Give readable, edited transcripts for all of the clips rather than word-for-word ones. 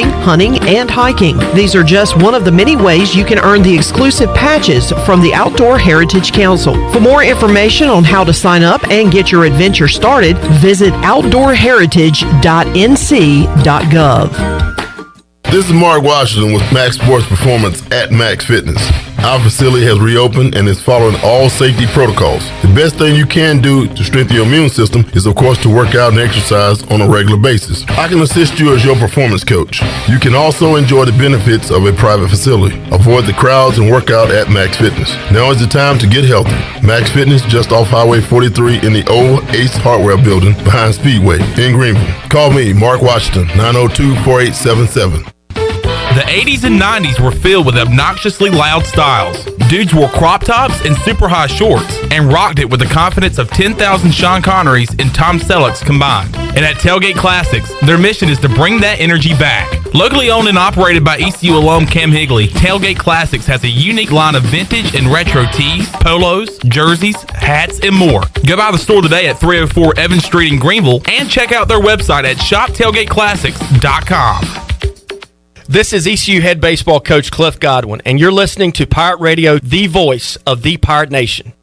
hunting, and hiking. These are just one of the many ways you can earn the exclusive patches from the Outdoor Heritage Council. For more information on how to sign up and get your adventure started, visit outdoorheritage.nc.gov. This is Mark Washington with Max Sports Performance at Max Fitness. Our facility has reopened and is following all safety protocols. The best thing you can do to strengthen your immune system is, of course, to work out and exercise on a regular basis. I can assist you as your performance coach. You can also enjoy the benefits of a private facility. Avoid the crowds and work out at Max Fitness. Now is the time to get healthy. Max Fitness, just off Highway 43 in the old Ace Hardware building behind Speedway in Greenville. Call me, Mark Washington, 902-4877. The 80s and 90s were filled with obnoxiously loud styles. Dudes wore crop tops and super high shorts and rocked it with the confidence of 10,000 Sean Connerys and Tom Sellecks combined. And at Tailgate Classics, their mission is to bring that energy back. Locally owned and operated by ECU alum Cam Higley, Tailgate Classics has a unique line of vintage and retro tees, polos, jerseys, hats, and more. Go by the store today at 304 Evans Street in Greenville and check out their website at shoptailgateclassics.com. This is ECU head baseball coach Cliff Godwin, and you're listening to Pirate Radio, the voice of the Pirate Nation.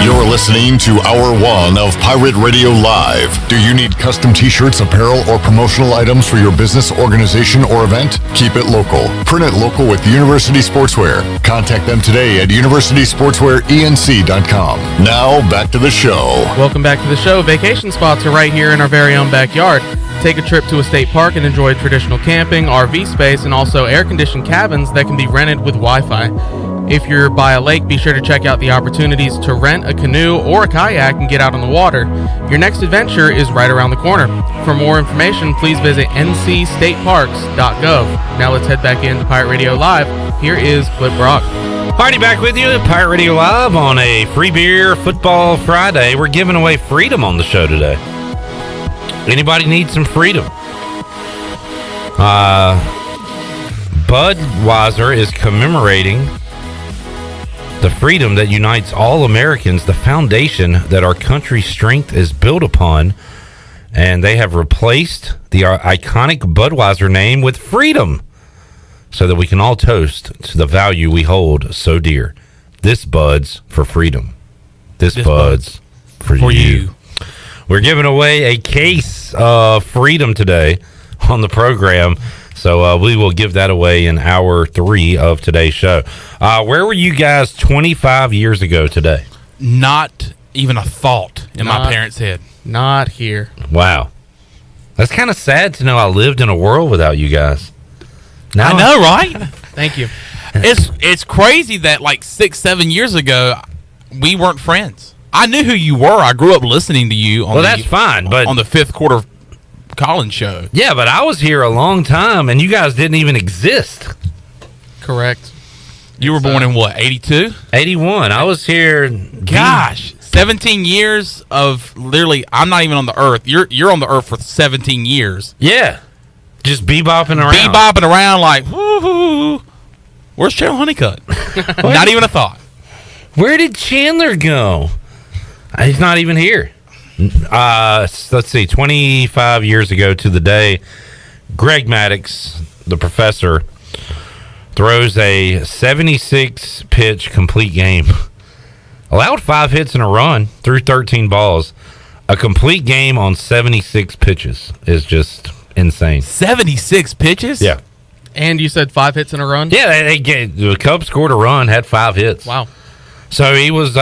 You're listening to Hour 1 of Pirate Radio Live. Do you need custom t-shirts, apparel, or promotional items for your business, organization, or event? Keep it local. Print it local with University Sportswear. Contact them today at universitysportswearenc.com. Now, back to the show. Welcome back to the show. Vacation spots are right here in our very own backyard. Take a trip to a state park and enjoy traditional camping, RV space, and also air-conditioned cabins that can be rented with Wi-Fi. If you're by a lake, be sure to check out the opportunities to rent a canoe or a kayak and get out on the water. Your next adventure is right around the corner. For more information, please visit ncstateparks.gov. Now let's head back into Pirate Radio Live. Here is Clip Brock. Party back with you at Pirate Radio Live on a Free Beer Football Friday. We're giving away freedom on the show today. Anybody need some freedom? Budweiser is commemorating the freedom that unites all Americans, the foundation that our country's strength is built upon, and they have replaced the iconic Budweiser name with freedom so that we can all toast to the value we hold so dear. This Bud's for freedom. This Bud's for you. We're giving away a case of freedom today on the program. So we will give that away in hour 3 of today's show. Where were you guys 25 years ago today? Not even a thought in my parents' head. Not here. Wow. That's kind of sad to know I lived in a world without you guys. Now, I know, right? Thank you. It's crazy that like 6-7 years ago, we weren't friends. I knew who you were. I grew up listening to you on that's fine, but on the Fifth Quarter Collins show. Yeah, but I was here a long time, and you guys didn't even exist. Correct. You were born in what, 82? 81. I was here. Gosh, 17 years of literally, I'm not even on the earth. You're on the earth for 17 years. Yeah. Just bebopping around. Bebopping around like, woo-hoo. Where's Cheryl Honeycutt? Not even a thought. Where did Chandler go? He's not even here. Let's see, 25 years ago to the day, Greg Maddox, the professor, throws a 76-pitch complete game. Allowed 5 hits and a run, threw 13 balls. A complete game on 76 pitches is just insane. 76 pitches? Yeah. And you said 5 hits in a run? Yeah, the Cubs scored a run, had 5 hits. Wow. So he was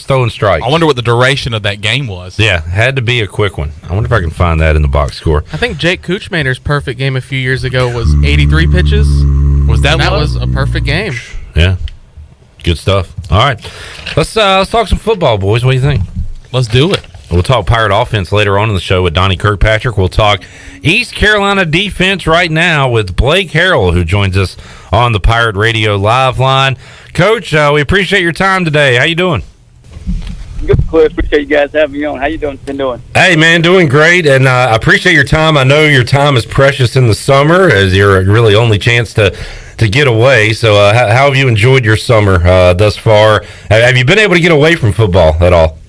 throwing strikes. I wonder what the duration of that game was. Yeah, had to be a quick one. I wonder if I can find that in the box score. I think Jake Kuchmaner's perfect game a few years ago was 83 pitches. Was that that was a perfect game. Yeah, good stuff. All right, let's talk some football, boys. What do you think? Let's do it. We'll talk Pirate offense later on in the show with Donnie Kirkpatrick. We'll talk East Carolina defense right now with Blake Harrell, who joins us on the Pirate Radio Live line. Coach, we appreciate your time today. How you doing? Good, Cliff. Appreciate you guys having me on. How you been doing? Hey, man, doing great, and I appreciate your time. I know your time is precious in the summer, as your really only chance to get away. So how have you enjoyed your summer thus far? Have you been able to get away from football at all?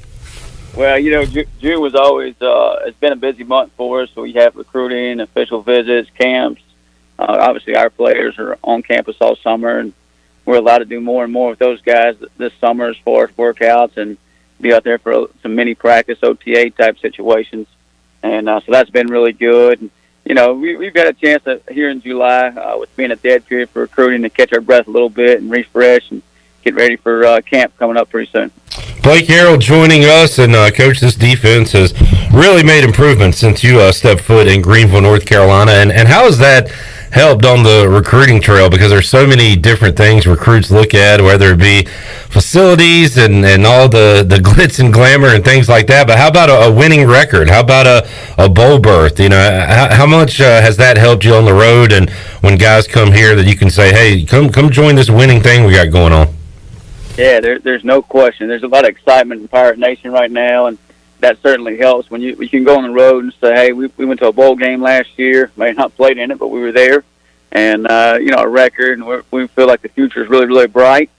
Well, June was always it's been a busy month for us. So we have recruiting, official visits, camps. Obviously, our players are on campus all summer, and we're allowed to do more and more with those guys this summer as far as workouts and be out there for some mini practice, OTA type situations. And so that's been really good. And, we've got a chance here in July with being a dead period for recruiting to catch our breath a little bit and refresh and get ready for camp coming up pretty soon. Blake Harrell joining us, and Coach, this defense has really made improvements since you stepped foot in Greenville, North Carolina. And how has that helped on the recruiting trail? Because there's so many different things recruits look at, whether it be facilities and all the glitz and glamour and things like that. But how about a winning record? How about a bowl berth? How much has that helped you on the road? And when guys come here, that you can say, hey, come join this winning thing we got going on. Yeah, there's no question. There's a lot of excitement in Pirate Nation right now, and that certainly helps when you can go on the road and say, hey, we went to a bowl game last year. May not played in it, but we were there, and a record, and we feel like the future is really, really bright.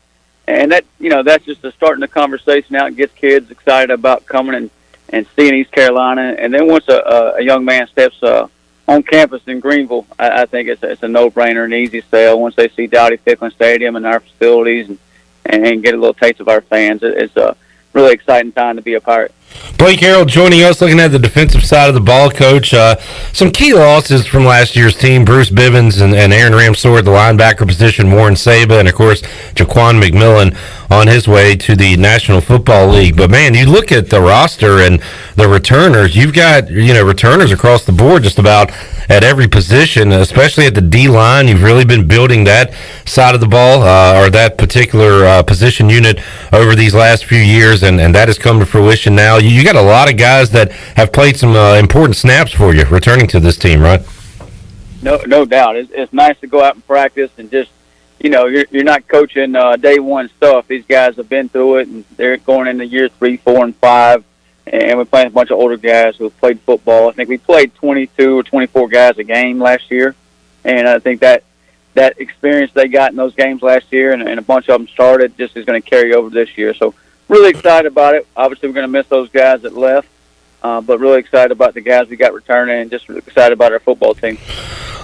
And that that's just starting the conversation out and gets kids excited about coming and seeing East Carolina. And then once a young man steps on campus in Greenville, I think it's a no-brainer, an easy sell. Once they see Dowdy Ficklen Stadium and our facilities and get a little taste of our fans, it's a really exciting time to be a Pirate. Blake Harrell joining us, looking at the defensive side of the ball, Coach. Some key losses from last year's team: Bruce Bivens and Aaron Ramsor at the linebacker position, Warren Saba, and of course Jaquan McMillan on his way to the National Football League. But man, you look at the roster and the returners. You've got returners across the board, just about at every position, especially at the D line. You've really been building that side of the ball or that particular position unit over these last few years, and that has come to fruition now. You got a lot of guys that have played some important snaps for you returning to this team, right? No doubt. It's nice to go out and practice and just, you're not coaching day one stuff. These guys have been through it, and they're going into year 3, 4, and 5, and we're playing a bunch of older guys who have played football. I think we played 22 or 24 guys a game last year, and I think that experience they got in those games last year and a bunch of them started just is going to carry over this year. So really excited about it. Obviously, we're going to miss those guys that left, but really excited about the guys we got returning and just really excited about our football team.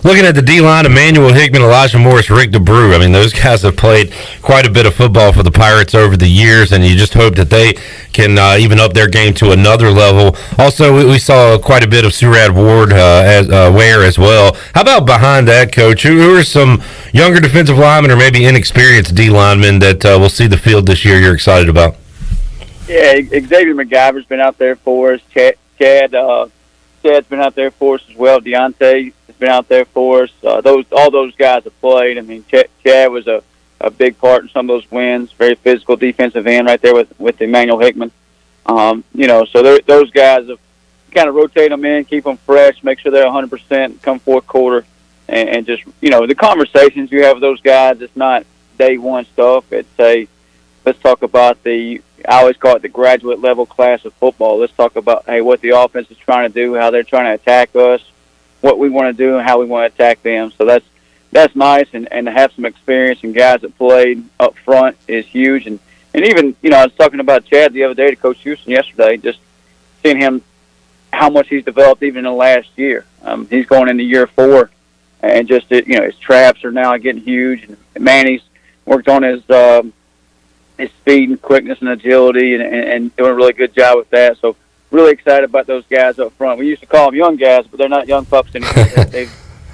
Looking at the D-line, Emmanuel Hickman, Elijah Morris, Rick DeBrew. I mean, those guys have played quite a bit of football for the Pirates over the years, and you just hope that they can even up their game to another level. Also, we saw quite a bit of Surratt Ward Ware as well. How about behind that, Coach? Who are some younger defensive linemen or maybe inexperienced D-linemen that will see the field this year you're excited about? Yeah, Xavier McGyver's been out there for us. Chad's been out there for us as well. Deontay has been out there for us. All those guys have played. I mean, Chad was a big part in some of those wins. Very physical defensive end right there with Emmanuel Hickman. So those guys have kind of rotate them in, keep them fresh, make sure they're 100% come fourth quarter, and just the conversations you have with those guys. It's not day one stuff. It's let's talk about I always call it the graduate level class of football. Let's talk about, hey, what the offense is trying to do, how they're trying to attack us, what we want to do, and how we want to attack them. So that's nice, and to have some experience and guys that played up front is huge. And even, I was talking about Chad the other day to Coach Houston yesterday, just seeing him, how much he's developed even in the last year. He's going into year 4, and just, his traps are now getting huge. And Manny's worked on his speed and quickness and agility and doing a really good job with that. So really excited about those guys up front. We used to call them young guys, but they're not young pups anymore.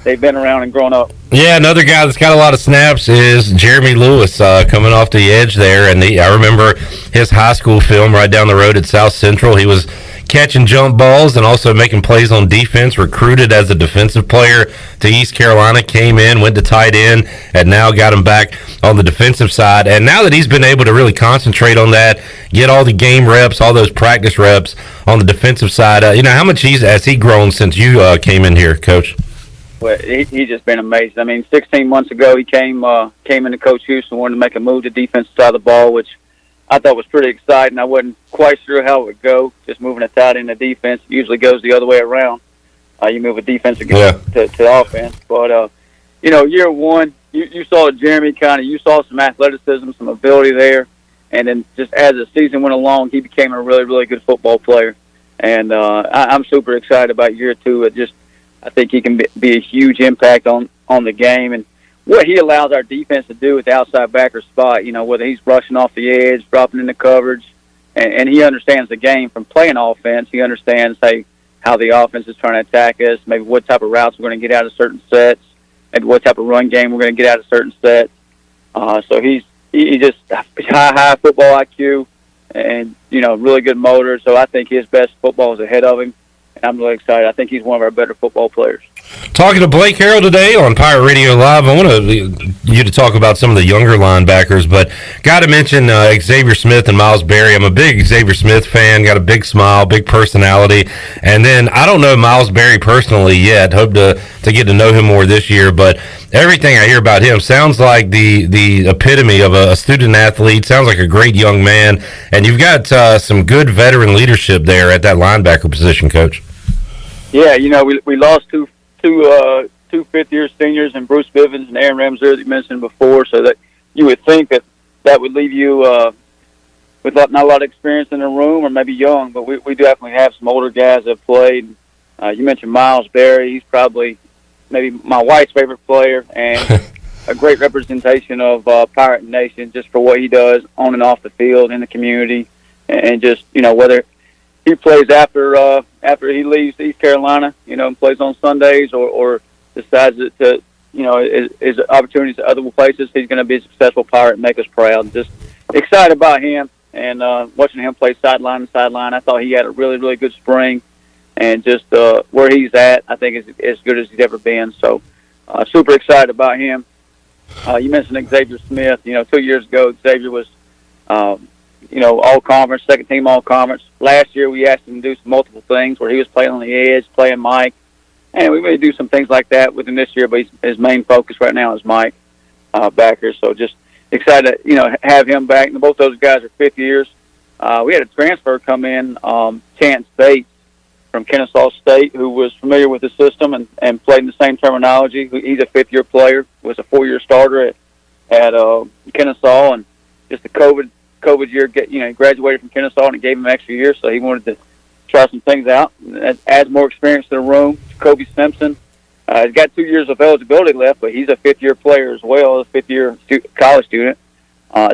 They've been around and grown up. Yeah, another guy that's got a lot of snaps is Jeremy Lewis coming off the edge there. And I remember his high school film right down the road at South Central. He was catching jump balls and also making plays on defense, recruited as a defensive player to East Carolina, came in, went to tight end, and now got him back on the defensive side. And now that he's been able to really concentrate on that, get all the game reps, all those practice reps on the defensive side, how much has he grown since you came in here, Coach? Well, he's just been amazing. I mean, 16 months ago, he came into Coach Houston, wanted to make a move to defensive side of the ball, which I thought was pretty exciting. I wasn't quite sure how it would go, just moving a tight end to defense. It usually goes the other way around. You move a defensive to offense. But, year one, you saw Jeremy you saw some athleticism, some ability there. And then just as the season went along, he became a really, really good football player. And I'm super excited about year two. I think he can be a huge impact on the game. And what he allows our defense to do with the outside backer spot, whether he's rushing off the edge, dropping into coverage, and he understands the game from playing offense. He understands, how the offense is trying to attack us, maybe what type of routes we're going to get out of certain sets, maybe what type of run game we're going to get out of certain sets. So he's just high football IQ and, really good motor. So I think his best football is ahead of him. And I'm really excited. I think he's one of our better football players. Talking to Blake Harrell today on Pirate Radio Live. I want you to talk about some of the younger linebackers, but got to mention Xavier Smith and Miles Berry. I'm a big Xavier Smith fan, got a big smile, big personality. And then I don't know Miles Berry personally yet. Hope to get to know him more this year, but everything I hear about him sounds like the epitome of a student athlete, sounds like a great young man, and you've got some good veteran leadership there at that linebacker position, Coach. Yeah, we lost two fifth-year seniors and Bruce Bivens and Aaron Ramsey that you mentioned before, so that you would think that would leave you with not a lot of experience in the room or maybe young, but we definitely have some older guys that have played. You mentioned Miles Berry. He's probably maybe my wife's favorite player and a great representation of Pirate Nation just for what he does on and off the field in the community, and just, whether he plays after he leaves East Carolina, and plays on Sundays, or decides to, his opportunities at other places, he's going to be a successful Pirate and make us proud. Just excited about him and watching him play sideline to sideline. I thought he had a really, really good spring, and just where he's at, I think is as good as he's ever been. So super excited about him. You mentioned Xavier Smith. 2 years ago, Xavier was all-conference, second-team all-conference. Last year, we asked him to do some multiple things where he was playing on the edge, playing Mike. And we may do some things like that with him this year, but his main focus right now is Mike backer. So just excited to, have him back. And both those guys are fifth years. We had a transfer come in, Chance Bates from Kennesaw State, who was familiar with the system and played in the same terminology. He's a fifth-year player, was a 4-year starter at Kennesaw, and just a COVID year, he graduated from Kennesaw, and it gave him an extra year, so he wanted to try some things out. That adds more experience to the room. Kobe Simpson, he's got 2 years of eligibility left, but he's a fifth-year player as well, a fifth-year college student.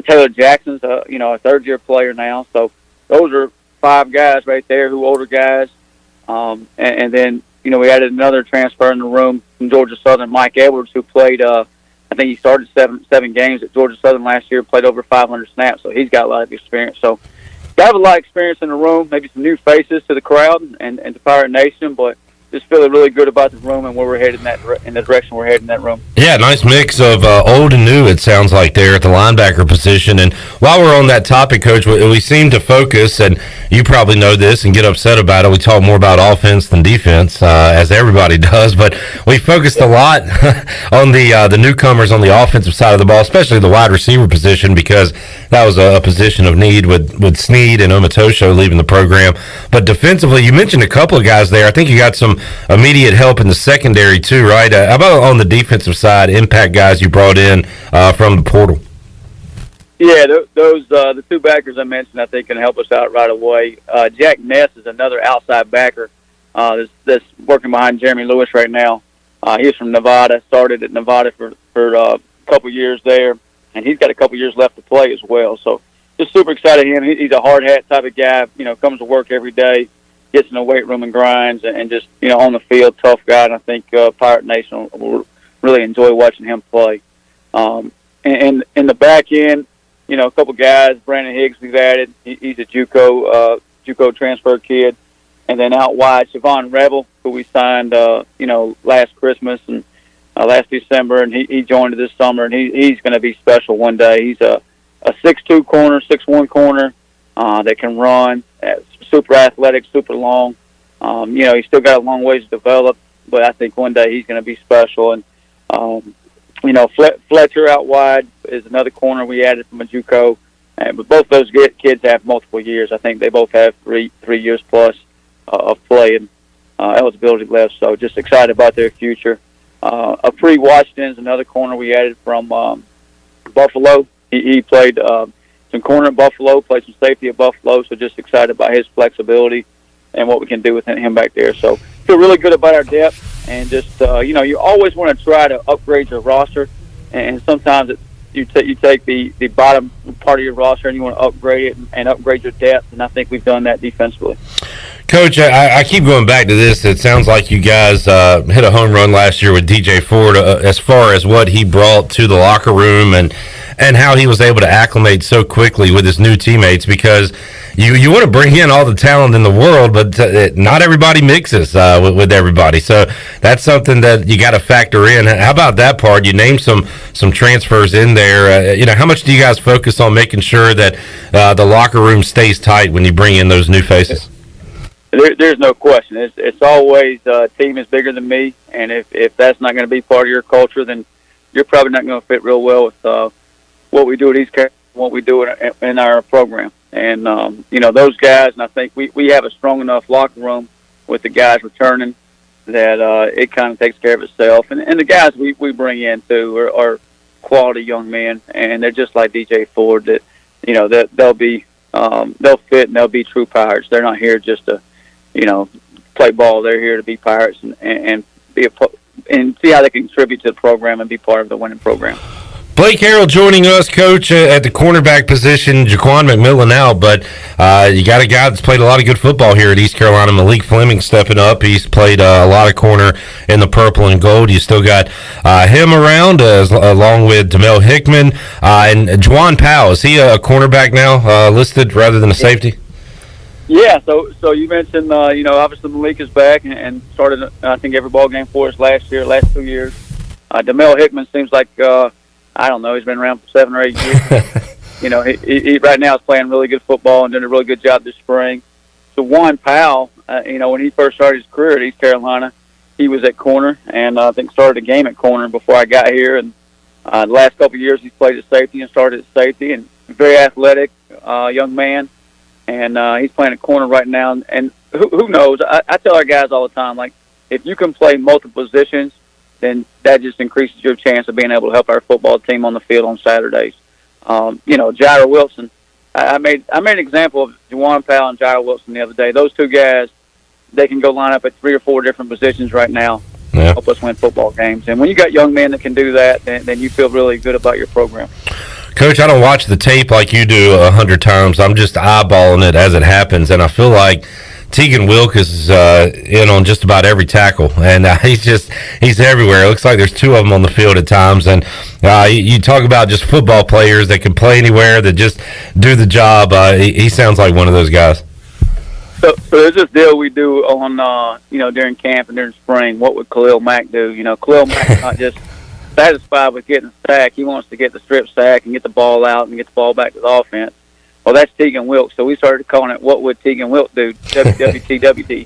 Taylor Jackson's a third-year player now. So those are 5 guys right there who older guys. And then, we added another transfer in the room from Georgia Southern, Mike Edwards, who played I think he started seven games at Georgia Southern last year, played over 500 snaps, so he's got a lot of experience. So got a lot of experience in the room, maybe some new faces to the crowd and to Pirate Nation, but just feeling really good about the room and where we're headed in the direction we're heading in that room. Yeah, nice mix of old and new, it sounds like, there at the linebacker position. And while we're on that topic, Coach, we seem to focus, and you probably know this and get upset about it, we talk more about offense than defense, as everybody does, but we focused a lot on the newcomers on the offensive side of the ball, especially the wide receiver position, because that was a position of need with Snead and Omatosho leaving the program. But defensively, you mentioned a couple of guys there. I think you got some immediate help in the secondary too, right? How about on the defensive side, impact guys you brought in from the portal? Yeah, those the 2 backers I mentioned, I think, can help us out right away. Jack Ness is another outside backer that's working behind Jeremy Lewis right now. He's from Nevada, started at Nevada for a couple years there, and he's got a couple years left to play as well. So just super excited him. He's a hard hat type of guy, comes to work every day, gets in the weight room and grinds, and just, on the field, tough guy. And I think Pirate Nation will really enjoy watching him play. And in the back end, a couple guys, Brandon Higgs we've added. He's a JUCO transfer kid. And then out wide, Siobhan Rebel, who we signed, last Christmas and last December, and he joined this summer, and he's going to be special one day. He's a 6'2" corner, 6'1" corner that can run, super athletic, super long. He's still got a long ways to develop, but I think one day he's going to be special. And, Fletcher out wide is another corner we added from a JUCO. But both those kids have multiple years. I think they both have three years plus of play and eligibility left. So just excited about their future. Free Washington is another corner we added from Buffalo. He played some corner at Buffalo, played some safety at Buffalo. So just excited about his flexibility and what we can do with him back there. So feel really good about our depth, and just you always want to try to upgrade your roster, and sometimes you take the bottom part of your roster and you want to upgrade it and upgrade your depth, and I think we've done that defensively. Coach, I keep going back to this. It sounds like you guys hit a home run last year with DJ Ford as far as what he brought to the locker room and how he was able to acclimate so quickly with his new teammates, because you want to bring in all the talent in the world, but not everybody mixes with everybody. So that's something that you got to factor in. How about that part? You named some transfers in there. How much do you guys focus on making sure that the locker room stays tight when you bring in those new faces? There's no question. It's always team is bigger than me, and if that's not going to be part of your culture, then you're probably not going to fit real well with what we do at East Carolina, what we do in our program. And those guys, and I think we have a strong enough locker room with the guys returning that it kind of takes care of itself. And the guys we bring in too are quality young men, and they're just like DJ Ford. That that they'll fit and they'll be true Pirates. They're not here just to play ball. They're here to be Pirates and be and see how they can contribute to the program and be part of the winning program. Blake Harrell joining us, Coach, at the cornerback position. Jaquan McMillan out, but you got a guy that's played a lot of good football here at East Carolina. Malik Fleming stepping up. He's played a lot of corner in the purple and gold. You still got him around, along with Demel Hickman. And Juwan Powell, is he a cornerback now listed rather than a safety? Yeah, so you mentioned, obviously Malik is back and started, I think, every ball game for us last 2 years. Demel Hickman seems like, I don't know, he's been around for 7 or 8 years. He right now is playing really good football and doing a really good job this spring. So Juwan Powell, when he first started his career at East Carolina, he was at corner, and I think started a game at corner before I got here. And the last couple of years he's played at safety and started at safety, and very athletic young man. And he's playing at corner right now. And who knows? I tell our guys all the time, like, if you can play multiple positions, then that just increases your chance of being able to help our football team on the field on Saturdays. Jair Wilson. I made an example of Juwan Powell and Jair Wilson the other day. Those two guys, they can go line up at 3 or 4 different positions right now. Yeah. Help us win football games. And when you got young men that can do that, then you feel really good about your program. Coach, I don't watch the tape like you do 100 times. I'm just eyeballing it as it happens, and I feel like Tegan Wilk is in on just about every tackle, and he's everywhere. It looks like there's 2 of them on the field at times, and you talk about just football players that can play anywhere, that just do the job. He sounds like one of those guys. So there's this deal we do on, during camp and during spring. What would Khalil Mack do? Khalil Mack's not just satisfied with getting a sack. He wants to get the strip sack and get the ball out and get the ball back to the offense. Well, that's Tegan Wilk. So we started calling it, what would Tegan Wilk do? WWTWT.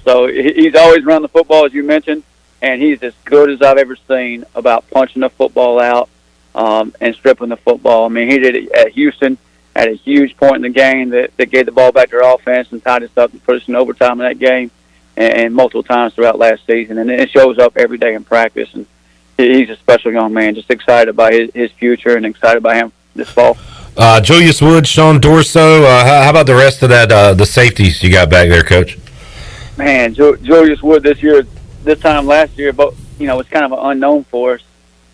So he's always run the football, as you mentioned, and he's as good as I've ever seen about punching the football out and stripping the football. I mean, he did it at Houston at a huge point in the game that gave the ball back to our offense and tied us up and put us in overtime in that game and multiple times throughout last season. And it shows up every day in practice. And he's a special young man, just excited about his future and excited about him this fall. Julius Wood, Sean Dorso, how about the rest of that, the safeties you got back there, Coach? Man, Julius Wood this time last year, but was kind of an unknown for us.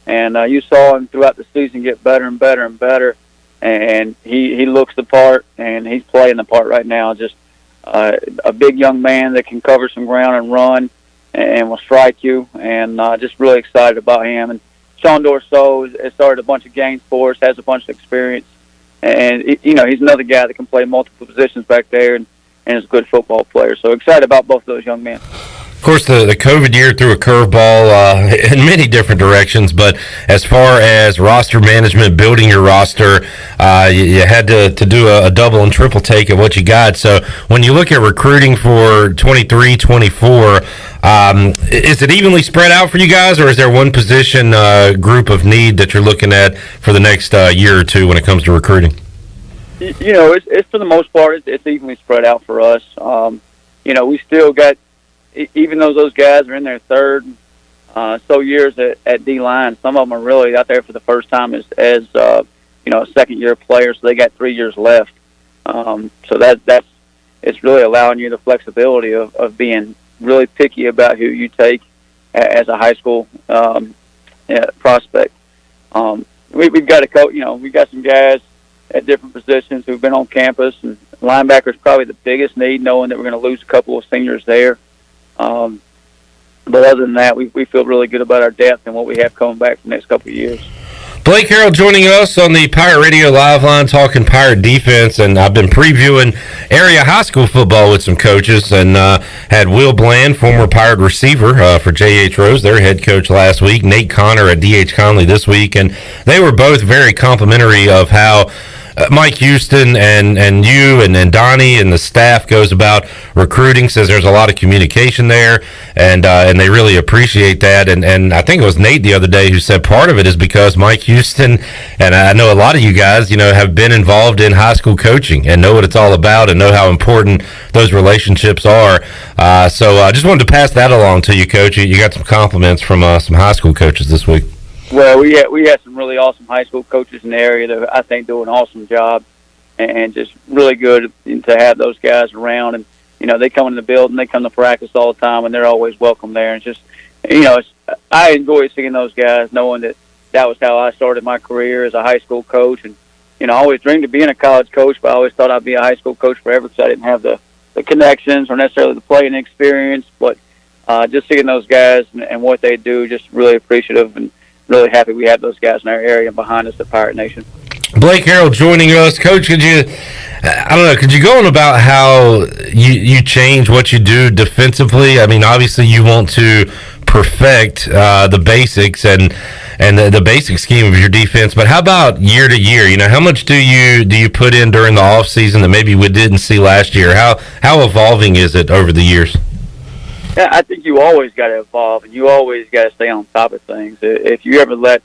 And you saw him throughout the season get better and better and better. And he looks the part, and he's playing the part right now. Just a big young man that can cover some ground and run and will strike you. And just really excited about him. And Sean Dorso has started a bunch of games for us, has a bunch of experience. And, he's another guy that can play multiple positions back there and is a good football player. So excited about both of those young men. Of course, the COVID year threw a curveball in many different directions, but as far as roster management, building your roster, you had to do a double and triple take at what you got. So when you look at recruiting for 23-24, is it evenly spread out for you guys, or is there one position group of need that you're looking at for the next year or two when it comes to recruiting? It's for the most part, it's evenly spread out for us. We still got, even though those guys are in their third years at D-line, some of them are really out there for the first time as a second-year player, so they got 3 years left. So it's really allowing you the flexibility of being really picky about who you take as a high school prospect. We've got we've got some guys at different positions who've been on campus, and linebacker is probably the biggest need, knowing that we're going to lose a couple of seniors there. But other than that, we feel really good about our depth and what we have coming back for the next couple of years. Blake Harrell joining us on the Pirate Radio Live Line, talking Pirate defense, and I've been previewing area high school football with some coaches, and had Will Bland, former Pirate receiver for J.H. Rose, their head coach last week, Nate Connor at D.H. Conley this week, and they were both very complimentary of how Mike Houston and you and Donnie and the staff goes about recruiting. Says there's a lot of communication there, and they really appreciate that. And I think it was Nate the other day who said part of it is because Mike Houston, and I know a lot of you guys, have been involved in high school coaching and know what it's all about and know how important those relationships are. So I just wanted to pass that along to you, Coach. You got some compliments from some high school coaches this week. Well, we had some really awesome high school coaches in the area that I think do an awesome job, and just really good to have those guys around. And they come in the building, they come to practice all the time, and they're always welcome there. And just I enjoy seeing those guys, knowing that was how I started my career as a high school coach. And I always dreamed of being a college coach, but I always thought I'd be a high school coach forever because I didn't have the connections or necessarily the playing experience. But just seeing those guys and what they do, just really appreciative and really happy we have those guys in our area behind us at Pirate Nation. Blake Harrell joining us. Coach, could you go on about how you change what you do defensively? I mean, obviously you want to perfect the basics and the basic scheme of your defense, but how about year to year? How much do you put in during the off season that maybe we didn't see last year? How evolving is it over the years? Yeah, I think you always got to evolve, and you always got to stay on top of things. If you ever let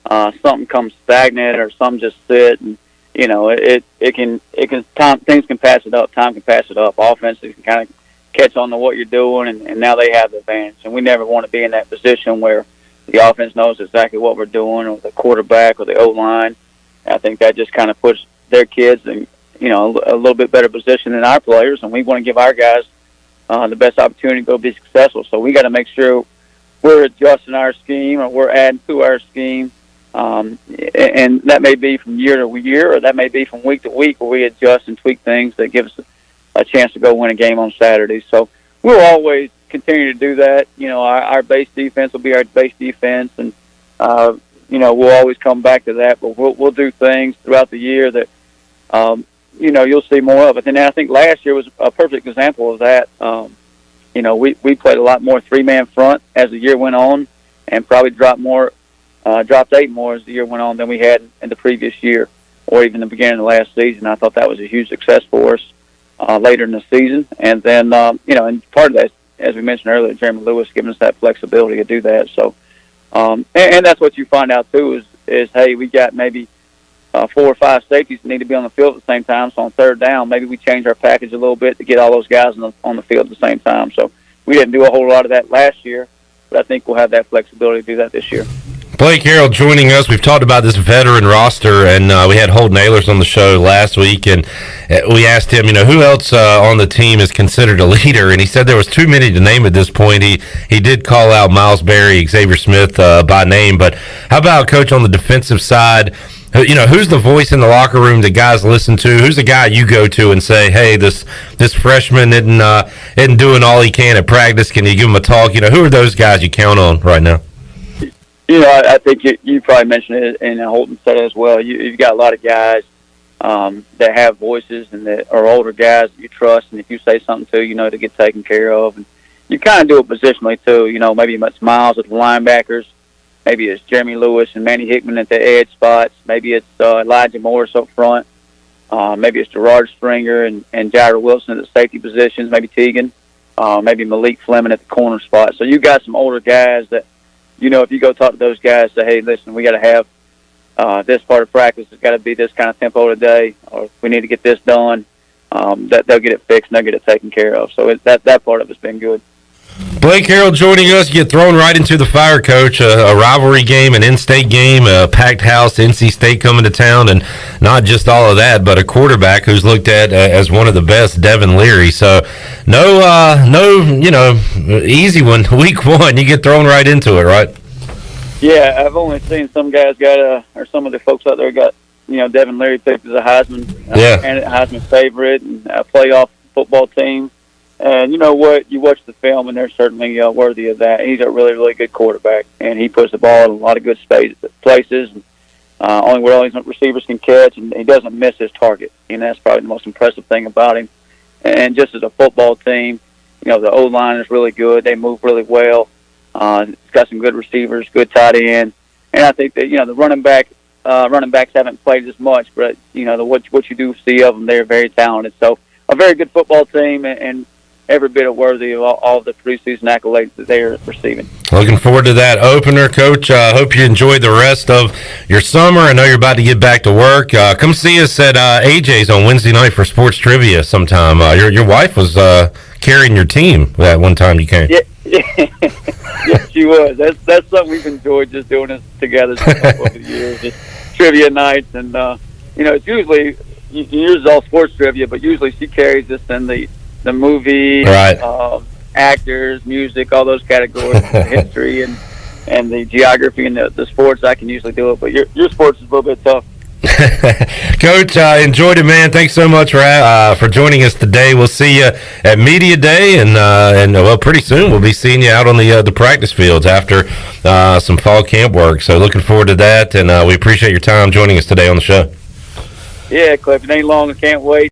something come stagnant or something just sit, and things can pass it up. Time can pass it up. Offenses can kind of catch on to what you're doing, and now they have the advantage. And we never want to be in that position where the offense knows exactly what we're doing, or the quarterback or the O-line. I think that just kind of puts their kids in a little bit better position than our players, and we want to give our guys the best opportunity to go be successful. So we got to make sure we're adjusting our scheme or we're adding to our scheme. And that may be from year to year, or that may be from week to week, where we adjust and tweak things that give us a chance to go win a game on Saturday. So we'll always continue to do that. Our base defense will be our base defense, and we'll always come back to that. But we'll do things throughout the year that you'll see more of it. And I think last year was a perfect example of that. We played a lot more three-man front as the year went on, and probably dropped 8 more as the year went on than we had in the previous year, or even the beginning of the last season. I thought that was a huge success for us later in the season. And then, and part of that, as we mentioned earlier, Jeremy Lewis giving us that flexibility to do that. So, and that's what you find out too is hey, we got maybe 4 or 5 safeties that need to be on the field at the same time. So on third down, maybe we change our package a little bit to get all those guys on the field at the same time. So we didn't do a whole lot of that last year, but I think we'll have that flexibility to do that this year. Blake Harrell joining us. We've talked about this veteran roster, and we had Holden Ahlers on the show last week, and we asked him, who else on the team is considered a leader, and he said there was too many to name at this point. He did call out Miles Berry, Xavier Smith by name, but how about, Coach, on the defensive side? Who's the voice in the locker room that guys listen to? Who's the guy you go to and say, hey, this freshman isn't doing all he can at practice? Can you give him a talk? Who are those guys you count on right now? I think you probably mentioned it, and Holton said it as well. You've got a lot of guys that have voices and that are older guys that you trust, and if you say something to, to get taken care of. And you kind of do it positionally too. Maybe it's Miles at the linebackers. Maybe it's Jeremy Lewis and Manny Hickman at the edge spots. Maybe it's Elijah Morris up front. Maybe it's Gerard Stringer and Jaira Wilson at the safety positions. Maybe Teagan. Maybe Malik Fleming at the corner spot. So you got some older guys that, if you go talk to those guys, say, hey, listen, we got to have this part of practice has got to be this kind of tempo today, or if we need to get this done, that they'll get it fixed and they'll get it taken care of. So that part of it's been good. Blake Harrell joining us. You get thrown right into the fire, Coach. A rivalry game, an in-state game, a packed house, NC State coming to town, and not just all of that, but a quarterback who's looked at as one of the best, Devin Leary. So no, easy one. Week one, you get thrown right into it, right? Yeah, I've only seen some guys or some of the folks out there got, Devin Leary picked as a Heisman favorite and a playoff football team. And you know what? You watch the film, and they're certainly worthy of that. He's a really, really good quarterback, and he puts the ball in a lot of good places, only where all these receivers can catch, and he doesn't miss his target. And that's probably the most impressive thing about him. And just as a football team, the O-line is really good. They move really well. It's got some good receivers, good tight end. And I think that, the running backs haven't played as much, but, what you do see of them, they're very talented. So a very good football team, and every bit of worthy of all the preseason accolades that they are receiving. Looking forward to that opener, Coach. I hope you enjoyed the rest of your summer. I know you're about to get back to work. Come see us at AJ's on Wednesday night for sports trivia sometime. Your wife was carrying your team that one time you came. Yeah. Yes, she was. That's something we've enjoyed, just doing this together over the years. Just trivia nights, and it's usually yours is all sports trivia, but usually she carries us in the movie, right. Actors, music, all those categories, history and the geography and the sports. I can usually do it, but your sports is a little bit tough. Coach, I enjoyed it, man. Thanks so much for joining us today. We'll see you at Media Day, and well, pretty soon we'll be seeing you out on the practice fields after some fall camp work. So looking forward to that, and we appreciate your time joining us today on the show. Yeah, Cliff, it ain't long. I can't wait.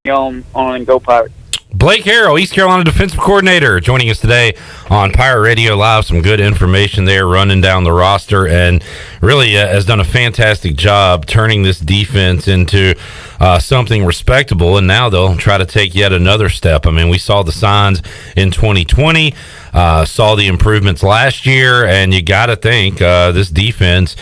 On and go Pirates. Blake Harrell, East Carolina defensive coordinator, joining us today on Pirate Radio Live. Some good information there, running down the roster, and really has done a fantastic job turning this defense into something respectable, and now they'll try to take yet another step. I mean, we saw the signs in 2020, saw the improvements last year, and you got to think this defense,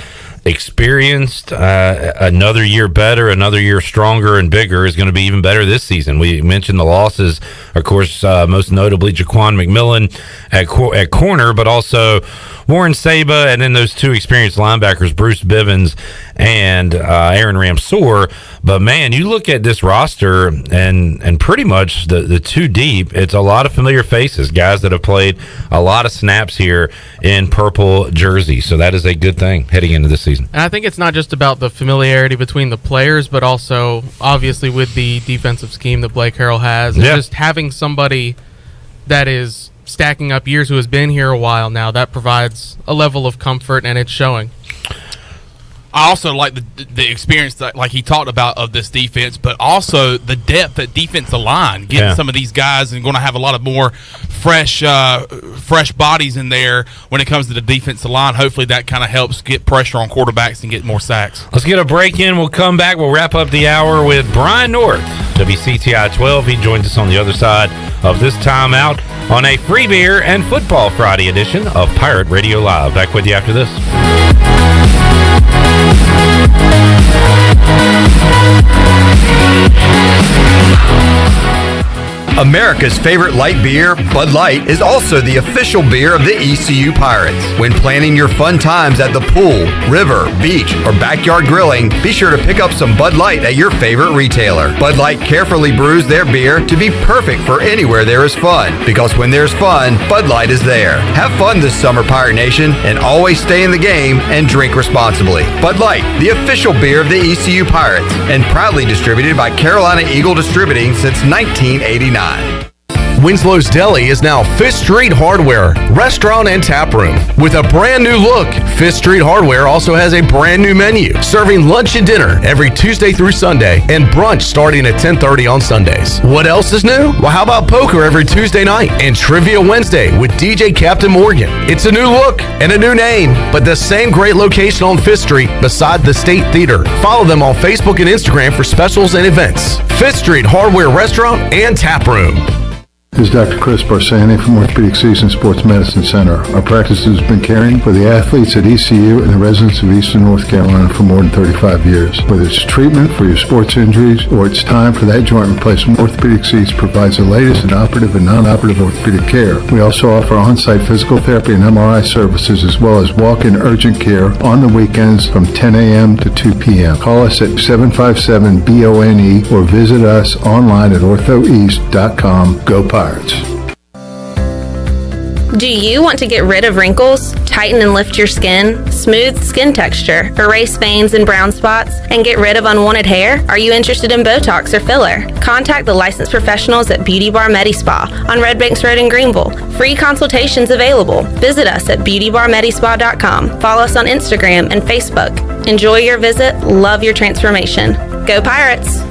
experienced, another year better, another year stronger and bigger, is going to be even better this season. We mentioned the losses, of course, most notably Jaquan McMillan at corner, but also Warren Saba, and then those two experienced linebackers, Bruce Bivens and Aaron Ramsour. But man, you look at this roster and pretty much the two deep, it's a lot of familiar faces, guys that have played a lot of snaps here in purple jerseys. So that is a good thing heading into this season. And I think it's not just about the familiarity between the players, but also obviously with the defensive scheme that Blake Harrell has, and just having somebody that is stacking up years, who has been here a while now, that provides a level of comfort, and it's showing. I also like the experience that, like he talked about, of this defense, but also the depth at defensive line. Getting some of these guys and going to have a lot of more fresh bodies in there when it comes to the defensive line. Hopefully that kind of helps get pressure on quarterbacks and get more sacks. Let's get a break in. We'll come back. We'll wrap up the hour with Brian North, WCTI 12. He joins us on the other side of this timeout on a free beer and football Friday edition of Pirate Radio Live. Back with you after this. America's favorite light beer, Bud Light, is also the official beer of the ECU Pirates. When planning your fun times at the pool, river, beach, or backyard grilling, be sure to pick up some Bud Light at your favorite retailer. Bud Light carefully brews their beer to be perfect for anywhere there is fun, because when there's fun, Bud Light is there. Have fun this summer, Pirate Nation, and always stay in the game and drink responsibly. Bud Light, the official beer of the ECU Pirates, and proudly distributed by Carolina Eagle Distributing since 1989. Winslow's Deli is now Fifth Street Hardware, restaurant and tap room. With a brand new look, Fifth Street Hardware also has a brand new menu, serving lunch and dinner every Tuesday through Sunday, and brunch starting at 10:30 on Sundays. What else is new? Well, how about poker every Tuesday night and Trivia Wednesday with DJ Captain Morgan? It's a new look and a new name, but the same great location on Fifth Street beside the State Theater. Follow them on Facebook and Instagram for specials and events. Fifth Street Hardware Restaurant and Tap Room. This is Dr. Chris Barsani from Orthopedic Season Sports Medicine Center. Our practice has been caring for the athletes at ECU and the residents of Eastern North Carolina for more than 35 years. Whether it's treatment for your sports injuries or it's time for that joint replacement, Orthopedic Seats provides the latest in operative and non-operative orthopedic care. We also offer on-site physical therapy and MRI services as well as walk-in urgent care on the weekends from 10 a.m. to 2 p.m. Call us at 757-BONE or visit us online at orthoeast.com. Go Pirates. Do you want to get rid of wrinkles, tighten and lift your skin, smooth skin texture, erase veins and brown spots, and get rid of unwanted hair? Are you interested in Botox or filler? Contact the licensed professionals at Beauty Bar Medispa on Red Banks Road in Greenville. Free consultations available. Visit us at beautybarmedispa.com. Follow us on Instagram and Facebook. Enjoy your visit. Love your transformation. Go Pirates!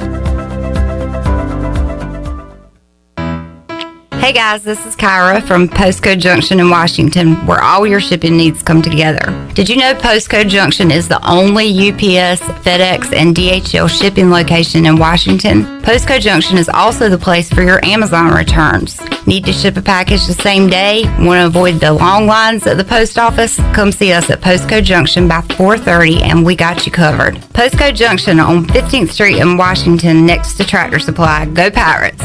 Hey guys, this is Kyra from Postcode Junction in Washington, where all your shipping needs come together. Did you know Postcode Junction is the only UPS, FedEx, and DHL shipping location in Washington? Postcode Junction is also the place for your Amazon returns. Need to ship a package the same day? Want to avoid the long lines at the post office? Come see us at Postcode Junction by 4:30 and we got you covered. Postcode Junction on 15th Street in Washington next to Tractor Supply. Go Pirates!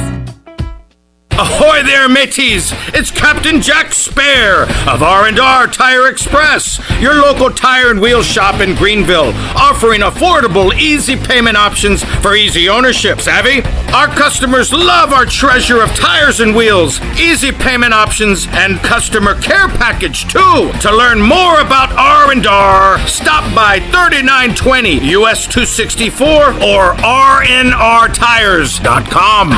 Ahoy there, mateys! It's Captain Jack Spare of R&R Tire Express, your local tire and wheel shop in Greenville, offering affordable, easy payment options for easy ownership. Savvy? Our customers love our treasure of tires and wheels, easy payment options, and customer care package too. To learn more about R&R, stop by 3920 US 264 or rnrtires.com.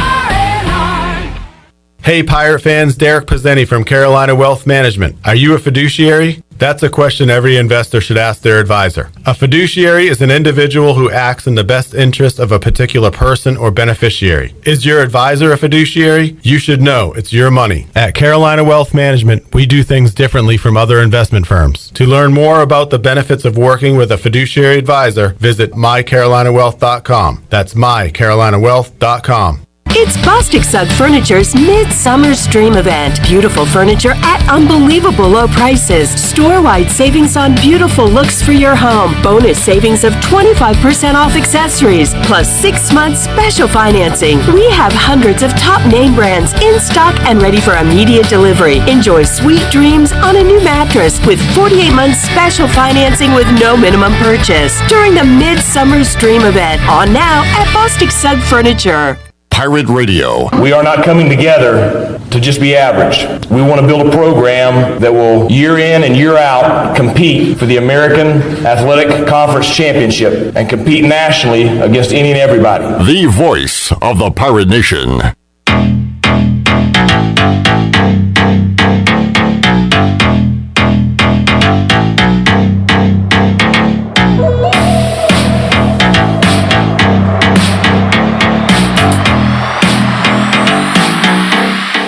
Hey Pirate fans, Derek Pizzeni from Carolina Wealth Management. Are you a fiduciary? That's a question every investor should ask their advisor. A fiduciary is an individual who acts in the best interest of a particular person or beneficiary. Is your advisor a fiduciary? You should know it's your money. At Carolina Wealth Management, we do things differently from other investment firms. To learn more about the benefits of working with a fiduciary advisor, visit mycarolinawealth.com. That's mycarolinawealth.com. It's Bostic Sugg Furniture's Midsummer Stream event. Beautiful furniture at unbelievable low prices. Store-wide savings on beautiful looks for your home. Bonus savings of 25% off accessories, plus 6 months special financing. We have hundreds of top name brands in stock and ready for immediate delivery. Enjoy sweet dreams on a new mattress with 48 months special financing with no minimum purchase during the Midsummer Stream event. On now at Bostic Sugg Furniture. Pirate Radio. We are not coming together to just be average. We want to build a program that will year in and year out compete for the American Athletic Conference Championship and compete nationally against any and everybody. The voice of the Pirate Nation.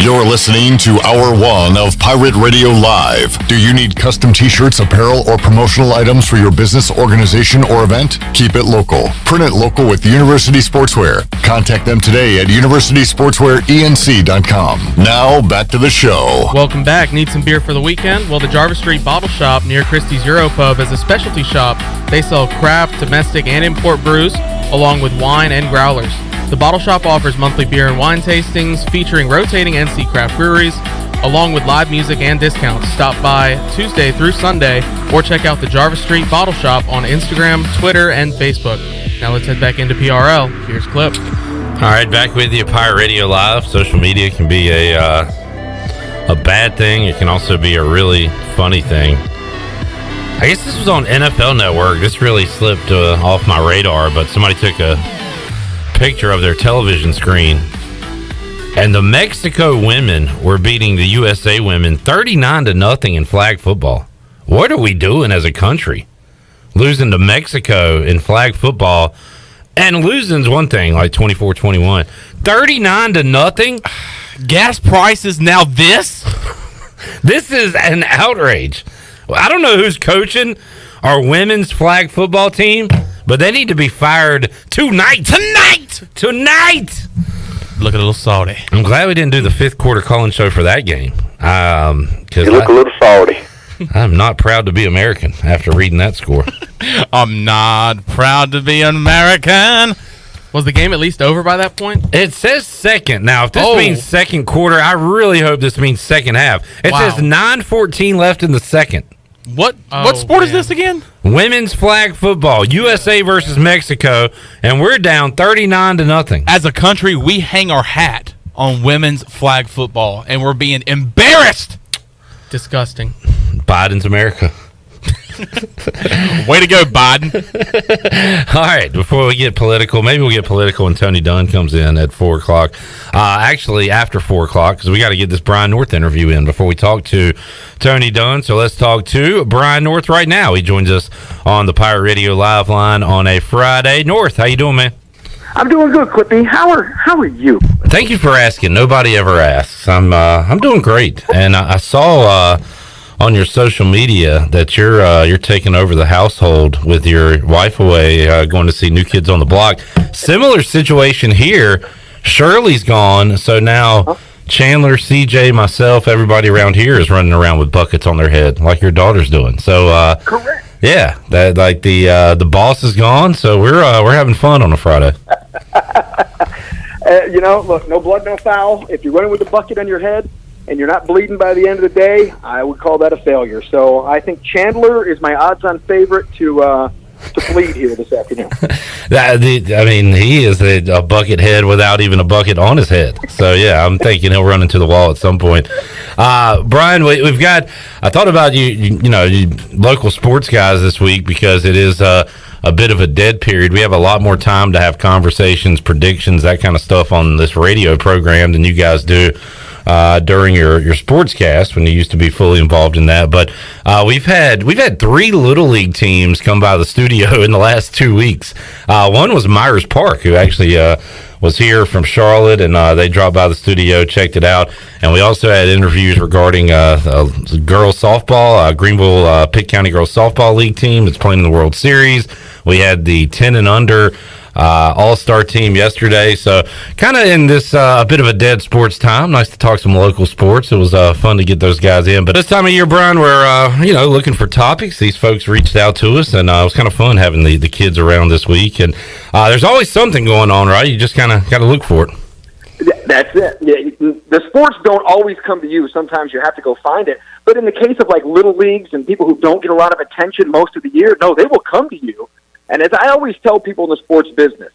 You're listening to Hour 1 of Pirate Radio Live. Do you need custom t-shirts, apparel, or promotional items for your business, organization, or event? Keep it local. Print it local with University Sportswear. Contact them today at universitysportswearenc.com. Now, back to the show. Welcome back. Need some beer for the weekend? Well, the Jarvis Street Bottle Shop near Christie's Euro Pub is a specialty shop. They sell craft, domestic, and import brews, along with wine and growlers. The Bottle Shop offers monthly beer and wine tastings featuring rotating NC craft breweries, along with live music and discounts. Stop by Tuesday through Sunday or check out the Jarvis Street Bottle Shop on Instagram, Twitter, and Facebook. Now let's head back into PRL. Here's Clip. All right, back with you, Pirate Radio Live. Social media can be a bad thing. It can also be a really funny thing. I guess this was on NFL Network. This really slipped off my radar, but somebody took a picture of their television screen, and the Mexico women were beating the USA women 39-0 in flag football. What are we doing as a country? Losing to Mexico in flag football, and losing's one thing, like 24-21. 39-0? Gas prices now this? This is an outrage. I don't know who's coaching our women's flag football team, but they need to be fired tonight. Look a little salty. I'm glad we didn't do the fifth quarter call-in show for that game. Because You look a little salty. I'm not proud to be American after reading that score. I'm not proud to be American. Was the game at least over by that point? It says second. Now, if this means second quarter, I really hope this means second half. It says 9:14 left in the second. What sport is this again? Women's flag football, USA versus Mexico, and we're down 39-0. As a country, we hang our hat on women's flag football, and we're being embarrassed. Disgusting. Biden's America. Way to go, Biden. All right, before we get political, maybe we'll get political when Tony Dunn comes in at 4 o'clock. Actually, after 4 o'clock, because we got to get this Brian North interview in before we talk to Tony Dunn. So let's talk to Brian North right now. He joins us on the Pirate Radio Live line on a Friday. North, how you doing, man? I'm doing good, Clippy. How are you? Thank you for asking. Nobody ever asks. I'm doing great, and I saw on your social media that you're taking over the household with your wife away, going to see New Kids on the Block. Similar situation here. Shirley's gone, so now Chandler, CJ, myself, everybody around here is running around with buckets on their head like your daughter's doing. So correct. Yeah, that like the boss is gone, so we're having fun on a Friday. Look, no blood, no foul. If you're running with a bucket on your head and you're not bleeding by the end of the day, I would call that a failure. So I think Chandler is my odds-on favorite to bleed here this afternoon. He is a bucket head without even a bucket on his head. So, yeah, I'm thinking he'll run into the wall at some point. Brian, we've got – I thought about you local sports guys this week because it is a bit of a dead period. We have a lot more time to have conversations, predictions, that kind of stuff on this radio program than you guys do during your sportscast when you used to be fully involved in that. But we've had 3 Little League teams come by the studio in the last 2 weeks. One was Myers Park, who actually was here from Charlotte, and they dropped by the studio, checked it out. And we also had interviews regarding girls softball, Greenville Pitt County Girls Softball League team that's playing in the World Series. We had the 10 and under all-star team yesterday, so kind of in this a bit of a dead sports time. Nice to talk some local sports. It was fun to get those guys in, but this time of year, Brian, we're looking for topics. These folks reached out to us, and it was kind of fun having the kids around this week. And there's always something going on, right? You just kind of got to look for it. That's it. Yeah, the sports don't always come to you. Sometimes you have to go find it. But in the case of like little leagues and people who don't get a lot of attention most of the year, no, they will come to you. And as I always tell people in the sports business,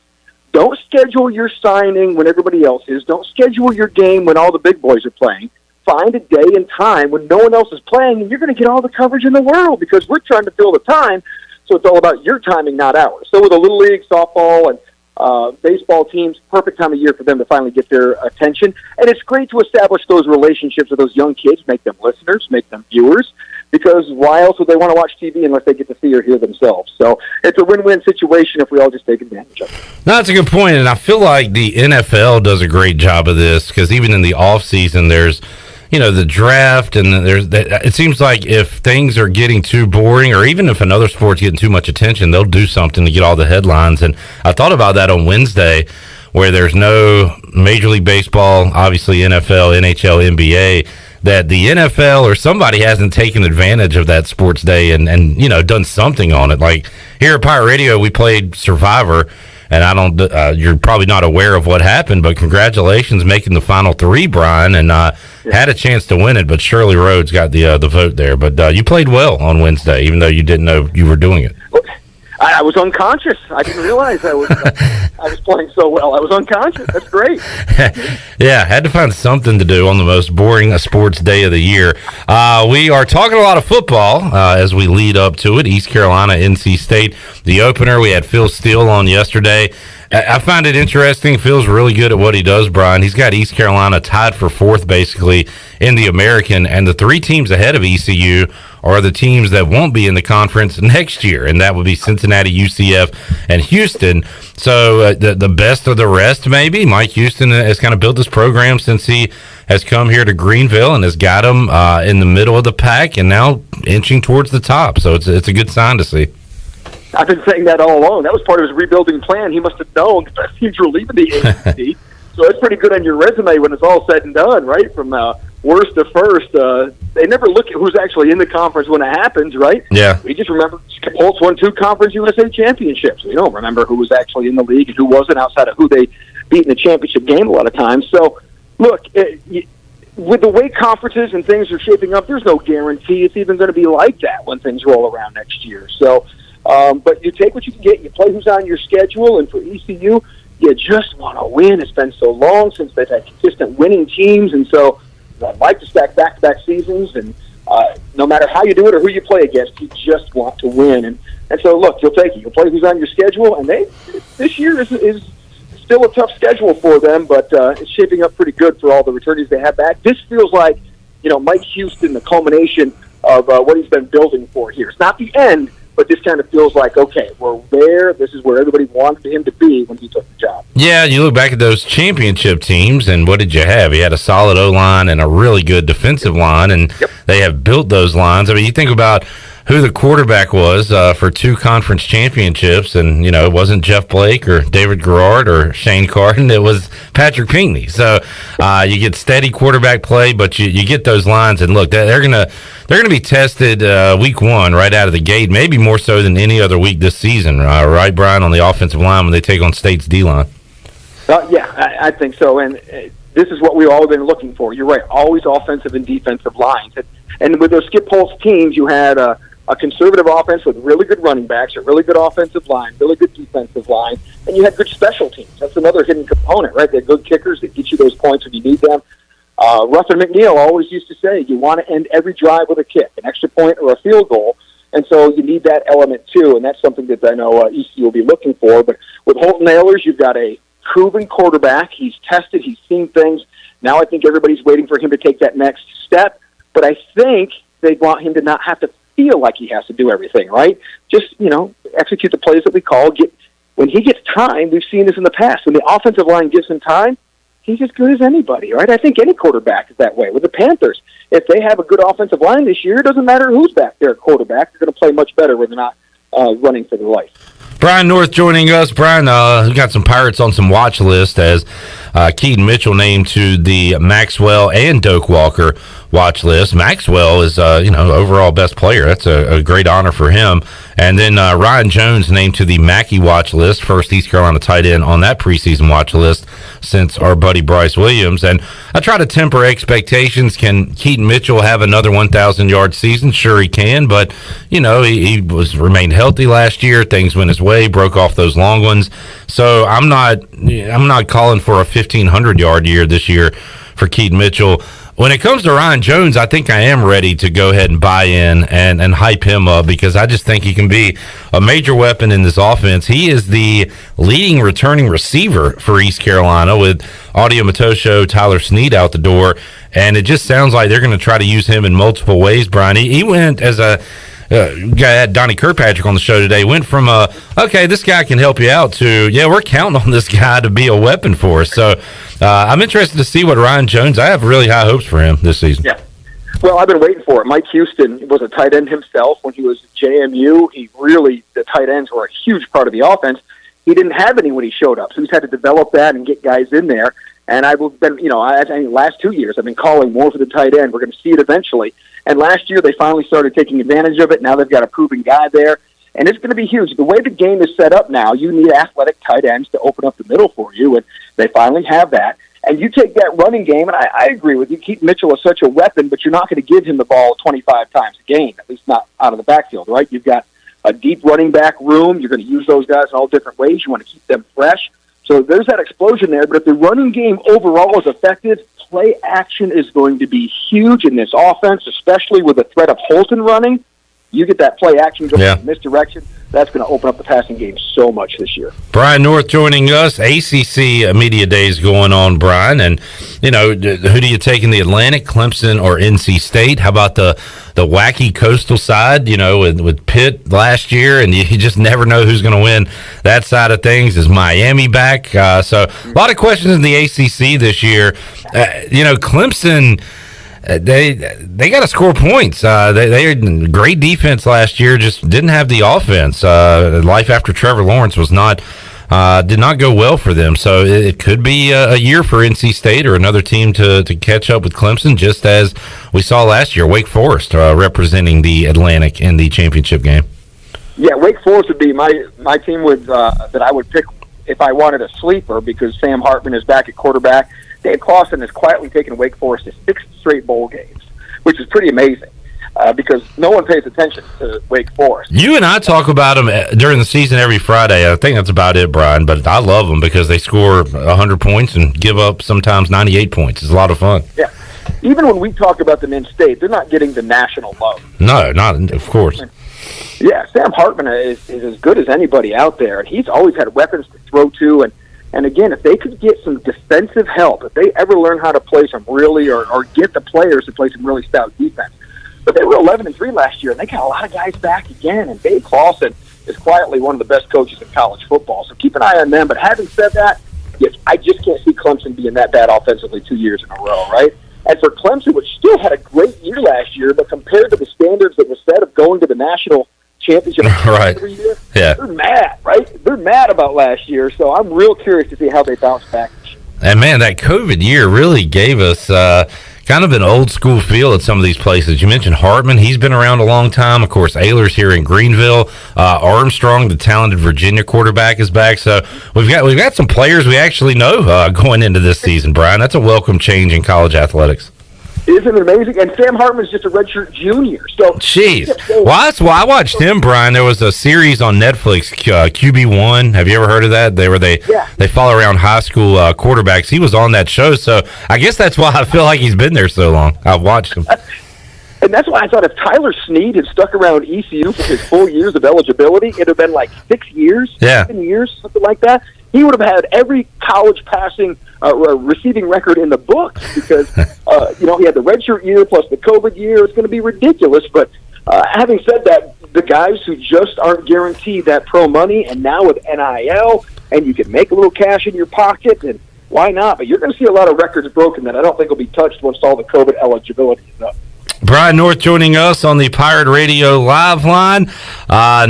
don't schedule your signing when everybody else is. Don't schedule your game when all the big boys are playing. Find a day and time when no one else is playing, and you're going to get all the coverage in the world because we're trying to fill the time. So it's all about your timing, not ours. So with the Little League, softball, and baseball teams, perfect time of year for them to finally get their attention. And it's great to establish those relationships with those young kids, make them listeners, make them viewers. Because why else would they want to watch TV unless they get to see or hear themselves? So it's a win-win situation if we all just take advantage of it. No, that's a good point, and I feel like the NFL does a great job of this because even in the off season, there's the draft, and it seems like if things are getting too boring, or even if another sport's getting too much attention, they'll do something to get all the headlines. And I thought about that on Wednesday, where there's no Major League Baseball, obviously NFL, NHL, NBA. That the NFL or somebody hasn't taken advantage of that sports day and done something on it. Like here at Pirate Radio, we played Survivor, and you're probably not aware of what happened, but congratulations making the final 3, Brian, and had a chance to win it, but Shirley Rhodes got the vote there. But you played well on Wednesday, even though you didn't know you were doing it. I was unconscious. I didn't realize I was playing so well. I was unconscious. That's great. Yeah, had to find something to do on the most boring sports day of the year. We are talking a lot of football as we lead up to it. East Carolina, NC State, the opener. We had Phil Steele on yesterday. I find it interesting. Phil's really good at what he does, Brian. He's got East Carolina tied for 4th, basically, in the American, and the 3 teams ahead of ECU are the teams that won't be in the conference next year, and that would be Cincinnati, UCF, and Houston. So the best of the rest, maybe. Mike Houston has kind of built this program since he has come here to Greenville and has got them in the middle of the pack and now inching towards the top. So it's a good sign to see. I've been saying that all along. That was part of his rebuilding plan. He must have known the best teams were leaving the ACC. So it's pretty good on your resume when it's all said and done, right? From worst to first. They never look at who's actually in the conference when it happens, right? Yeah. We just remember Colts won 2 Conference USA championships. We don't remember who was actually in the league and who wasn't outside of who they beat in the championship game a lot of times. So, look, with the way conferences and things are shaping up, there's no guarantee it's even going to be like that when things roll around next year. So, but you take what you can get. You play who's on your schedule, and for ECU, you just want to win. It's been so long since they've had consistent winning teams, and so I'd like to stack back-to-back seasons, and no matter how you do it or who you play against, you just want to win. And so, look, you'll take it. You'll play who's on your schedule, and this year is still a tough schedule for them, but it's shaping up pretty good for all the returnees they have back. This feels like, Mike Houston, the culmination of what he's been building for here. It's not the end, but this kind of feels like, okay, we're there. This is where everybody wanted him to be when he took the job. Yeah, you look back at those championship teams, and what did you have? You had a solid O-line and a really good defensive line, and they have built those lines. I mean, you think about who the quarterback was for 2 conference championships, and, it wasn't Jeff Blake or David Garrard or Shane Carden. It was Patrick Pinckney. So you get steady quarterback play, but you get those lines, and look, they're gonna be tested week 1 right out of the gate, maybe more so than any other week this season, right, Brian, on the offensive line when they take on State's D-line? Yeah, I think so, and this is what we've all been looking for. You're right, always offensive and defensive lines. And with those Skip Holtz teams, you had a conservative offense with really good running backs, a really good offensive line, really good defensive line, and you had good special teams. That's another hidden component, right? They're good kickers that get you those points when you need them. Ruffin McNeil always used to say, you want to end every drive with a kick, an extra point or a field goal, and so you need that element too, and that's something that I know ECU will be looking for. But with Holton Ahlers, you've got a proven quarterback. He's tested. He's seen things. Now I think everybody's waiting for him to take that next step, but I think they want him to not have to feel like he has to do everything, right? Just, execute the plays that we call. When he gets time, we've seen this in the past. When the offensive line gives him time, he's as good as anybody, right? I think any quarterback is that way. With the Panthers, if they have a good offensive line this year, it doesn't matter who's back there at quarterback. They're going to play much better when they're not running for their life. Brian North joining us. Brian, we got some Pirates on some watch list as Keaton Mitchell named to the Maxwell and Doak Walker watch list. Maxwell is, overall best player. That's a great honor for him. And then Ryan Jones named to the Mackey watch list, first East Carolina tight end on that preseason watch list since our buddy Bryce Williams. And I try to temper expectations. Can Keaton Mitchell have another 1,000-yard season? Sure he can, but, he remained healthy last year. Things went his way, broke off those long ones. So I'm not calling for a 1,500-yard year this year for Keaton Mitchell. When it comes to Ryan Jones, I think I am ready to go ahead and buy in and hype him up because I just think he can be a major weapon in this offense. He is the leading returning receiver for East Carolina with Audio Matosho, Tyler Snead out the door, and it just sounds like they're going to try to use him in multiple ways, Brian. He went as a guy had Donnie Kirkpatrick on the show today, went from okay, this guy can help you out to, we're counting on this guy to be a weapon for us. So I'm interested to see what Ryan Jones, I have really high hopes for him this season. Yeah. Well, I've been waiting for it. Mike Houston was a tight end himself when he was at JMU. The tight ends were a huge part of the offense. He didn't have any when he showed up, so he's had to develop that and get guys in there. And I've been, last 2 years, I've been calling more for the tight end. We're going to see it eventually. And last year, they finally started taking advantage of it. Now they've got a proven guy there. And it's going to be huge. The way the game is set up now, you need athletic tight ends to open up the middle for you, and they finally have that. And you take that running game, and I agree with you, Keaton Mitchell is such a weapon, but you're not going to give him the ball 25 times a game, at least not out of the backfield, right? You've got a deep running back room. You're going to use those guys in all different ways. You want to keep them fresh. So there's that explosion there. But if the running game overall is effective, play action is going to be huge in this offense, especially with the threat of Holton running. You get that play action going in this direction, that's going to open up the passing game so much this year. Brian North joining us. ACC Media Days going on, Brian. And, who do you take in the Atlantic, Clemson or NC State? How about the wacky coastal side, with Pitt last year, and you just never know who's going to win that side of things. Is Miami back? So a lot of questions in the ACC this year. Clemson, they got to score points. They had great defense last year, just didn't have the offense. Life after Trevor Lawrence was not did not go well for them. So it could be a year for NC State or another team to catch up with Clemson, just as we saw last year, Wake Forest representing the Atlantic in the championship game. Yeah, Wake Forest would be my team that I would pick if I wanted a sleeper, because Sam Hartman is back at quarterback. Dave Clawson has quietly taken Wake Forest to 6 straight bowl games, which is pretty amazing. Because no one pays attention to Wake Forest. You and I talk about them during the season every Friday. I think that's about it, Brian. But I love them because they score 100 points and give up sometimes 98 points. It's a lot of fun. Yeah. Even when we talk about them in state, they're not getting the national love. No, not of course. Yeah, Sam Hartman is as good as anybody out there, and he's always had weapons to throw to. And again, if they could get some defensive help, if they ever learn how to play some really, or get the players to play some really stout defense. But they were 11-3 last year, and they got a lot of guys back again. And Dave Clawson is quietly one of the best coaches in college football. So keep an eye on them. But having said that, yes, I just can't see Clemson being that bad offensively 2 years in a row, right? And for Clemson, which still had a great year last year, but compared to the standards that were set of going to the national championship right. every year, yeah, they're mad, right? They're mad about last year. So I'm real curious to see how they bounce back. And man, that COVID year really gave us kind of an old school feel at some of these places. You mentioned Hartman; he's been around a long time. Of course, Ayler's here in Greenville. Armstrong, the talented Virginia quarterback, is back. So we've got some players we actually know going into this season. Brian, that's a welcome change in college athletics. Isn't it amazing? And Sam Hartman's just a redshirt junior. So, jeez. Well, that's why I watched him, Brian. There was a series on Netflix, QB1. Have you ever heard of that? They follow around high school quarterbacks. He was on that show, so I guess that's why I feel like he's been there so long. I've watched him. And that's why I thought if Tyler Snead had stuck around ECU for his 4 years of eligibility, it would have been like 6 years, 7 years, something like that. He would have had every college passing receiving record in the books because, he had the redshirt year plus the COVID year. It's going to be ridiculous. But having said that, the guys who just aren't guaranteed that pro money, and now with NIL, and you can make a little cash in your pocket, and why not? But you're going to see a lot of records broken that I don't think will be touched once all the COVID eligibility is up. Brian North joining us on the Pirate Radio live line.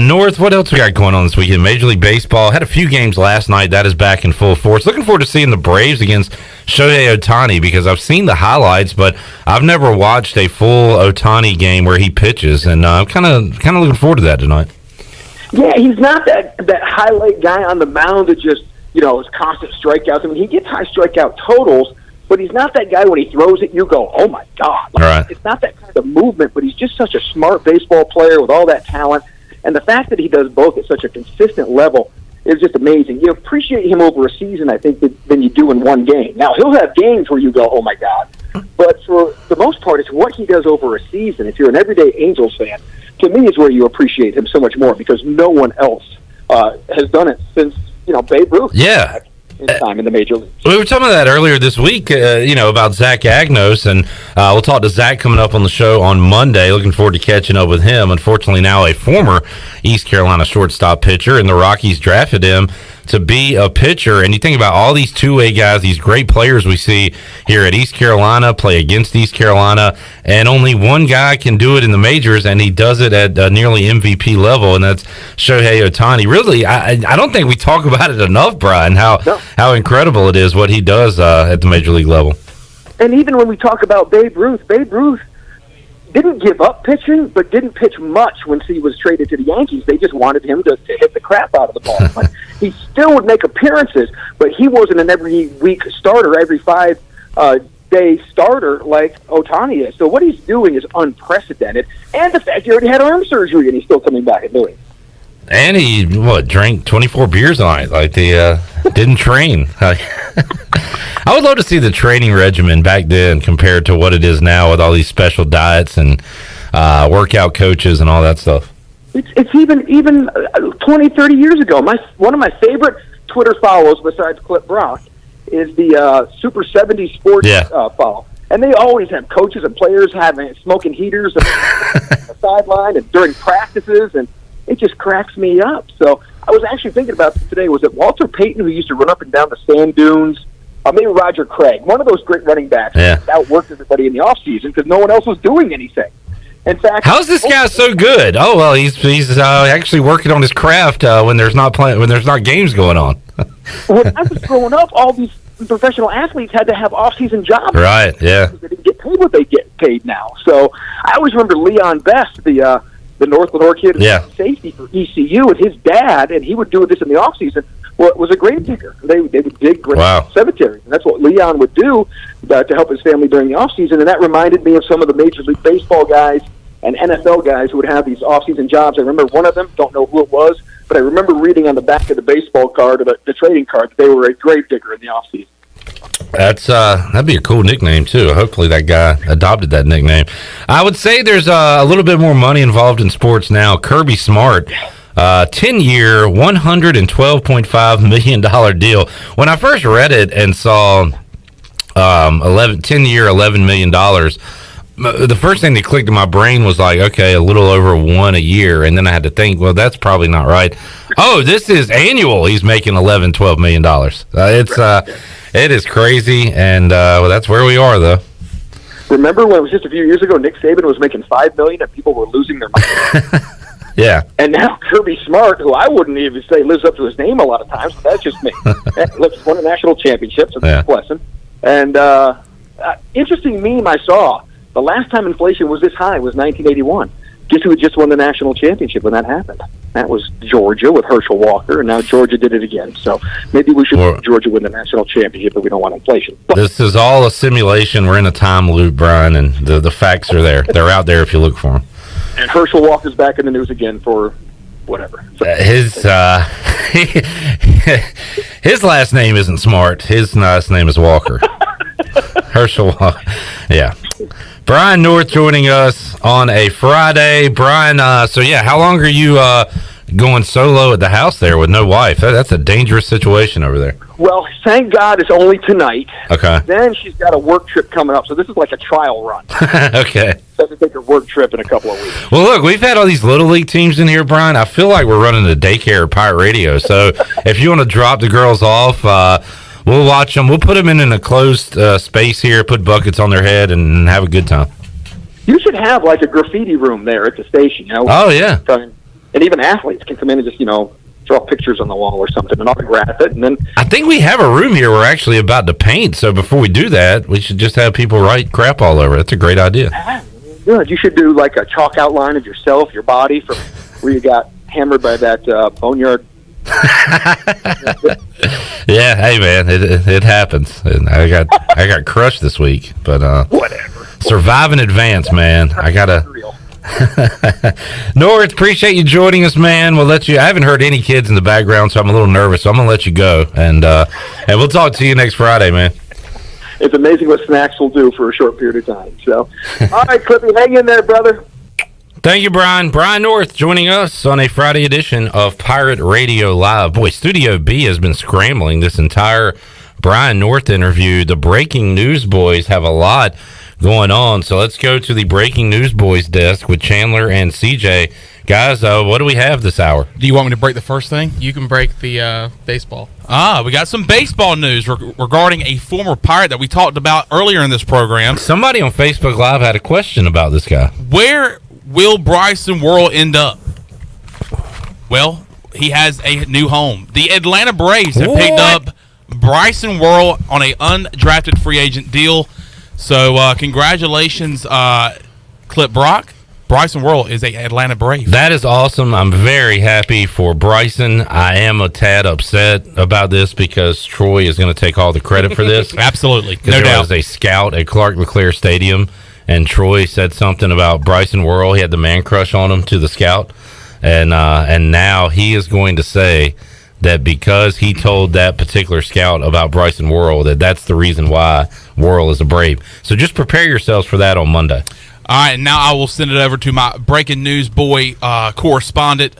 North, what else we got going on this weekend? Major League Baseball had a few games last night. That is back in full force. Looking forward to seeing the Braves against Shohei Ohtani because I've seen the highlights, but I've never watched a full Ohtani game where he pitches, and I'm kind of looking forward to that tonight. Yeah, he's not that highlight guy on the mound that just is constant strikeouts. I mean, he gets high strikeout totals. But he's not that guy when he throws it, you go, oh, my God. Right. It's not that kind of movement, but he's just such a smart baseball player with all that talent. And the fact that he does both at such a consistent level is just amazing. You appreciate him over a season, I think, than you do in one game. Now, he'll have games where you go, oh, my God. But for the most part, it's what he does over a season. If you're an everyday Angels fan, to me is where you appreciate him so much more because no one else has done it since, Babe Ruth. Yeah. In time in the major leagues. We were talking about that earlier this week, about Zach Agnos, and we'll talk to Zach coming up on the show on Monday. Looking forward to catching up with him. Unfortunately, now a former East Carolina shortstop pitcher, and the Rockies drafted him to be a pitcher. And you think about all these two-way guys, these great players we see here at East Carolina, play against East Carolina, and only one guy can do it in the majors, and he does it at nearly MVP level, and that's Shohei Ohtani. Really, I don't think we talk about it enough, Brian, how incredible it is what he does at the major league level. And even when we talk about Babe Ruth didn't give up pitching, but didn't pitch much when he was traded to the Yankees. They just wanted him to hit the crap out of the ball. But he still would make appearances, but he wasn't an every week starter, every 5 day starter like Ohtani is. So what he's doing is unprecedented. And the fact he already had arm surgery and he's still coming back and doing it. And he, drank 24 beers a night. Like didn't train. I would love to see the training regimen back then compared to what it is now with all these special diets and workout coaches and all that stuff. It's even 20, 30 years ago. One of my favorite Twitter follows besides Clip Brock is the Super 70 Sports follow. And they always have coaches and players smoking heaters on the sideline and during practices, and it just cracks me up. So I was actually thinking about this today. Was it Walter Payton who used to run up and down the sand dunes? Maybe Roger Craig, one of those great running backs that outworked everybody in the offseason because no one else was doing anything. In fact, how's this guy so good? Oh well, he's actually working on his craft when there's not games going on. When I was growing up, all these professional athletes had to have off-season jobs. Right. Yeah. They didn't get paid what they get paid now. So I always remember Leon Best, the North Lenore kid, safety for ECU, and his dad, and he would do this in the off-season. Was a grave digger. They would dig cemeteries, and that's what Leon would do to help his family during the off-season. And that reminded me of some of the Major League Baseball guys and NFL guys who would have these off-season jobs. I remember one of them, don't know who it was, but I remember reading on the back of the baseball card or the trading card that they were a grave digger in the off-season. That'd be a cool nickname too. Hopefully that guy adopted that nickname. I would say there's a little bit more money involved in sports now. Kirby Smart, 10-year, $112.5 million deal. When I first read it and saw 10-year, $11 million, the first thing that clicked in my brain was like, okay, a little over $1 a year. And then I had to think, well, that's probably not right. Oh, this is annual. He's making $12 million. It is crazy. And that's where we are, though. Remember when it was just a few years ago, Nick Saban was making $5 million and people were losing their mind? Yeah. And now Kirby Smart, who I wouldn't even say lives up to his name a lot of times, but that's just me. Look, won a national championship, so that's a blessing. And interesting meme I saw, the last time inflation was this high was 1981. Guess who had just won the national championship when that happened? That was Georgia with Herschel Walker, and now Georgia did it again. So maybe we should let Georgia win the national championship, but we don't want inflation. But this is all a simulation. We're in a time loop, Brian, and the facts are there. They're out there if you look for them. And Herschel Walker's back in the news again for whatever. So, his last name isn't Smart. His last name is Walker. Herschel Walker. Yeah. Brian North joining us on a Friday. Brian, how long are you going solo at the house there with no wife? That's a dangerous situation over there. Well, thank God it's only tonight. Okay. Then she's got a work trip coming up, so this is like a trial run. Okay. She has to take her work trip in a couple of weeks. Well, look, we've had all these Little League teams in here, Brian. I feel like we're running a daycare at Pirate Radio. So if you want to drop the girls off, we'll watch them. We'll put them in a closed space here, put buckets on their head, and have a good time. You should have like a graffiti room there at the station, you know? Oh, yeah. And even athletes can come in and just, draw pictures on the wall or something and autograph it. And then I think we have a room here we're actually about to paint. So before we do that, we should just have people write crap all over. That's a great idea. Good. You should do like a chalk outline of yourself, your body, from where you got hammered by that boneyard. Yeah, hey man, it happens. And I got crushed this week, but whatever. Survive in advance, man. I gotta. North, appreciate you joining us, man. We'll let you. I haven't heard any kids in the background, so I'm a little nervous. So I'm gonna let you go, and we'll talk to you next Friday, man. It's amazing what snacks will do for a short period of time. So, all right, Clippy, hang in there, brother. Thank you, Brian. Brian North joining us on a Friday edition of Pirate Radio Live. Boy, Studio B has been scrambling this entire Brian North interview. The breaking news boys have a lot going on, so let's go to the breaking news boys desk with Chandler and CJ. Guys, what do we have this hour? Do you want me to break the first thing? You can break the baseball. We got some baseball news regarding a former Pirate that we talked about earlier in this program. Somebody on Facebook Live had a question about this guy. Where will Bryson Worrell end up? Well, he has a new home. The Atlanta Braves have picked up Bryson Worrell on an undrafted free agent deal. So, congratulations, Clip Brock. Bryson Worrell is a Atlanta Brave. That is awesome. I'm very happy for Bryson. I am a tad upset about this because Troy is going to take all the credit for this. Absolutely. No doubt. There was a scout at Clark LeClaire Stadium, and Troy said something about Bryson Worrell. He had the man crush on him to the scout, and now he is going to say that because he told that particular scout about Bryson Worrell, that's the reason why Worrell is a Brave. So just prepare yourselves for that on Monday. All right, now I will send it over to my breaking news boy correspondent,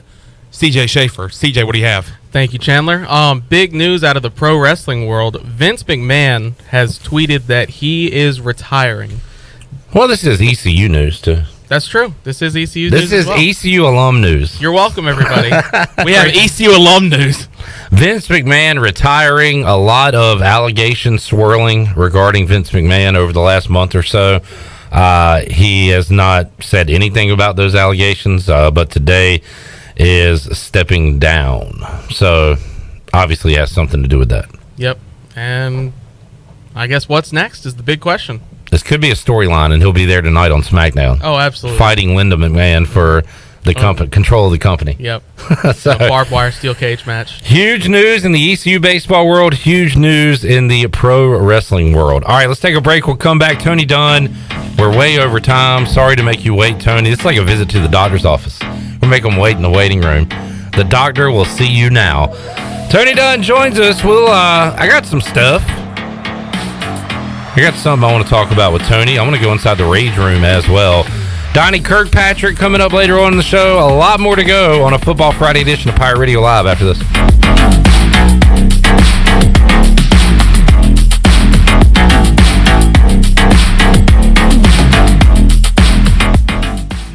CJ Schaefer. CJ, what do you have? Thank you, Chandler. Big news out of the pro wrestling world. Vince McMahon has tweeted that he is retiring. Well, this is ECU news, too. That's true. This is ECU news. This is ECU alum news. You're welcome, everybody. We have ECU alum news. Vince McMahon retiring. A lot of allegations swirling regarding Vince McMahon over the last month or so. He has not said anything about those allegations, but today is stepping down. So obviously has something to do with that. Yep. And I guess what's next is the big question. This could be a storyline, and he'll be there tonight on SmackDown. Oh, absolutely. Fighting Linda McMahon for the control of the company. Yep. So, a barbed wire steel cage match. Huge news in the ECU baseball world. Huge news in the pro wrestling world. All right, let's take a break. We'll come back. Tony Dunn. We're way over time. Sorry to make you wait, Tony. It's like a visit to the doctor's office. We'll make them wait in the waiting room. The doctor will see you now. Tony Dunn joins us. I got some stuff. I got something I want to talk about with Tony. I want to go inside the rage room as well. Donnie Kirkpatrick coming up later on in the show. A lot more to go on a Football Friday edition of Pirate Radio Live after this.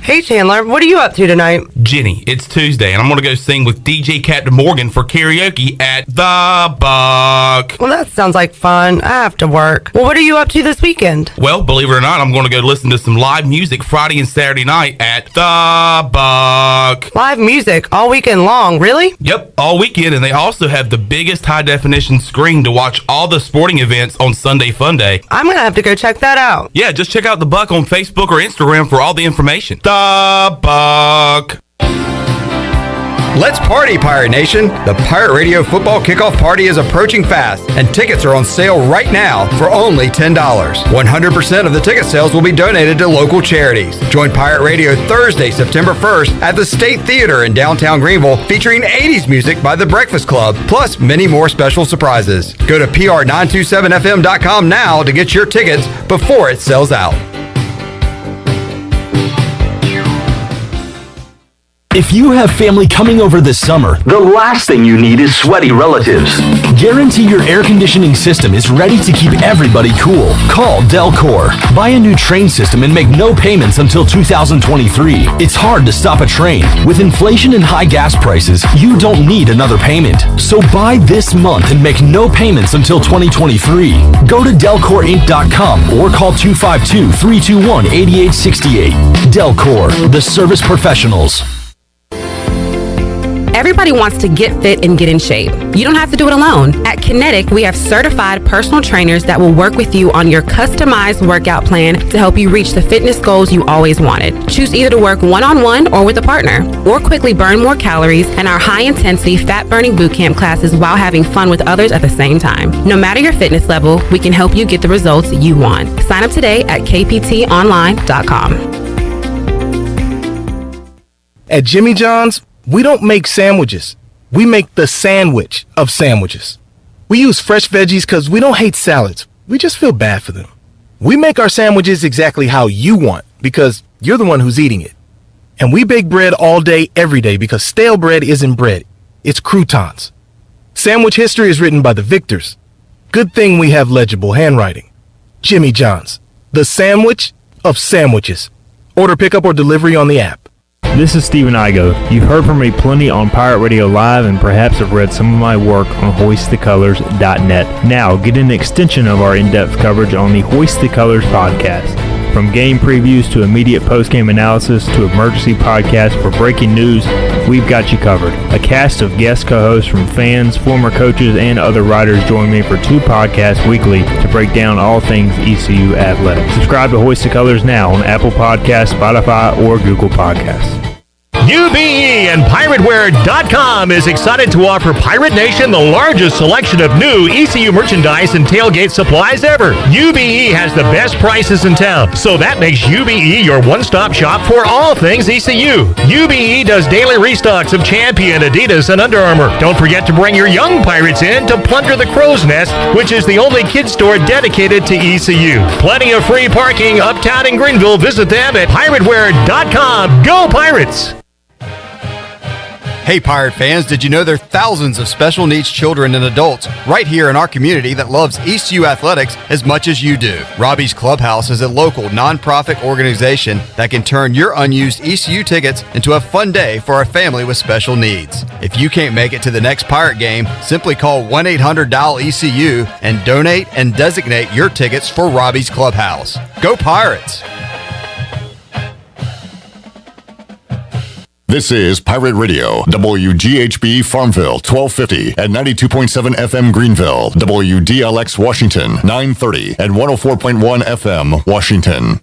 Hey Chandler, what are you up to tonight? Jenny, it's Tuesday, and I'm going to go sing with DJ Captain Morgan for karaoke at The Buck. Well, that sounds like fun. I have to work. Well, what are you up to this weekend? Well, believe it or not, I'm going to go listen to some live music Friday and Saturday night at The Buck. Live music all weekend long, really? Yep, all weekend, and they also have the biggest high-definition screen to watch all the sporting events on Sunday Fun Day. I'm going to have to go check that out. Yeah, just check out The Buck on Facebook or Instagram for all the information. The Buck. Let's party, Pirate Nation! The Pirate Radio Football Kickoff Party is approaching fast, and tickets are on sale right now for only $10. 100% of the ticket sales will be donated to local charities. Join Pirate Radio Thursday, September 1st at the State Theater in downtown Greenville, featuring 80s music by The Breakfast Club, plus many more special surprises. Go to pr927fm.com now to get your tickets before it sells out. If you have family coming over this summer, the last thing you need is sweaty relatives. Guarantee your air conditioning system is ready to keep everybody cool. Call Delcor. Buy a new train system and make no payments until 2023. It's hard to stop a train. With inflation and high gas prices, you don't need another payment. So buy this month and make no payments until 2023. Go to DelcorInc.com or call 252-321-8868. Delcor, the service professionals. Everybody wants to get fit and get in shape. You don't have to do it alone. At Kinetic, we have certified personal trainers that will work with you on your customized workout plan to help you reach the fitness goals you always wanted. Choose either to work one-on-one or with a partner, or quickly burn more calories in our high-intensity fat-burning bootcamp classes while having fun with others at the same time. No matter your fitness level, we can help you get the results you want. Sign up today at kptonline.com. At Jimmy John's, we don't make sandwiches. We make the sandwich of sandwiches. We use fresh veggies because we don't hate salads. We just feel bad for them. We make our sandwiches exactly how you want because you're the one who's eating it. And we bake bread all day, every day because stale bread isn't bread. It's croutons. Sandwich history is written by the victors. Good thing we have legible handwriting. Jimmy John's, the sandwich of sandwiches. Order pickup or delivery on the app. This is Stephen Igo. You've heard from me plenty on Pirate Radio Live and perhaps have read some of my work on HoistTheColors.net. Now, get an extension of our in-depth coverage on the Hoist the Colors podcast. From game previews to immediate post-game analysis to emergency podcasts for breaking news, we've got you covered. A cast of guest co-hosts from fans, former coaches, and other writers join me for 2 podcasts weekly to break down all things ECU athletics. Subscribe to Hoist the Colors now on Apple Podcasts, Spotify, or Google Podcasts. UBE and PirateWear.com is excited to offer Pirate Nation the largest selection of new ECU merchandise and tailgate supplies ever. UBE has the best prices in town, so that makes UBE your one-stop shop for all things ECU. UBE does daily restocks of Champion, Adidas, and Under Armour. Don't forget to bring your young Pirates in to plunder the Crow's Nest, which is the only kids store dedicated to ECU. Plenty of free parking uptown in Greenville. Visit them at PirateWear.com. Go Pirates! Hey Pirate fans, did you know there are thousands of special needs children and adults right here in our community that loves ECU athletics as much as you do? Robbie's Clubhouse is a local nonprofit organization that can turn your unused ECU tickets into a fun day for a family with special needs. If you can't make it to the next Pirate game, simply call 1-800-DIAL-ECU and donate and designate your tickets for Robbie's Clubhouse. Go Pirates! This is Pirate Radio, WGHB Farmville, 1250 and 92.7 FM Greenville, WDLX Washington, 930 and 104.1 FM Washington.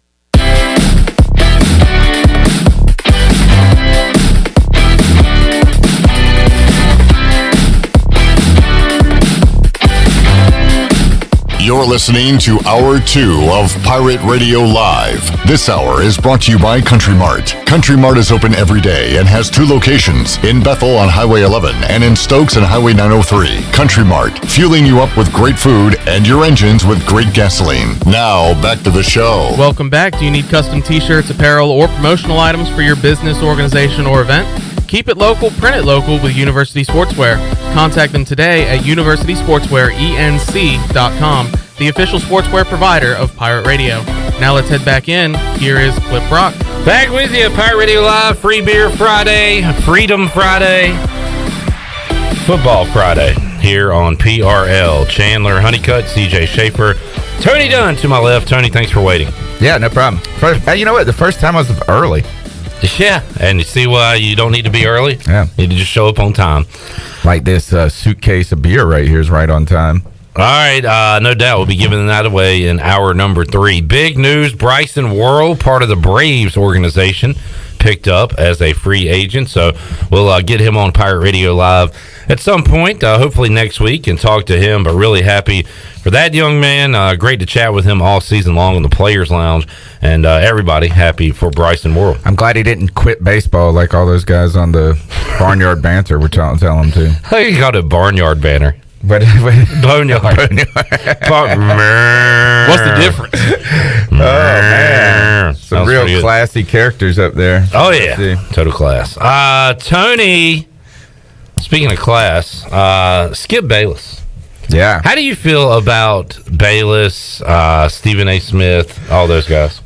You're listening to Hour 2 of Pirate Radio Live. This hour is brought to you by Country Mart. Country Mart is open every day and has 2 locations, in Bethel on Highway 11 and in Stokes on Highway 903. Country Mart, fueling you up with great food and your engines with great gasoline. Now, back to the show. Welcome back. Do you need custom t-shirts, apparel, or promotional items for your business, organization, or event? Keep it local, print it local with University Sportswear. Contact them today at universitysportswearenc.com, the official sportswear provider of Pirate Radio. Now let's head back in. Here is Clip Brock. Back with you, Pirate Radio Live, Free Beer Friday, Freedom Friday, Football Friday here on PRL. Chandler Honeycutt, CJ Schaefer, Tony Dunn to my left. Tony, thanks for waiting. Yeah, no problem. You know what? The first time I was early. Yeah, and you see why you don't need to be early? Yeah. You need to just show up on time. Like this suitcase of beer right here is right on time. All right, no doubt we'll be giving that away in hour number 3. Big news, Bryson Worrell, part of the Braves organization, picked up as a free agent. So we'll get him on Pirate Radio Live at some point, hopefully next week, and talk to him. But really happy for that young man. Great to chat with him all season long in the Players Lounge. And everybody happy for Bryson Worrell. I'm glad he didn't quit baseball like all those guys on the Barnyard Banter were telling him to. How you called it Barnyard Banter? But Boneyard. What's the difference? Oh man, some real classy characters up there. Oh yeah, total class. Tony, speaking of class, Skip Bayless. Yeah. How do you feel about Bayless, Stephen A. Smith, all those guys?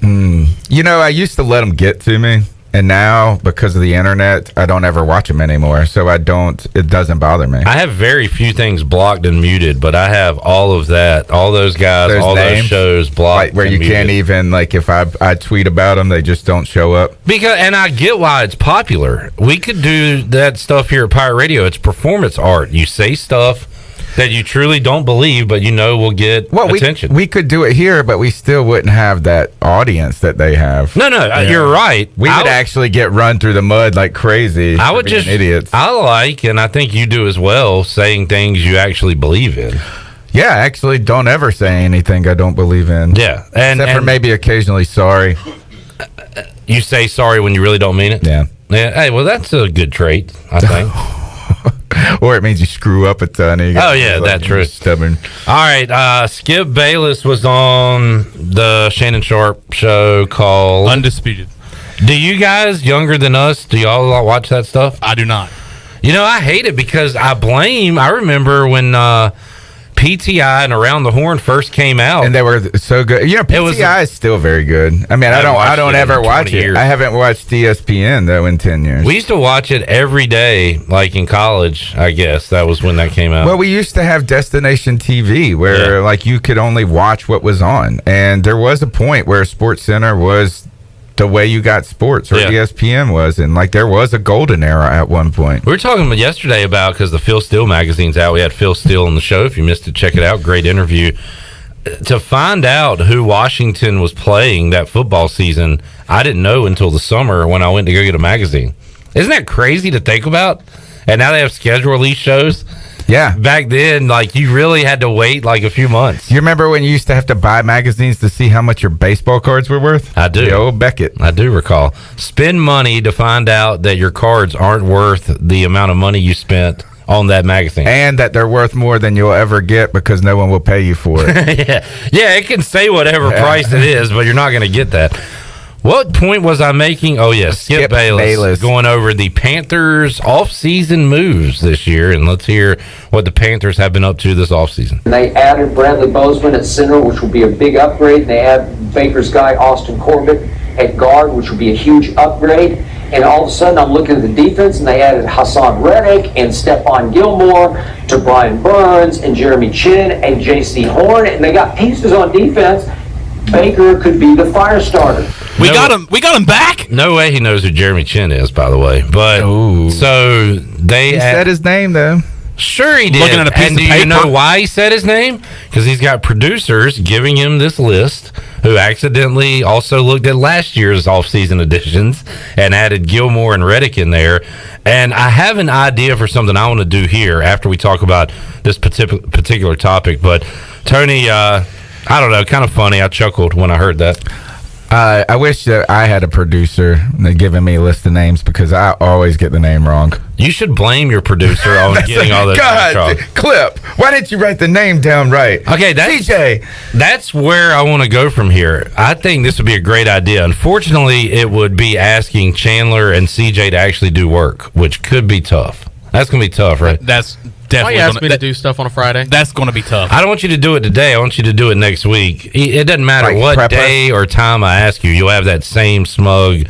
You know, I used to let them get to me. And now, because of the internet, I don't ever watch them anymore. So it doesn't bother me. I have very few things blocked and muted, but I have all of that, all those guys, those shows blocked. Like where you can't even, like if I tweet about them, they just don't show up. And I get why it's popular. We could do that stuff here at Pirate Radio. It's performance art. You say stuff that you truly don't believe, but you know will get attention. We could do it here, but we still wouldn't have that audience that they have. No, you're right. We would actually get run through the mud like crazy. I would just idiots. I like, and I think you do as well, saying things you actually believe in. Yeah, actually, don't ever say anything I don't believe in. Yeah, except for maybe occasionally sorry. You say sorry when you really don't mean it. Yeah. Hey, well, that's a good trait, I think. Or it means you screw up a ton. That's true. Stubborn. All right, Skip Bayless was on the Shannon Sharp show called Undisputed. Do you guys younger than us, do y'all watch that stuff? I do not. You know, I hate it because I remember when PTI and Around the Horn first came out, and they were so good. You know, PTI is still very good. I mean, I don't ever watch it. I haven't watched ESPN though in 10 years. We used to watch it every day, like in college. I guess that was when that came out. Well, we used to have Destination TV where like you could only watch what was on, and there was a point where SportsCenter was the way you got sports, or ESPN was, and like there was a golden era at one point. We were talking yesterday about, because the Phil Steele magazine's out, we had Phil Steele on the show. If you missed it, check it out. Great interview. To find out who Washington was playing that football season, I didn't know until the summer when I went to go get a magazine. Isn't that crazy to think about? And now they have schedule release shows. Yeah. Back then, like, you really had to wait like a few months. You remember when you used to have to buy magazines to see how much your baseball cards were worth? I do. The old Beckett. I do recall. Spend money to find out that your cards aren't worth the amount of money you spent on that magazine. And that they're worth more than you'll ever get because no one will pay you for it. Yeah, it can say whatever price it is, but you're not going to get that. What point was I making? Oh, yes, Skip Bayless going over the Panthers' off-season moves this year. And let's hear what the Panthers have been up to this offseason. They added Bradley Bozeman at center, which will be a big upgrade. They add Baker's guy, Austin Corbett, at guard, which will be a huge upgrade. And all of a sudden, I'm looking at the defense, and they added Hassan Reddick and Stephon Gilmore to Brian Burns and Jeremy Chin and J.C. Horn. And they got pieces on defense. Baker could be the fire starter. We got him back. No way he knows who Jeremy Chin is, by the way. But so they said his name though. Sure he did. Looking at a piece and of do paper. you know why he said his name? Because he's got producers giving him this list who accidentally also looked at last year's off-season editions and added Gilmore and Reddick in there. And I have an idea for something I want to do here after we talk about this particular topic. But Tony, I don't know, kind of funny. I chuckled when I heard that. I wish that I had a producer giving me a list of names because I always get the name wrong. You should blame your producer on getting all those names wrong. Clip, why didn't you write the name down right? Okay, CJ. That's where I want to go from here. I think this would be a great idea. Unfortunately, it would be asking Chandler and CJ to actually do work, which could be tough. That's going to be tough, right? That's Why definitely you ask me to do stuff on a Friday? That's going to be tough. I don't want you to do it today. I want you to do it next week. It doesn't matter what day or time I ask you. You'll have that same smug,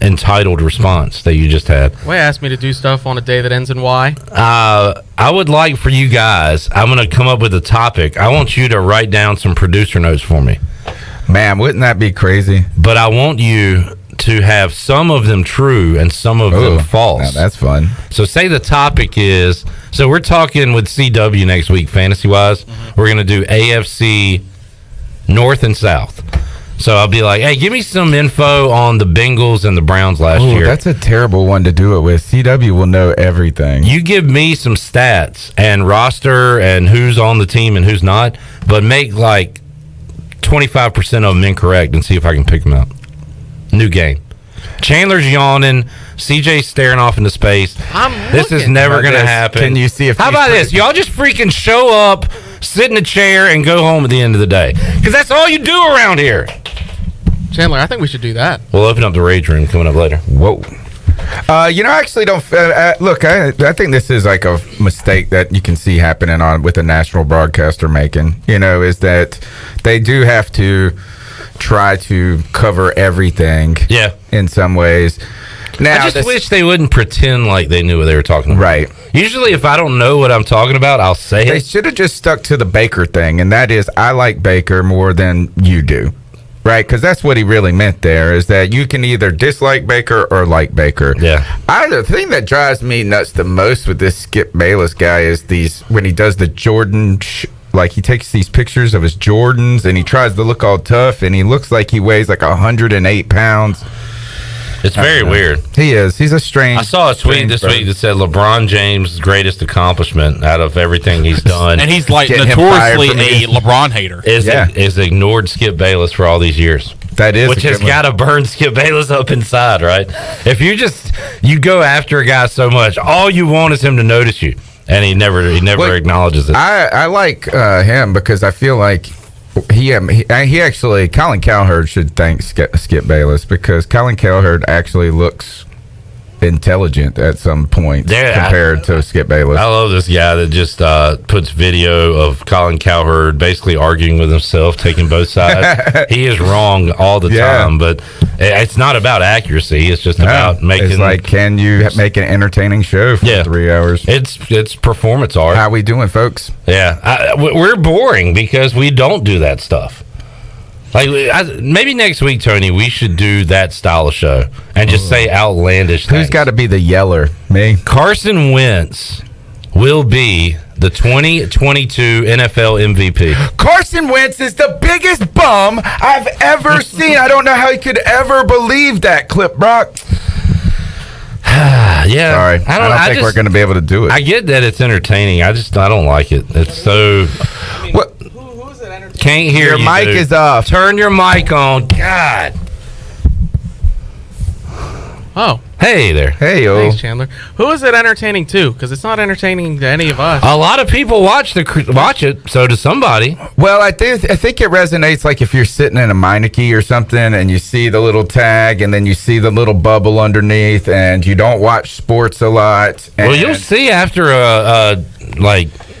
entitled response that you just had. Why ask me to do stuff on a day that ends in Y? I would like for you guys, I'm going to come up with a topic. I want you to write down some producer notes for me. Man, wouldn't that be crazy? But I want you to have some of them true and some of them false. Now that's fun. So say the topic is, so we're talking with CW next week, fantasy-wise. We're going to do AFC North and South. So I'll be like, hey, give me some info on the Bengals and the Browns last year. That's a terrible one to do it with. CW will know everything. You give me some stats and roster and who's on the team and who's not, but make like 25% of them incorrect and see if I can pick them out. New game. Chandler's yawning. CJ's staring off into space. This is never going to happen. Can you see if? How about this? Y'all just freaking show up, sit in a chair, and go home at the end of the day. Because that's all you do around here. Chandler, I think we should do that. We'll open up the rage room coming up later. Whoa. I actually don't look. I think this is like a mistake that you can see happening with a national broadcaster making. Is that they do have to try to cover everything. Yeah. In some ways. Now, I just wish they wouldn't pretend like they knew what they were talking about. Right. Usually, if I don't know what I'm talking about, I'll say it. They should have just stuck to the Baker thing, and that is, I like Baker more than you do. Right, because that's what he really meant there, is that you can either dislike Baker or like Baker. Yeah. The thing that drives me nuts the most with this Skip Bayless guy is when he does the Jordan, he takes these pictures of his Jordans and he tries to look all tough and he looks like he weighs like 108 pounds. It's very weird. He is. He's a strange. I saw a tweet this week that said LeBron James' greatest accomplishment out of everything he's done. And he's like notoriously a LeBron hater. Is ignored Skip Bayless for all these years. That is. Which has got to burn Skip Bayless up inside, right? If you go after a guy so much, all you want is him to notice you. And he never acknowledges it. I like him because I feel like he actually, Colin Cowherd should thank Skip Bayless because Colin Cowherd actually looks intelligent at some point compared to Skip Bayless. I love this guy that just puts video of Colin Cowherd basically arguing with himself, taking both sides. He is wrong all the time, but it's not about accuracy. It's just about making. It's like, can you make an entertaining show for 3 hours? It's performance art. How we doing, folks? Yeah, we're boring because we don't do that stuff. Maybe next week, Tony, we should do that style of show and just say outlandish things. Who's got to be the yeller? Me? Carson Wentz will be the 2022 NFL MVP. Carson Wentz is the biggest bum I've ever seen. I don't know how he could ever believe that, Clip Brock. Yeah. Sorry. I don't think we're going to be able to do it. I get that it's entertaining. I don't like it. It's so... What? Can't hear you. Your mic is off. Turn your mic on. God. Oh. Hey there. Hey, Thanks, Chandler. Who is it entertaining to? Because it's not entertaining to any of us. A lot of people watch it, so does somebody. Well, I think it resonates like if you're sitting in a Meineke or something and you see the little tag and then you see the little bubble underneath and you don't watch sports a lot. Well, you'll see after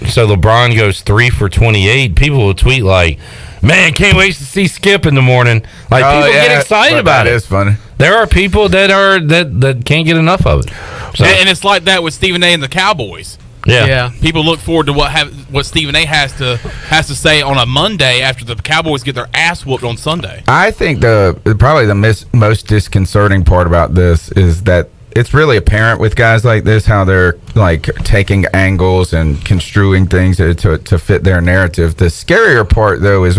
so LeBron goes 3 for 28, people will tweet like, man, can't wait to see Skip in the morning. Like, people get excited about it. That is funny. There are people that can't get enough of it. So, and it's like that with Stephen A. and the Cowboys. Yeah. People look forward to what Stephen A. has to say on a Monday after the Cowboys get their ass whooped on Sunday. I think probably the most disconcerting part about this is that it's really apparent with guys like this how they're like taking angles and construing things to fit their narrative. The scarier part, though, is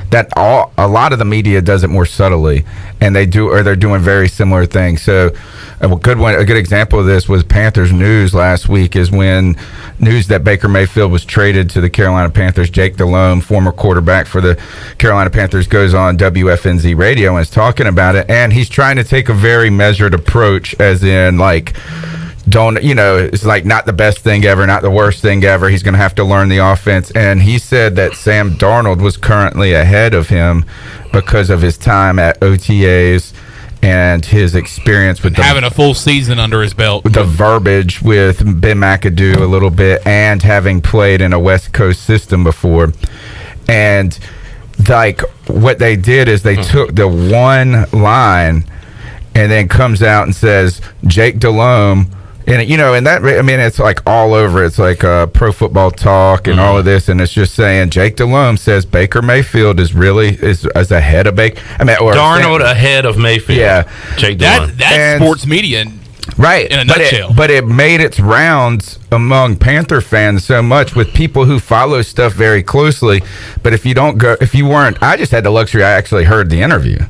that a lot of the media does it more subtly, and they're doing very similar things. So a good example of this was Panthers news last week is when news that Baker Mayfield was traded to the Carolina Panthers. Jake Delhomme, former quarterback for the Carolina Panthers, goes on WFNZ radio and is talking about it, and he's trying to take a very measured approach, as in like, it's like not the best thing ever, not the worst thing ever. He's going to have to learn the offense. And he said that Sam Darnold was currently ahead of him because of his time at OTAs and his experience with having a full season under his belt. The verbiage with Ben McAdoo a little bit, and having played in a West Coast system before. And like what they did is they took the one line and then comes out and says Jake Delhomme. And it's like all over. It's like Pro Football Talk and all of this, and it's just saying Jake Delhomme says Baker Mayfield is ahead of Baker. Darnold ahead of Mayfield. Yeah, Jake Delhomme. That's sports media, right? In a nutshell. But it made its rounds among Panther fans so much with people who follow stuff very closely. But if you weren't, I just had the luxury. I actually heard the interview.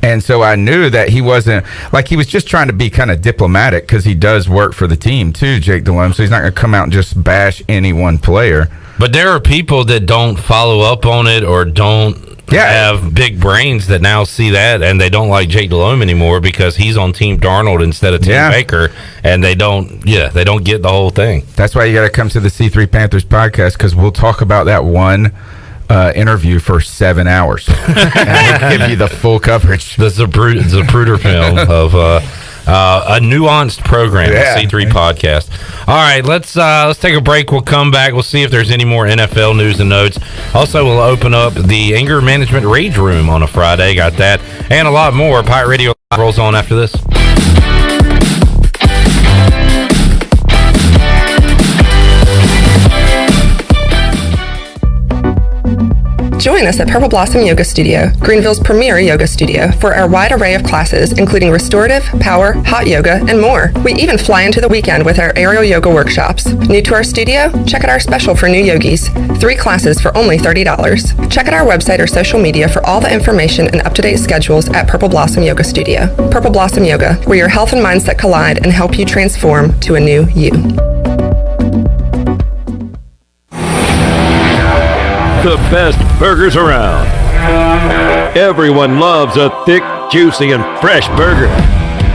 And so I knew that he wasn't, like, he was just trying to be kind of diplomatic because he does work for the team too, Jake Delhomme. So he's not going to come out and just bash any one player. But there are people that don't follow up on it or don't have big brains that now see that, and they don't like Jake Delhomme anymore because he's on Team Darnold instead of Team Baker, and they don't get the whole thing. That's why you got to come to the C3 Panthers podcast, because we'll talk about that one interview for 7 hours and give you the full coverage. The Zapruder film of a nuanced program, the C3 podcast. All right, let's take a break. We'll come back. We'll see if there's any more NFL news and notes. Also, we'll open up the anger management rage room on a Friday. Got that and a lot more. Pirate Radio rolls on after this. Join us at Purple Blossom Yoga Studio, Greenville's premier yoga studio, for our wide array of classes, including restorative, power, hot yoga, and more. We even fly into the weekend with our aerial yoga workshops. New to our studio? Check out our special for new yogis. 3 classes for only $30. Check out our website or social media for all the information and up-to-date schedules at Purple Blossom Yoga Studio. Purple Blossom Yoga, where your health and mindset collide and help you transform to a new you. The best burgers around. Everyone loves a thick, juicy, and fresh burger.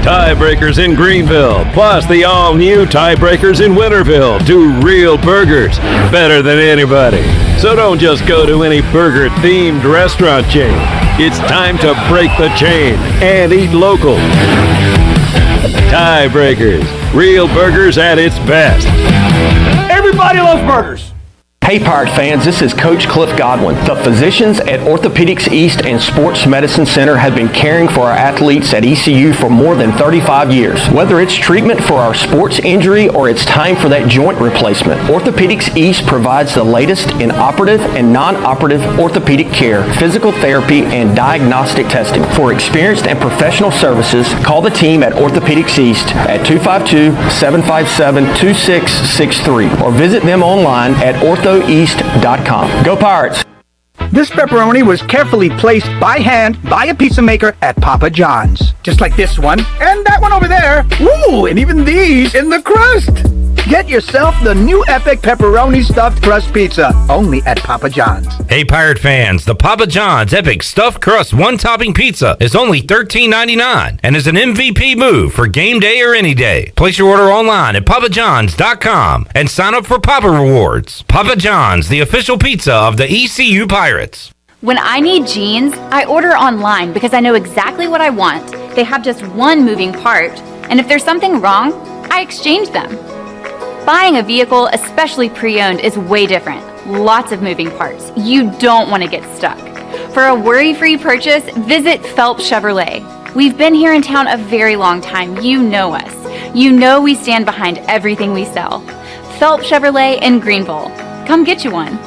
Tiebreakers in Greenville, plus the all-new Tiebreakers in Winterville, do real burgers better than anybody. So don't just go to any burger-themed restaurant chain. It's time to break the chain and eat local. Tiebreakers, real burgers at its best. Everybody loves burgers. Hey Pirate fans, this is Coach Cliff Godwin. The physicians at Orthopedics East and Sports Medicine Center have been caring for our athletes at ECU for more than 35 years. Whether it's treatment for our sports injury or it's time for that joint replacement, Orthopedics East provides the latest in operative and non-operative orthopedic care, physical therapy, and diagnostic testing. For experienced and professional services, call the team at Orthopedics East at 252-757-2663 or visit them online at orthoeast.com. Go Pirates! This pepperoni was carefully placed by hand by a pizza maker at Papa John's. Just like this one, and that one over there. Ooh, and even these in the crust. Get yourself the new epic pepperoni stuffed crust pizza, only at Papa John's. Hey Pirate fans, the Papa John's epic stuffed crust one-topping pizza is only $13.99 and is an MVP move for game day or any day. Place your order online at papajohns.com and sign up for Papa Rewards. Papa John's, the official pizza of the ECU Pirates. When I need jeans, I order online because I know exactly what I want. They have just one moving part, and if there's something wrong, I exchange them. Buying a vehicle, especially pre-owned, is way different. Lots of moving parts. You don't want to get stuck. For a worry-free purchase, visit Phelps Chevrolet. We've been here in town a very long time. You know us. You know we stand behind everything we sell. Phelps Chevrolet in Greenville. Come get you one.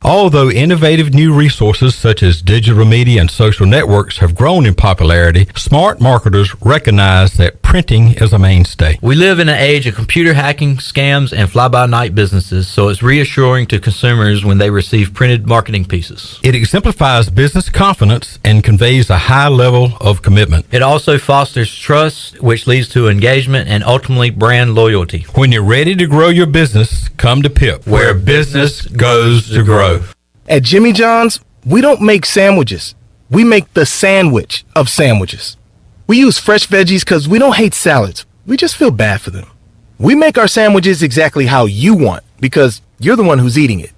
Although innovative new resources such as digital media and social networks have grown in popularity, smart marketers recognize that printing is a mainstay. We live in an age of computer hacking, scams, and fly-by-night businesses, so it's reassuring to consumers when they receive printed marketing pieces. It exemplifies business confidence and conveys a high level of commitment. It also fosters trust, which leads to engagement and ultimately brand loyalty. When you're ready to grow your business, come to PIP, where business goes to grow. At Jimmy John's, we don't make sandwiches. We make the sandwich of sandwiches. We use fresh veggies because we don't hate salads. We just feel bad for them. We make our sandwiches exactly how you want because you're the one who's eating it.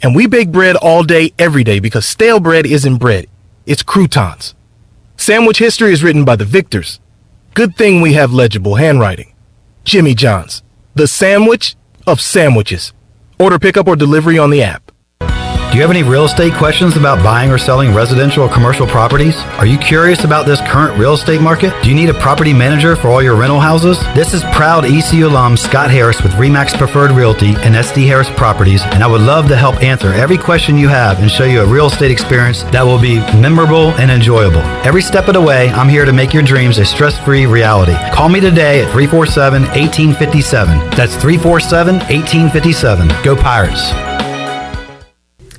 And we bake bread all day, every day because stale bread isn't bread. It's croutons. Sandwich history is written by the victors. Good thing we have legible handwriting. Jimmy John's, the sandwich of sandwiches. Order pickup or delivery on the app. Do you have any real estate questions about buying or selling residential or commercial properties? Are you curious about this current real estate market? Do you need a property manager for all your rental houses? This is proud ECU alum Scott Harris with RE/MAX Preferred Realty and SD Harris Properties, and I would love to help answer every question you have and show you a real estate experience that will be memorable and enjoyable. Every step of the way, I'm here to make your dreams a stress-free reality. Call me today at 347-1857. That's 347-1857. Go Pirates.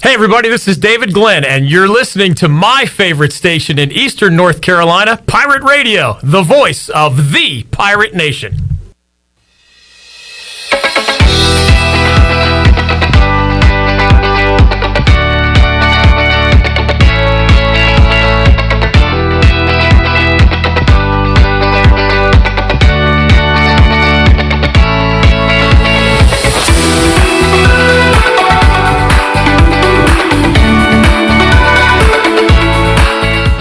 Hey everybody, this is David Glenn, and you're listening to my favorite station in Eastern North Carolina, Pirate Radio, the voice of the Pirate Nation.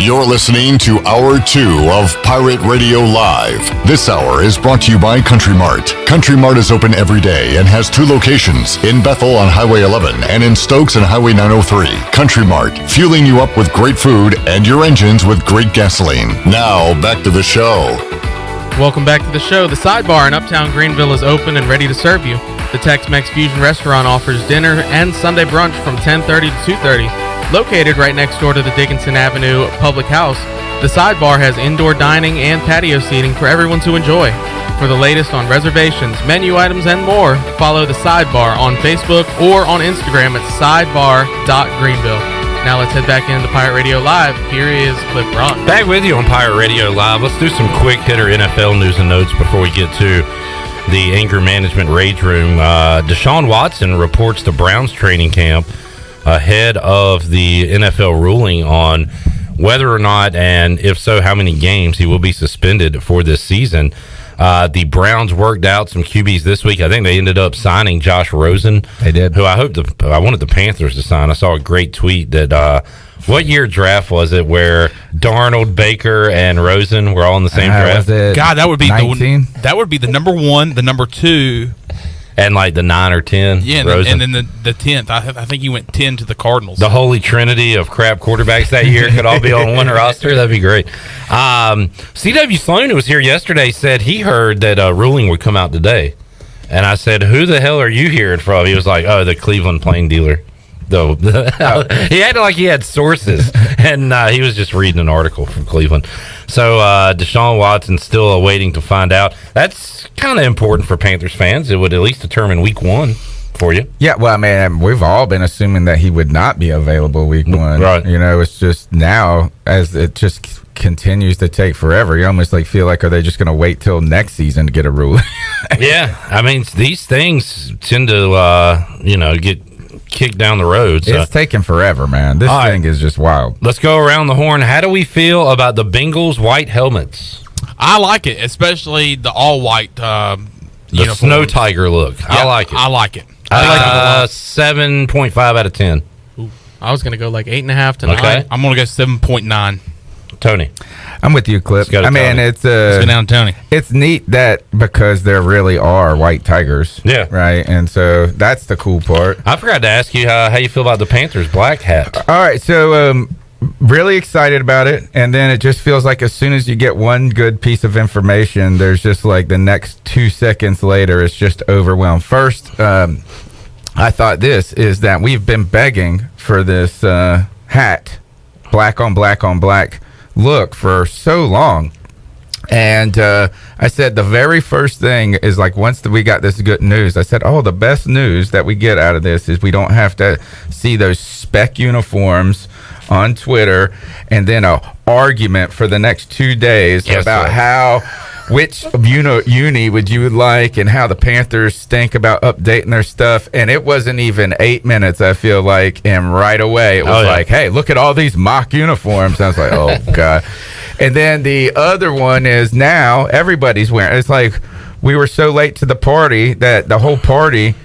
You're listening to Hour 2 of Pirate Radio Live. This hour is brought to you by Country Mart. Country Mart is open every day and has 2 locations, in Bethel on Highway 11 and in Stokes on Highway 903. Country Mart, fueling you up with great food and your engines with great gasoline. Now, back to the show. Welcome back to the show. The Sidebar in Uptown Greenville is open and ready to serve you. The Tex-Mex Fusion Restaurant offers dinner and Sunday brunch from 10:30 to 2:30. Located right next door to the Dickinson Avenue Public House, the Sidebar has indoor dining and patio seating for everyone to enjoy. For the latest on reservations, menu items, and more, follow the Sidebar on Facebook or on Instagram at sidebar.greenville. Now let's head back into Pirate Radio Live. Here is Cliff Brock. Back with you on Pirate Radio Live. Let's do some quick hitter NFL news and notes before we get to the anger management rage room. Deshaun Watson reports the Browns training camp ahead of the NFL ruling on whether or not, and if so, how many games he will be suspended for this season. The Browns worked out some QBs this week. I think they ended up signing Josh Rosen. They did. Who I wanted the Panthers to sign. I saw a great tweet that what year draft was it where Darnold, Baker, and Rosen were all in the same draft? God, that would be 19? That would be the number 1, the number 2. And like the 9 or 10. Yeah, and then the 10th. I think he went 10 to the Cardinals. The holy trinity of crap quarterbacks that year could all be on one roster. That'd be great. C.W. Sloan, who was here yesterday, said he heard that a ruling would come out today. And I said, who the hell are you hearing from? He was like, oh, the Cleveland plain dealer. Though he acted like he had sources, and he was just reading an article from Cleveland. So Deshaun Watson's still awaiting to find out. That's kind of important for Panthers fans. It would at least determine week 1 for you. Yeah, well, I mean, we've all been assuming that he would not be available week 1. Right. You know, it's just now, as it just continues to take forever, you almost like feel like, are they just going to wait till next season to get a ruling? Yeah, I mean, these things tend to, get kicked down the road. So. It's taking forever, man. This thing is just wild. Let's go around the horn. How do we feel about the Bengals white helmets? I like it, especially the all white the snow tiger look. Yeah, I like it. I like it. 7.5 out of 10. Ooh, I was going to go like 8.5 to 9. Okay. I'm going to go 7.9. Tony. I'm with you, Cliff. I mean, let's go down to Tony. It's neat that because there really are white tigers. Yeah. Right. And so that's the cool part. I forgot to ask you how you feel about the Panthers black hat. All right. So really excited about it, and then it just feels like as soon as you get one good piece of information, there's just like the next 2 seconds later, it's just overwhelmed. First, I thought this is that we've been begging for this hat, black on black on black look for so long. And I said the very first thing is like once we got this good news, I said, the best news that we get out of this is we don't have to see those spec uniforms on Twitter and then a argument for the next 2 days about which uni would you like and how the Panthers stink about updating their stuff. And it wasn't even 8 minutes, I feel like, and right away it was like, hey, look at all these mock uniforms. And I was like, oh God. And then the other one is now everybody's wearing. It's like we were so late to the party that the whole party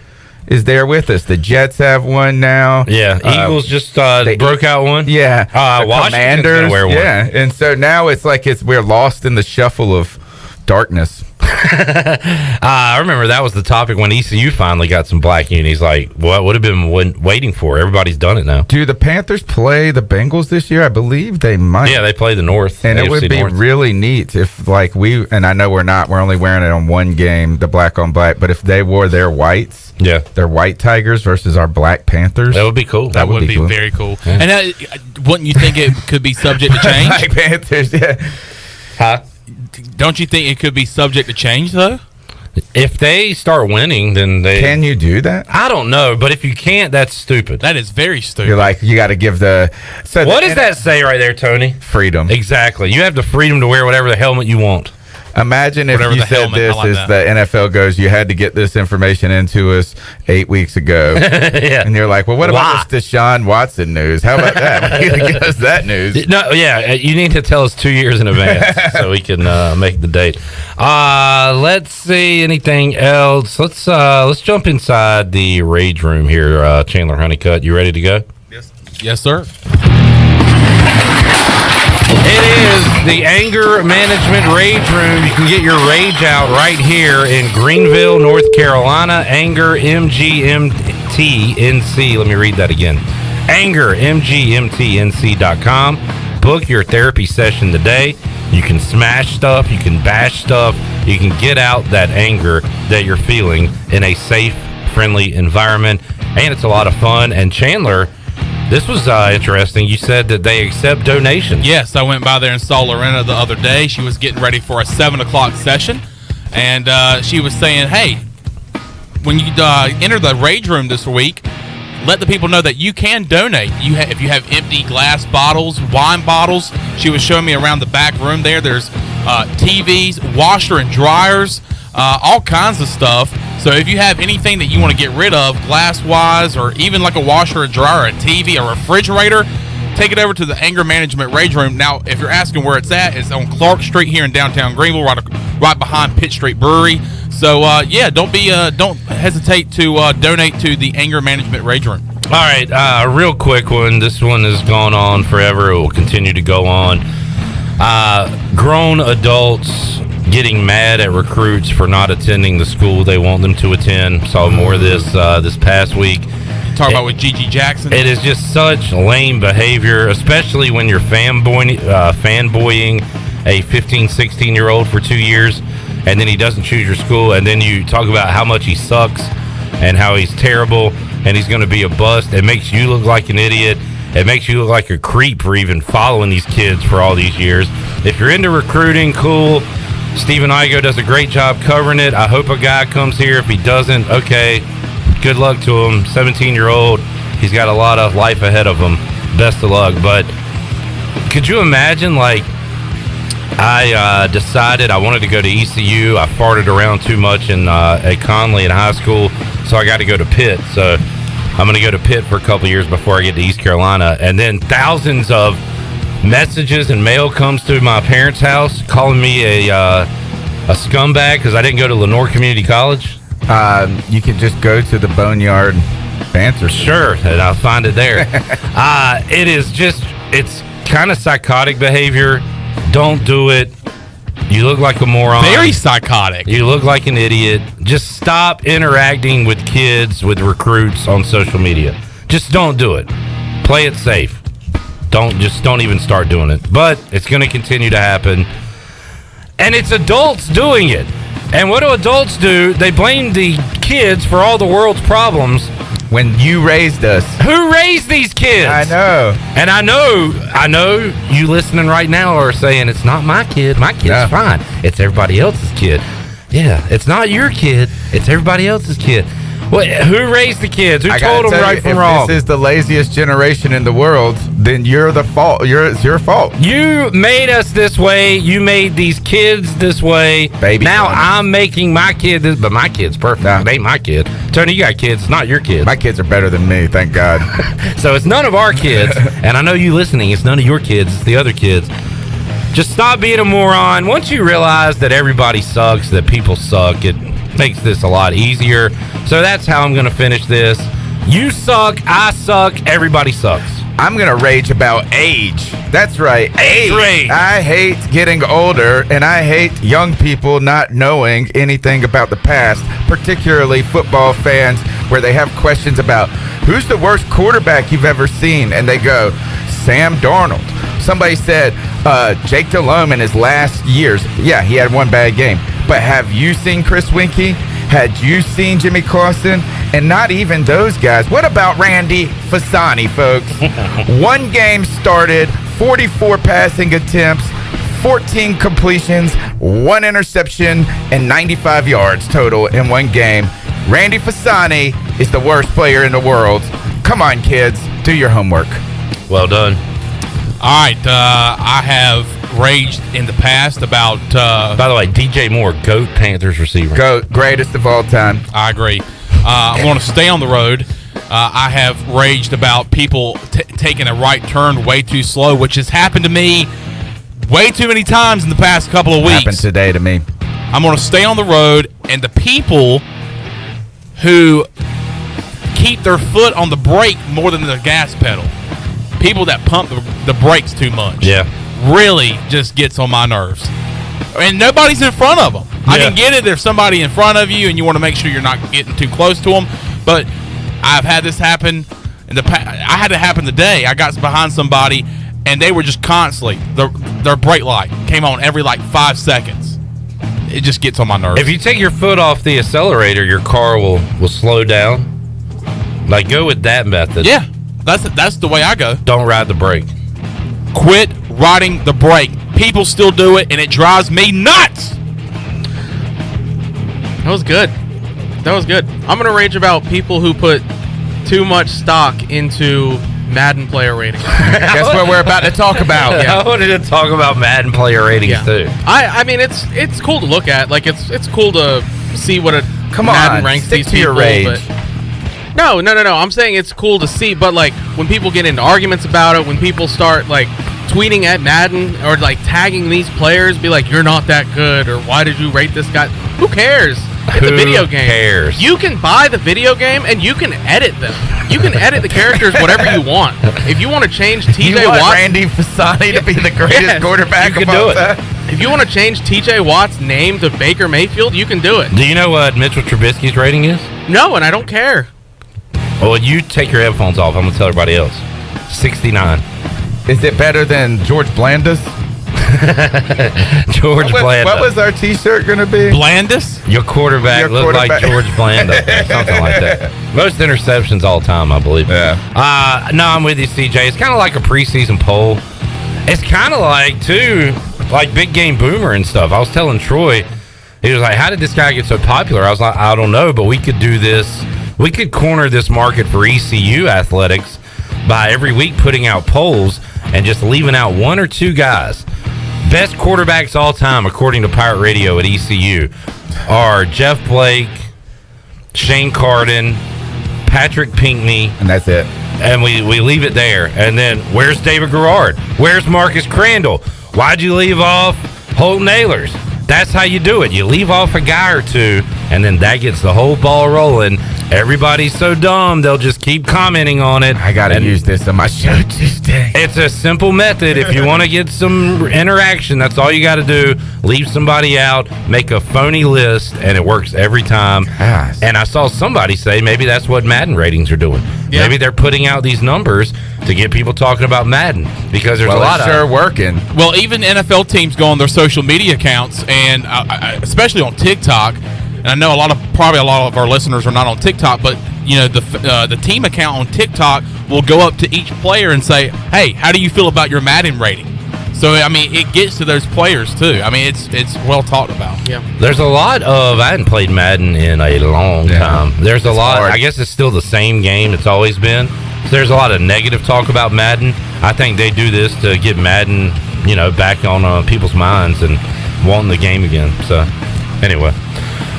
is there with us. The Jets have one now. Yeah, Eagles just broke out one. Yeah, Washington's Commanders gonna wear one. Yeah, and so now it's like we're lost in the shuffle of darkness. I remember that was the topic when ECU finally got some black unis. Like, what would have been waiting for? Everybody's done it now. Do the Panthers play the Bengals this year? I believe they might. Yeah, they play the North. And AFC it would be North. really neat if, like, and I know we're only wearing it on one game, the black on black, but if they wore their whites, their white Tigers versus our black Panthers. That would be cool. That would be cool. very cool. Yeah. And wouldn't you think it could be subject to change? Black Panthers, yeah. Huh? Don't you think it could be subject to change, though? If they start winning, then they... Can you do that? I don't know, but if you can't, that's stupid. That is very stupid. You're like, you got to give the... What does that say right there, Tony? Freedom. Exactly. You have the freedom to wear whatever the helmet you want. Imagine if you said this as the NFL goes, you had to get this information into us 8 weeks ago. And you're like, well, what about this Deshaun Watson news? How about that? Give us that news. No, yeah, you need to tell us 2 years in advance so we can make the date. Let's see, anything else? Let's jump inside the rage room here. Chandler Honeycutt, you ready to go? Yes, sir. It is the Anger Management Rage Room. You can get your rage out right here in Greenville, North Carolina. Anger MGMTNC. Let me read that again. Anger MGMTNC.com. Book your therapy session today. You can smash stuff. You can bash stuff. You can get out that anger that you're feeling in a safe, friendly environment. And it's a lot of fun. And Chandler, this was interesting. You said that they accept donations. Yes, I went by there and saw Lorena the other day. She was getting ready for a 7 o'clock session, and she was saying, hey, when you enter the rage room this week, let the people know that you can donate. If you have empty glass bottles, wine bottles, she was showing me around the back room there. There's TVs, washer and dryers, all kinds of stuff. So if you have anything that you want to get rid of, glass-wise, or even like a washer, a dryer, a TV, a refrigerator, take it over to the Anger Management Rage Room. Now, if you're asking where it's at, it's on Clark Street here in downtown Greenville, right behind Pitt Street Brewery. So, don't hesitate to donate to the Anger Management Rage Room. All right, real quick one. This one has gone on forever. It will continue to go on. Grown adults getting mad at recruits for not attending the school they want them to attend. Saw more of this this past week. Talk about with Gigi Jackson. It is just such lame behavior, especially when you're fanboying a 15, 16-year-old for 2 years, and then he doesn't choose your school, and then you talk about how much he sucks and how he's terrible and he's going to be a bust. It makes you look like an idiot. It makes you look like a creep for even following these kids for all these years. If you're into recruiting, cool. Stephen Igo does a great job covering it. I hope a guy comes here. If he doesn't, okay, good luck to him. 17-year-old. He's got a lot of life ahead of him. Best of luck. But could you imagine, like, I decided I wanted to go to ECU. I farted around too much at Conley in high school, so I got to go to Pitt. So I'm going to go to Pitt for a couple years before I get to East Carolina. And then thousands of messages and mail comes to my parents' house calling me a scumbag because I didn't go to Lenore Community College. You could just go to the Boneyard Banter. Sure, and I'll find it there. It's kind of psychotic behavior. Don't do it. You look like a moron. Very psychotic. You look like an idiot. Just stop interacting with kids, with recruits on social media. Just don't do it. Play it safe. Don't even start doing it. But it's going to continue to happen. And it's adults doing it. And what do adults do? They blame the kids for all the world's problems. When you raised us. Who raised these kids? I know. And I know you listening right now are saying, it's not my kid. My kid's fine. It's everybody else's kid. Yeah, it's not your kid. It's everybody else's kid. What? Who raised the kids? Who told them right from wrong? If this is the laziest generation in the world, then you're the fault. It's your fault. You made us this way. You made these kids this way. Baby. Now I'm making my kid this, but my kid's perfect. It ain't my kid. Tony, you got kids. It's not your kids. My kids are better than me, thank God. So it's none of our kids. And I know you listening. It's none of your kids. It's the other kids. Just stop being a moron. Once you realize that everybody sucks, that people suck, it makes this a lot easier. So that's how I'm going to finish this. You suck, I suck, everybody sucks. I'm going to rage about age. That's right. Age rage. I hate getting older, and I hate young people not knowing anything about the past, particularly football fans, where they have questions about who's the worst quarterback you've ever seen, and they go, Sam Darnold. Somebody said Jake Delhomme in his last years. Yeah, he had one bad game. But have you seen Chris Winkie? Had you seen Jimmy Clausen? And not even those guys. What about Randy Fasani, folks? One game started, 44 passing attempts, 14 completions, 1 interception, and 95 yards total in one game. Randy Fasani is the worst player in the world. Come on, kids. Do your homework. Well done. All right, I have raged in the past about... By the way, DJ Moore, GOAT Panthers receiver. GOAT, greatest of all time. I agree. I'm going to stay on the road. I have raged about people taking a right turn way too slow, which has happened to me way too many times in the past couple of weeks. Happened today to me. I'm going to stay on the road, and the people who keep their foot on the brake more than the gas pedal, people that pump the brakes too much, really just gets on my nerves. And nobody's in front of them. I can get it if somebody in front of you and you want to make sure you're not getting too close to them. But I've had this happen in the past. I had it happen today. I got behind somebody and they were just constantly, their brake light came on every 5 seconds. It just gets on my nerves. If you take your foot off the accelerator, your car will slow down. Go with that method. Yeah, that's the way I go. Don't ride the brake. Quit riding the brake. People still do it, and it drives me nuts. That was good. I'm going to rage about people who put too much stock into Madden player ratings. Guess what we're about to talk about. I wanted to talk about Madden player ratings too. I mean, it's cool to look at. It's cool to see what Madden ranks stick these to people. Your rage. But no. I'm saying it's cool to see, but when people get into arguments about it, when people start tweeting at Madden or tagging these players, be like, you're not that good, or why did you rate this guy? Who cares? It's a video game. Who cares? You can buy the video game and you can edit them. You can edit the characters whatever you want. If you want to change TJ Watt, Randy Fasani to be the greatest quarterback you can of all do it. time. If you want to change TJ Watt's name to Baker Mayfield, you can do it. Do you know what Mitchell Trubisky's rating is? No, and I don't care. Well, you take your headphones off. I'm going to tell everybody else. 69. Is it better than George Blandis? George Blanda. What was our T-shirt going to be? Blandis? Your quarterback looked like George Blanda. Something like that. Most interceptions all time, I believe. Yeah. No, I'm with you, CJ. It's kind of like a preseason poll. It's kind of like Big Game Boomer and stuff. I was telling Troy, he was like, how did this guy get so popular? I was like, I don't know, but we could do this. We could corner this market for ECU athletics by every week putting out polls and just leaving out one or two guys. Best quarterbacks all time, according to Pirate Radio at ECU, are Jeff Blake, Shane Carden, Patrick Pinckney. And that's it. And we leave it there. And then, where's David Garrard? Where's Marcus Crandall? Why'd you leave off Holton Ahlers? That's how you do it. You leave off a guy or two, and then that gets the whole ball rolling. Everybody's so dumb, they'll just keep commenting on it. I gotta use this on my show Tuesday. It's a simple method. If you want to get some interaction, that's all you got to do. Leave somebody out, make a phony list, and it works every time. Yes. And I saw somebody say maybe that's what Madden ratings are doing. Yeah. Maybe they're putting out these numbers to get people talking about Madden, because there's a lot of working. Well, even NFL teams go on their social media accounts, and especially on TikTok. And I know probably a lot of our listeners are not on TikTok, but the team account on TikTok will go up to each player and say, "Hey, how do you feel about your Madden rating?" So I mean, it gets to those players too. I mean, it's well talked about. Yeah. There's a lot of. I hadn't played Madden in a long time. There's a lot. Hard. I guess it's still the same game it's always been. So there's a lot of negative talk about Madden. I think they do this to get Madden, back on people's minds and wanting the game again. So anyway.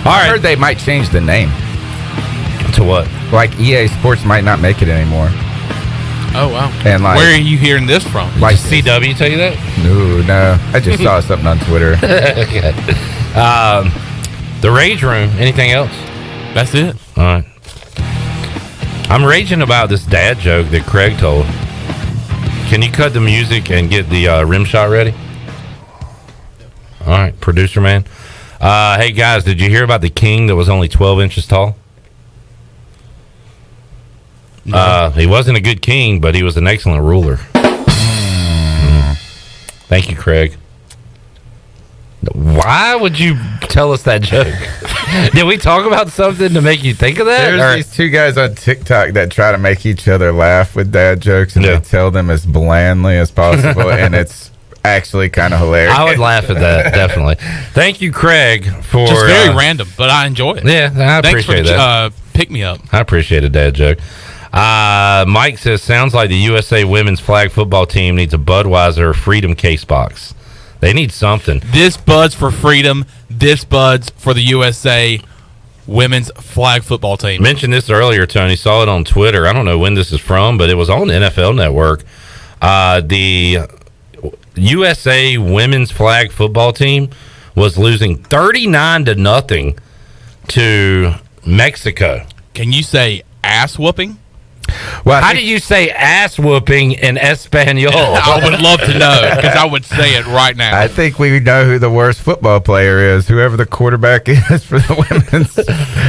All right. I heard they might change the name. To what? Like EA Sports might not make it anymore. Oh, wow. And where are you hearing this from? Like CW tell you that? No. I just saw something on Twitter. Okay. The Rage Room. Anything else? That's it. All right. I'm raging about this dad joke that Craig told. Can you cut the music and get the rim shot ready? All right, producer man. Hey guys, did you hear about the king that was only 12 inches tall? No. He wasn't a good king, but he was an excellent ruler. Thank you, Craig. Why would you tell us that joke? Did we talk about something to make you think of that? There's these two guys on TikTok that try to make each other laugh with dad jokes, and they tell them as blandly as possible, and it's actually kind of hilarious. I would laugh at that, definitely. Thank you, Craig, for... Just very random, but I enjoy it. Yeah, I appreciate that. Pick me up. I appreciate a dad joke. Mike says, sounds like the USA women's flag football team needs a Budweiser Freedom case box. They need something. This Bud's for freedom. This Bud's for the USA women's flag football team. Mentioned this earlier, Tony. Saw it on Twitter. I don't know when this is from, but it was on NFL Network. The USA women's flag football team was losing 39-0 to Mexico. Can you say ass whooping? Well, how do you say ass whooping in Espanol? I would love to know, because I would say it right now. I think we know who the worst football player is, whoever the quarterback is for the women's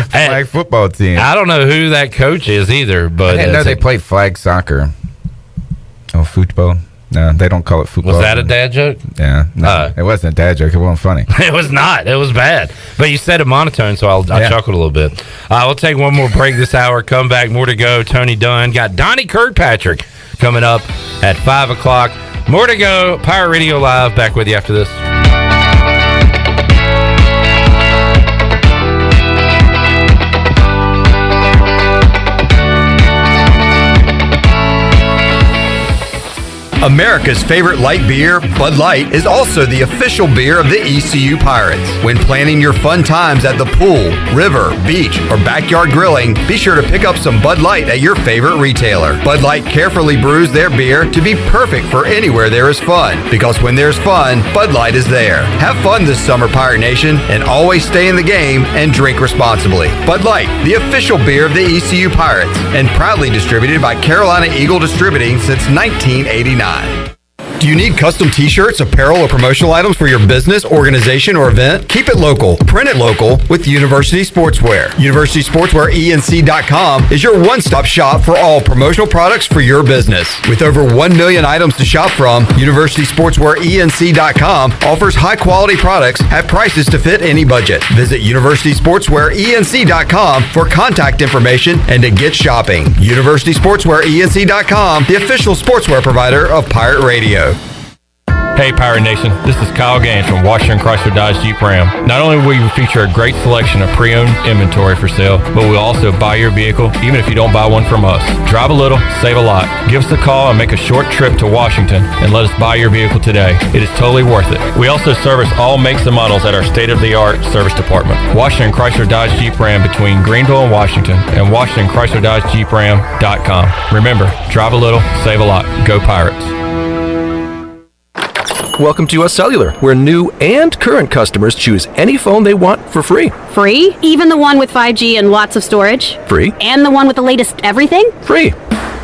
flag football team. I don't know who that coach is either, but I didn't know they play flag soccer. Oh, football. No, they don't call it football. Was that a dad joke? Yeah. No, it wasn't a dad joke. It wasn't funny. It was not. It was bad. But you said it monotone, so I chuckled a little bit. We'll take one more break this hour. Come back. More to go. Tony Dunn. Got Donnie Kirkpatrick coming up at 5 o'clock. More to go. Pirate Radio Live. Back with you after this. America's favorite light beer, Bud Light, is also the official beer of the ECU Pirates. When planning your fun times at the pool, river, beach, or backyard grilling, be sure to pick up some Bud Light at your favorite retailer. Bud Light carefully brews their beer to be perfect for anywhere there is fun, because when there's fun, Bud Light is there. Have fun this summer, Pirate Nation, and always stay in the game and drink responsibly. Bud Light, the official beer of the ECU Pirates, and proudly distributed by Carolina Eagle Distributing since 1989. Do you need custom t-shirts, apparel, or promotional items for your business, organization, or event? Keep it local. Print it local with University Sportswear. University Sportswear ENC.com is your one-stop shop for all promotional products for your business. With over 1 million items to shop from, University Sportswear ENC.com offers high-quality products at prices to fit any budget. Visit University Sportswear ENC.com for contact information and to get shopping. University Sportswear ENC.com, the official sportswear provider of Pirate Radio. Hey Pirate Nation, this is Kyle Gaines from Washington Chrysler Dodge Jeep Ram. Not only will we feature a great selection of pre-owned inventory for sale, but we'll also buy your vehicle even if you don't buy one from us. Drive a little, save a lot. Give us a call and make a short trip to Washington and let us buy your vehicle today. It is totally worth it. We also service all makes and models at our state-of-the-art service department. Washington Chrysler Dodge Jeep Ram between Greenville and Washington, and Washington Chrysler Dodge Jeep Ram.com. Remember, drive a little, save a lot. Go Pirates. Welcome to US Cellular, where new and current customers choose any phone they want for free. Free? Even the one with 5G and lots of storage? Free. And the one with the latest everything? Free.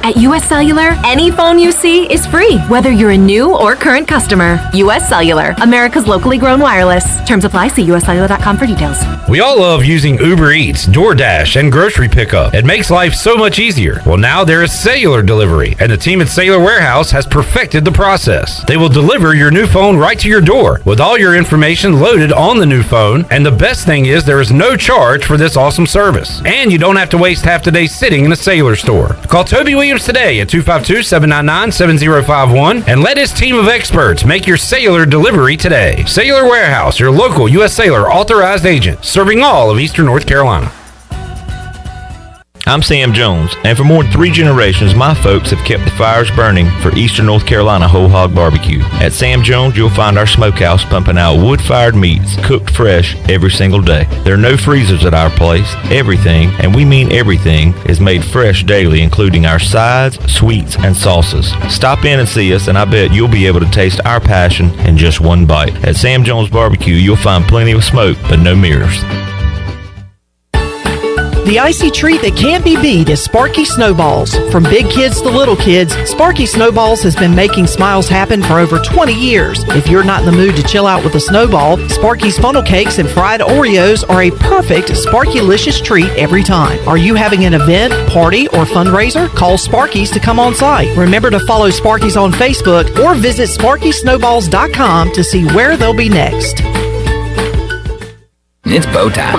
At US Cellular, any phone you see is free, whether you're a new or current customer. US Cellular, America's locally grown wireless. Terms apply. See uscellular.com for details. We all love using Uber Eats, DoorDash, and grocery pickup. It makes life so much easier. Well, now there is cellular delivery, and the team at Cellular Warehouse has perfected the process. They will deliver your new phone right to your door with all your information loaded on the new phone, and the best thing is there is no charge for this awesome service. And you don't have to waste half the day sitting in a Cellular store. Call Toby Williams today at 252-799-7051 and let his team of experts make your cellular delivery today. Cellular Warehouse, your local U.S. Cellular authorized agent, serving all of Eastern North Carolina. I'm Sam Jones, and for more than 3 generations, my folks have kept the fires burning for Eastern North Carolina Whole Hog Barbecue. At Sam Jones, you'll find our smokehouse pumping out wood-fired meats, cooked fresh every single day. There are no freezers at our place. Everything, and we mean everything, is made fresh daily, including our sides, sweets, and sauces. Stop in and see us, and I bet you'll be able to taste our passion in just one bite. At Sam Jones Barbecue, you'll find plenty of smoke, but no mirrors. The icy treat that can't be beat is Sparky Snowballs. From big kids to little kids, Sparky Snowballs has been making smiles happen for over 20 years. If you're not in the mood to chill out with a snowball, Sparky's funnel cakes and fried Oreos are a perfect Sparky-licious treat every time. Are you having an event, party, or fundraiser? Call Sparky's to come on site. Remember to follow Sparky's on Facebook or visit SparkySnowballs.com to see where they'll be next. It's bow time.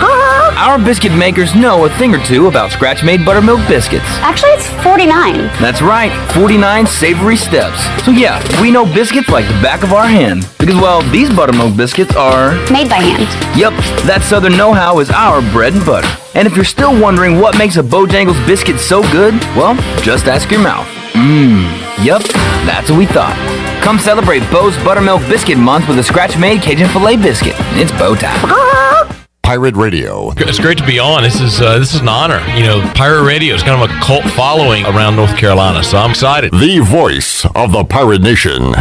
Our biscuit makers know a thing or two about scratch-made buttermilk biscuits. Actually, it's 49. That's right, 49 savory steps. So yeah, we know biscuits like the back of our hand. Because, well, these buttermilk biscuits are... made by hand. Yep, that Southern know-how is our bread and butter. And if you're still wondering what makes a Bojangles biscuit so good, well, just ask your mouth. Yep, that's what we thought. Come celebrate Bo's Buttermilk Biscuit Month with a scratch-made Cajun Filet biscuit. It's bow time. Pirate Radio. It's great to be on. This is an honor. You know, Pirate Radio is kind of a cult following around North Carolina, so I'm excited. The voice of the Pirate Nation.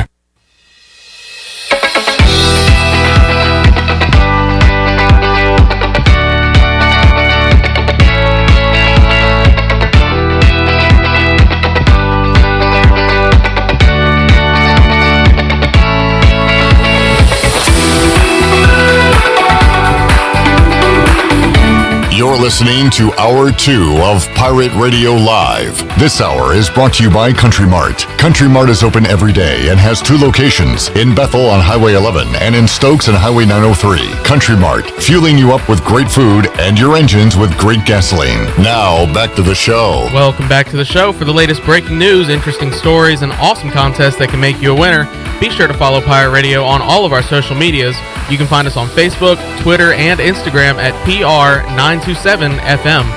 You're listening to Hour 2 of Pirate Radio Live. This hour is brought to you by Country Mart. Country Mart is open every day and has 2 locations, in Bethel on Highway 11 and in Stokes on Highway 903. Country Mart, fueling you up with great food and your engines with great gasoline. Now, back to the show. Welcome back to the show. For the latest breaking news, interesting stories, and awesome contests that can make you a winner, be sure to follow Pirate Radio on all of our social medias. You can find us on Facebook, Twitter, and Instagram at PR927FM.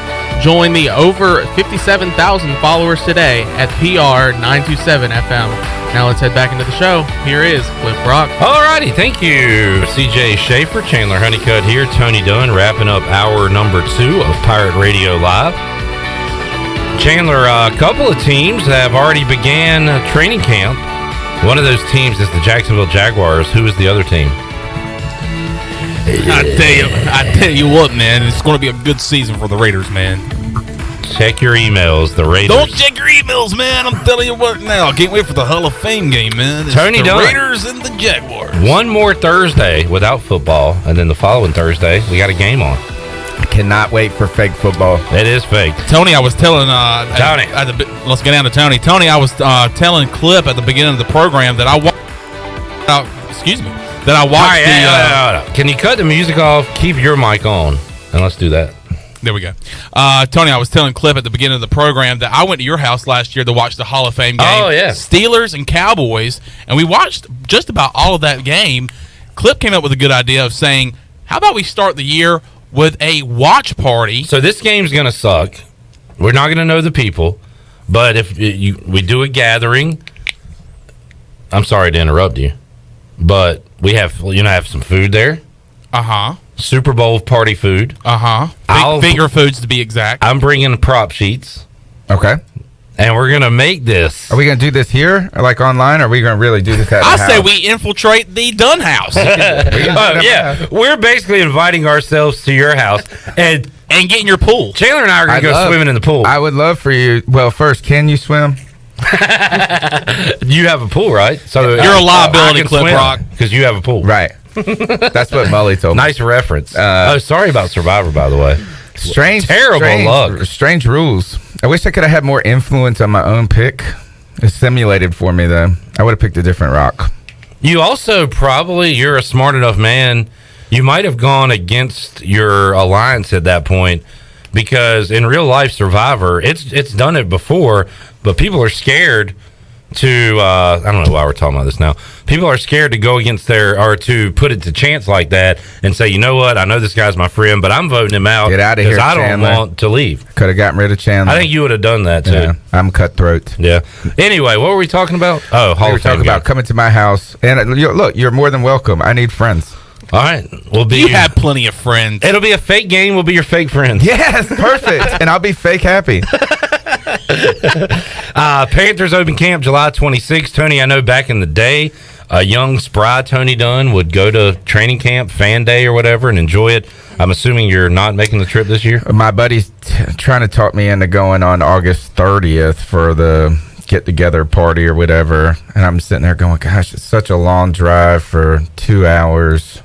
Join the over 57,000 followers today at PR927FM. Now let's head back into the show. Here is Cliff Brock. Alrighty, thank you, CJ Schaefer, Chandler Honeycutt here, Tony Dunn, wrapping up hour number 2 of Pirate Radio Live. Chandler, a couple of teams have already began training camp. One of those teams is the Jacksonville Jaguars. Who is the other team? I tell you what, man, it's going to be a good season for the Raiders, man. Check your emails, the Raiders. Don't check your emails, man. I'm telling you what now. I can't wait for the Hall of Fame game, man. It's Tony the Dunn. Raiders and the Jaguars. One more Thursday without football, and then the following Thursday, we got a game on. I cannot wait for fake football. It is fake. Tony, I was telling Tony. Let's get down to Tony. Tony, I was telling Clip at the beginning of the program that I watched. Can you cut the music off? Keep your mic on, and let's do that. There we go. Tony, I was telling Clip at the beginning of the program that I went to your house last year to watch the Hall of Fame game. Oh, yeah. Steelers and Cowboys, and we watched just about all of that game. Clip came up with a good idea of saying, how about we start the year with a watch party? So this game's going to suck. We're not going to know the people, but if we do a gathering, I'm sorry to interrupt you, but we have some food there. Uh-huh. Super Bowl party food. Uh-huh. Finger foods to be exact. I'm bringing prop sheets. Okay. and we're gonna make this. Are we gonna do this here, like online? Or are we gonna really do this at the I house? say we infiltrate the Dunn house. Yeah, we're basically inviting ourselves to your house and get in your pool. Chandler and I are gonna go swimming in the pool. I would love for you. Well, first, can you swim? You have a pool, right? So you're a liability, Clip Rock, because you have a pool, right? That's what Mully told me. Nice reference. Sorry about Survivor, by the way. Terrible luck. Strange rules. I wish I could have had more influence on my own pick. It's simulated for me, though. I would have picked a different rock. You also you're a smart enough man. You might have gone against your alliance at that point, because in real life Survivor, it's done it before, but people are scared to I don't know why we're talking about this now. People are scared to go against or to put it to chance like that and say, you know what, I know this guy's my friend, but I'm voting him out. Get out of here, I Chandler. don't want to leave. Could have gotten rid of Chandler. I think you would have done that too. Yeah, I'm cutthroat. Yeah. Anyway, what were we talking about? Oh, we were talking about coming to my house. And look, you're more than welcome. I need friends. All right, you have plenty of friends. It'll be a fake game. We'll be your fake friends. Yes, perfect. And I'll be fake happy. Panthers open camp July 26th. Tony, I know back in the day, a young, spry Tony Dunn would go to training camp, fan day or whatever, and enjoy it. I'm assuming you're not making the trip this year? My buddy's trying to talk me into going on August 30th for the get-together party or whatever. And I'm sitting there going, gosh, it's such a long drive for 2 hours.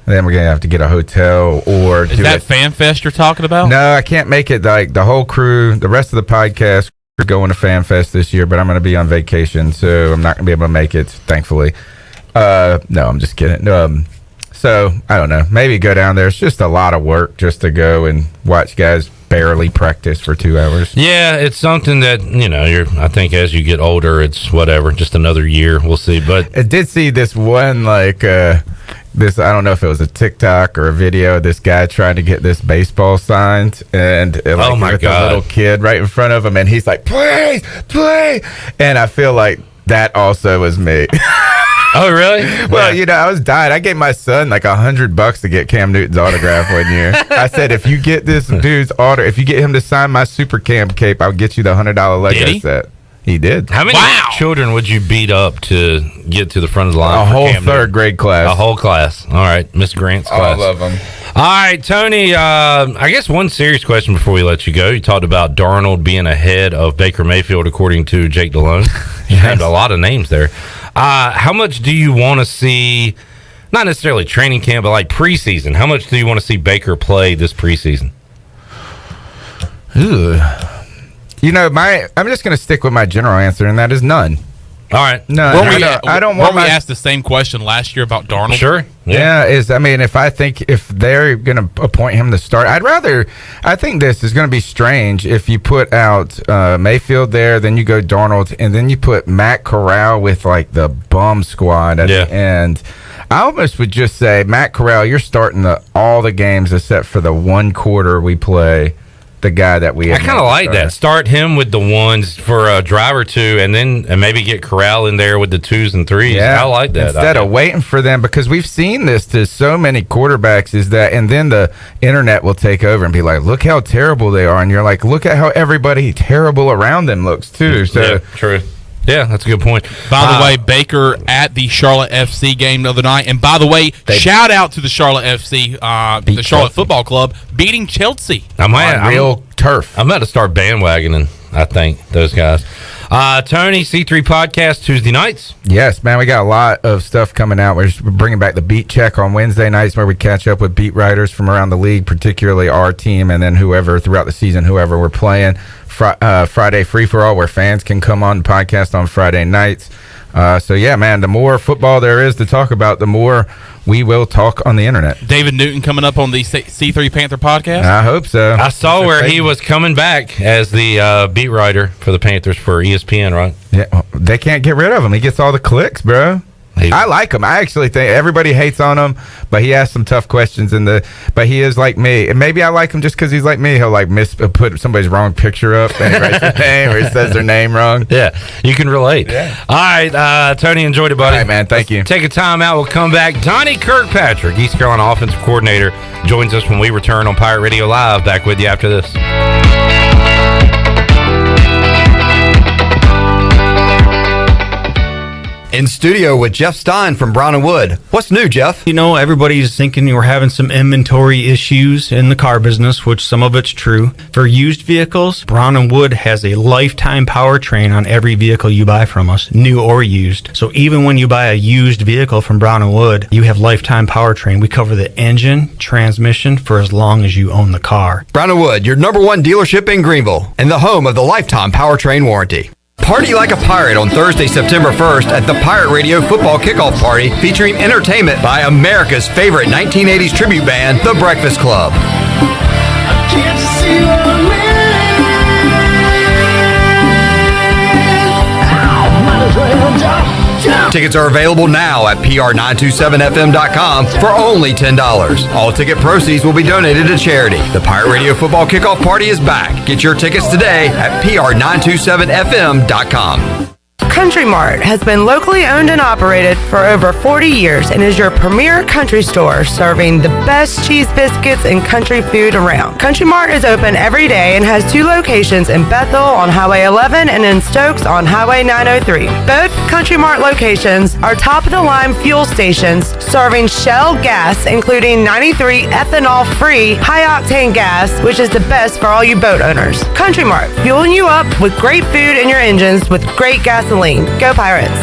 Then we're going to have to get a hotel or Is that Fan Fest you're talking about? No, I can't make it. Like the whole crew, the rest of the podcast, we're going to Fan Fest this year, but I'm going to be on vacation, so I'm not going to be able to make it, thankfully. No, I'm just kidding. So, I don't know. Maybe go down there. It's just a lot of work just to go and watch guys barely practice for 2 hours. Yeah, it's something that, I think as you get older, it's whatever, just another year. We'll see. But I did see this one, I don't know if it was a TikTok or a video, this guy trying to get this baseball signed, and oh my God, a little kid right in front of him, and he's like, please, and I feel like that also was me. Oh, really? Well, I was dying. I gave my son like $100 to get Cam Newton's autograph 1 year. I said, if you get this dude's if you get him to sign my Super Cam cape, I'll get you the $100 Lego set. He did. How many children would you beat up to get to the front of the line? A whole third grade class. A whole class. All right. Miss Grant's class. All of them. All right, Tony, I guess one serious question before we let you go. You talked about Darnold being ahead of Baker Mayfield, according to Jake Delhomme. You named a lot of names there. How much do you want to see, not necessarily training camp, but like preseason? How much do you want to see Baker play this preseason? I'm just going to stick with my general answer, and that is none. All right. No, I don't want. We asked the same question last year about Darnold. Sure. Yeah. If they're going to appoint him to start, I think this is going to be strange if you put out Mayfield there, then you go Darnold, and then you put Matt Corral with like the bum squad at the end. I almost would just say, Matt Corral, you're starting all the games except for the one quarter we play. The guy that I kind of like that. Start him with the ones for a drive or two, and then maybe get Corral in there with the 2s and 3s. Yeah, I like that. Instead of waiting for them, because we've seen this to so many quarterbacks, and then the internet will take over and be like, look how terrible they are. And you're like, look at how everybody terrible around them looks too. So yeah, true. Yeah, that's a good point. By the way, Baker at the Charlotte FC game the other night. And by the way, shout out to the Charlotte FC, the Charlotte Football Club, beating Chelsea. I'm real turf. I'm about to start bandwagoning, I think, those guys. Tony, C3 Podcast Tuesday nights. Yes, man, we got a lot of stuff coming out. We're bringing back the Beat Check on Wednesday nights, where we catch up with beat writers from around the league, particularly our team, and then whoever throughout the season, whoever we're playing. Friday Free For All, where fans can come on the podcast on Friday nights. So, yeah, man, the more football there is to talk about, the more we will talk on the internet. David Newton coming up on the C3 Panther podcast? I hope so. I saw where he was coming back as the beat writer for the Panthers for ESPN, right? Yeah, they can't get rid of him. He gets all the clicks, bro. I like him. I actually think everybody hates on him, but he asks some tough questions but he is like me. And maybe I like him just because he's like me. He'll like put somebody's wrong picture up and he writes their name or he says their name wrong. Yeah, you can relate. Yeah. All right, Tony, enjoyed it, buddy. All right, man. Thank you. Take a time out. We'll come back. Donnie Kirkpatrick, East Carolina offensive coordinator, joins us when we return on Pirate Radio Live. Back with you after this. In studio with Jeff Stein from Brown & Wood. What's new, Jeff? You know, everybody's thinking we're having some inventory issues in the car business, which some of it's true. For used vehicles, Brown & Wood has a lifetime powertrain on every vehicle you buy from us, new or used. So even when you buy a used vehicle from Brown & Wood, you have lifetime powertrain. We cover the engine, transmission for as long as you own the car. Brown & Wood, your #1 dealership in Greenville and the home of the lifetime powertrain warranty. Party like a pirate on Thursday, September 1st at the Pirate Radio Football Kickoff Party featuring entertainment by America's favorite 1980s tribute band, The Breakfast Club. Tickets are available now at pr927fm.com for only $10. All ticket proceeds will be donated to charity. The Pirate Radio Football Kickoff Party is back. Get your tickets today at pr927fm.com. Country Mart has been locally owned and operated for over 40 years and is your premier country store serving the best cheese biscuits and country food around. Country Mart is open every day and has 2 locations in Bethel on Highway 11 and in Stokes on Highway 903. Both Country Mart locations are top-of-the-line fuel stations serving Shell gas, including 93 ethanol-free high-octane gas, which is the best for all you boat owners. Country Mart, fueling you up with great food in your engines with great gasoline. Go Pirates!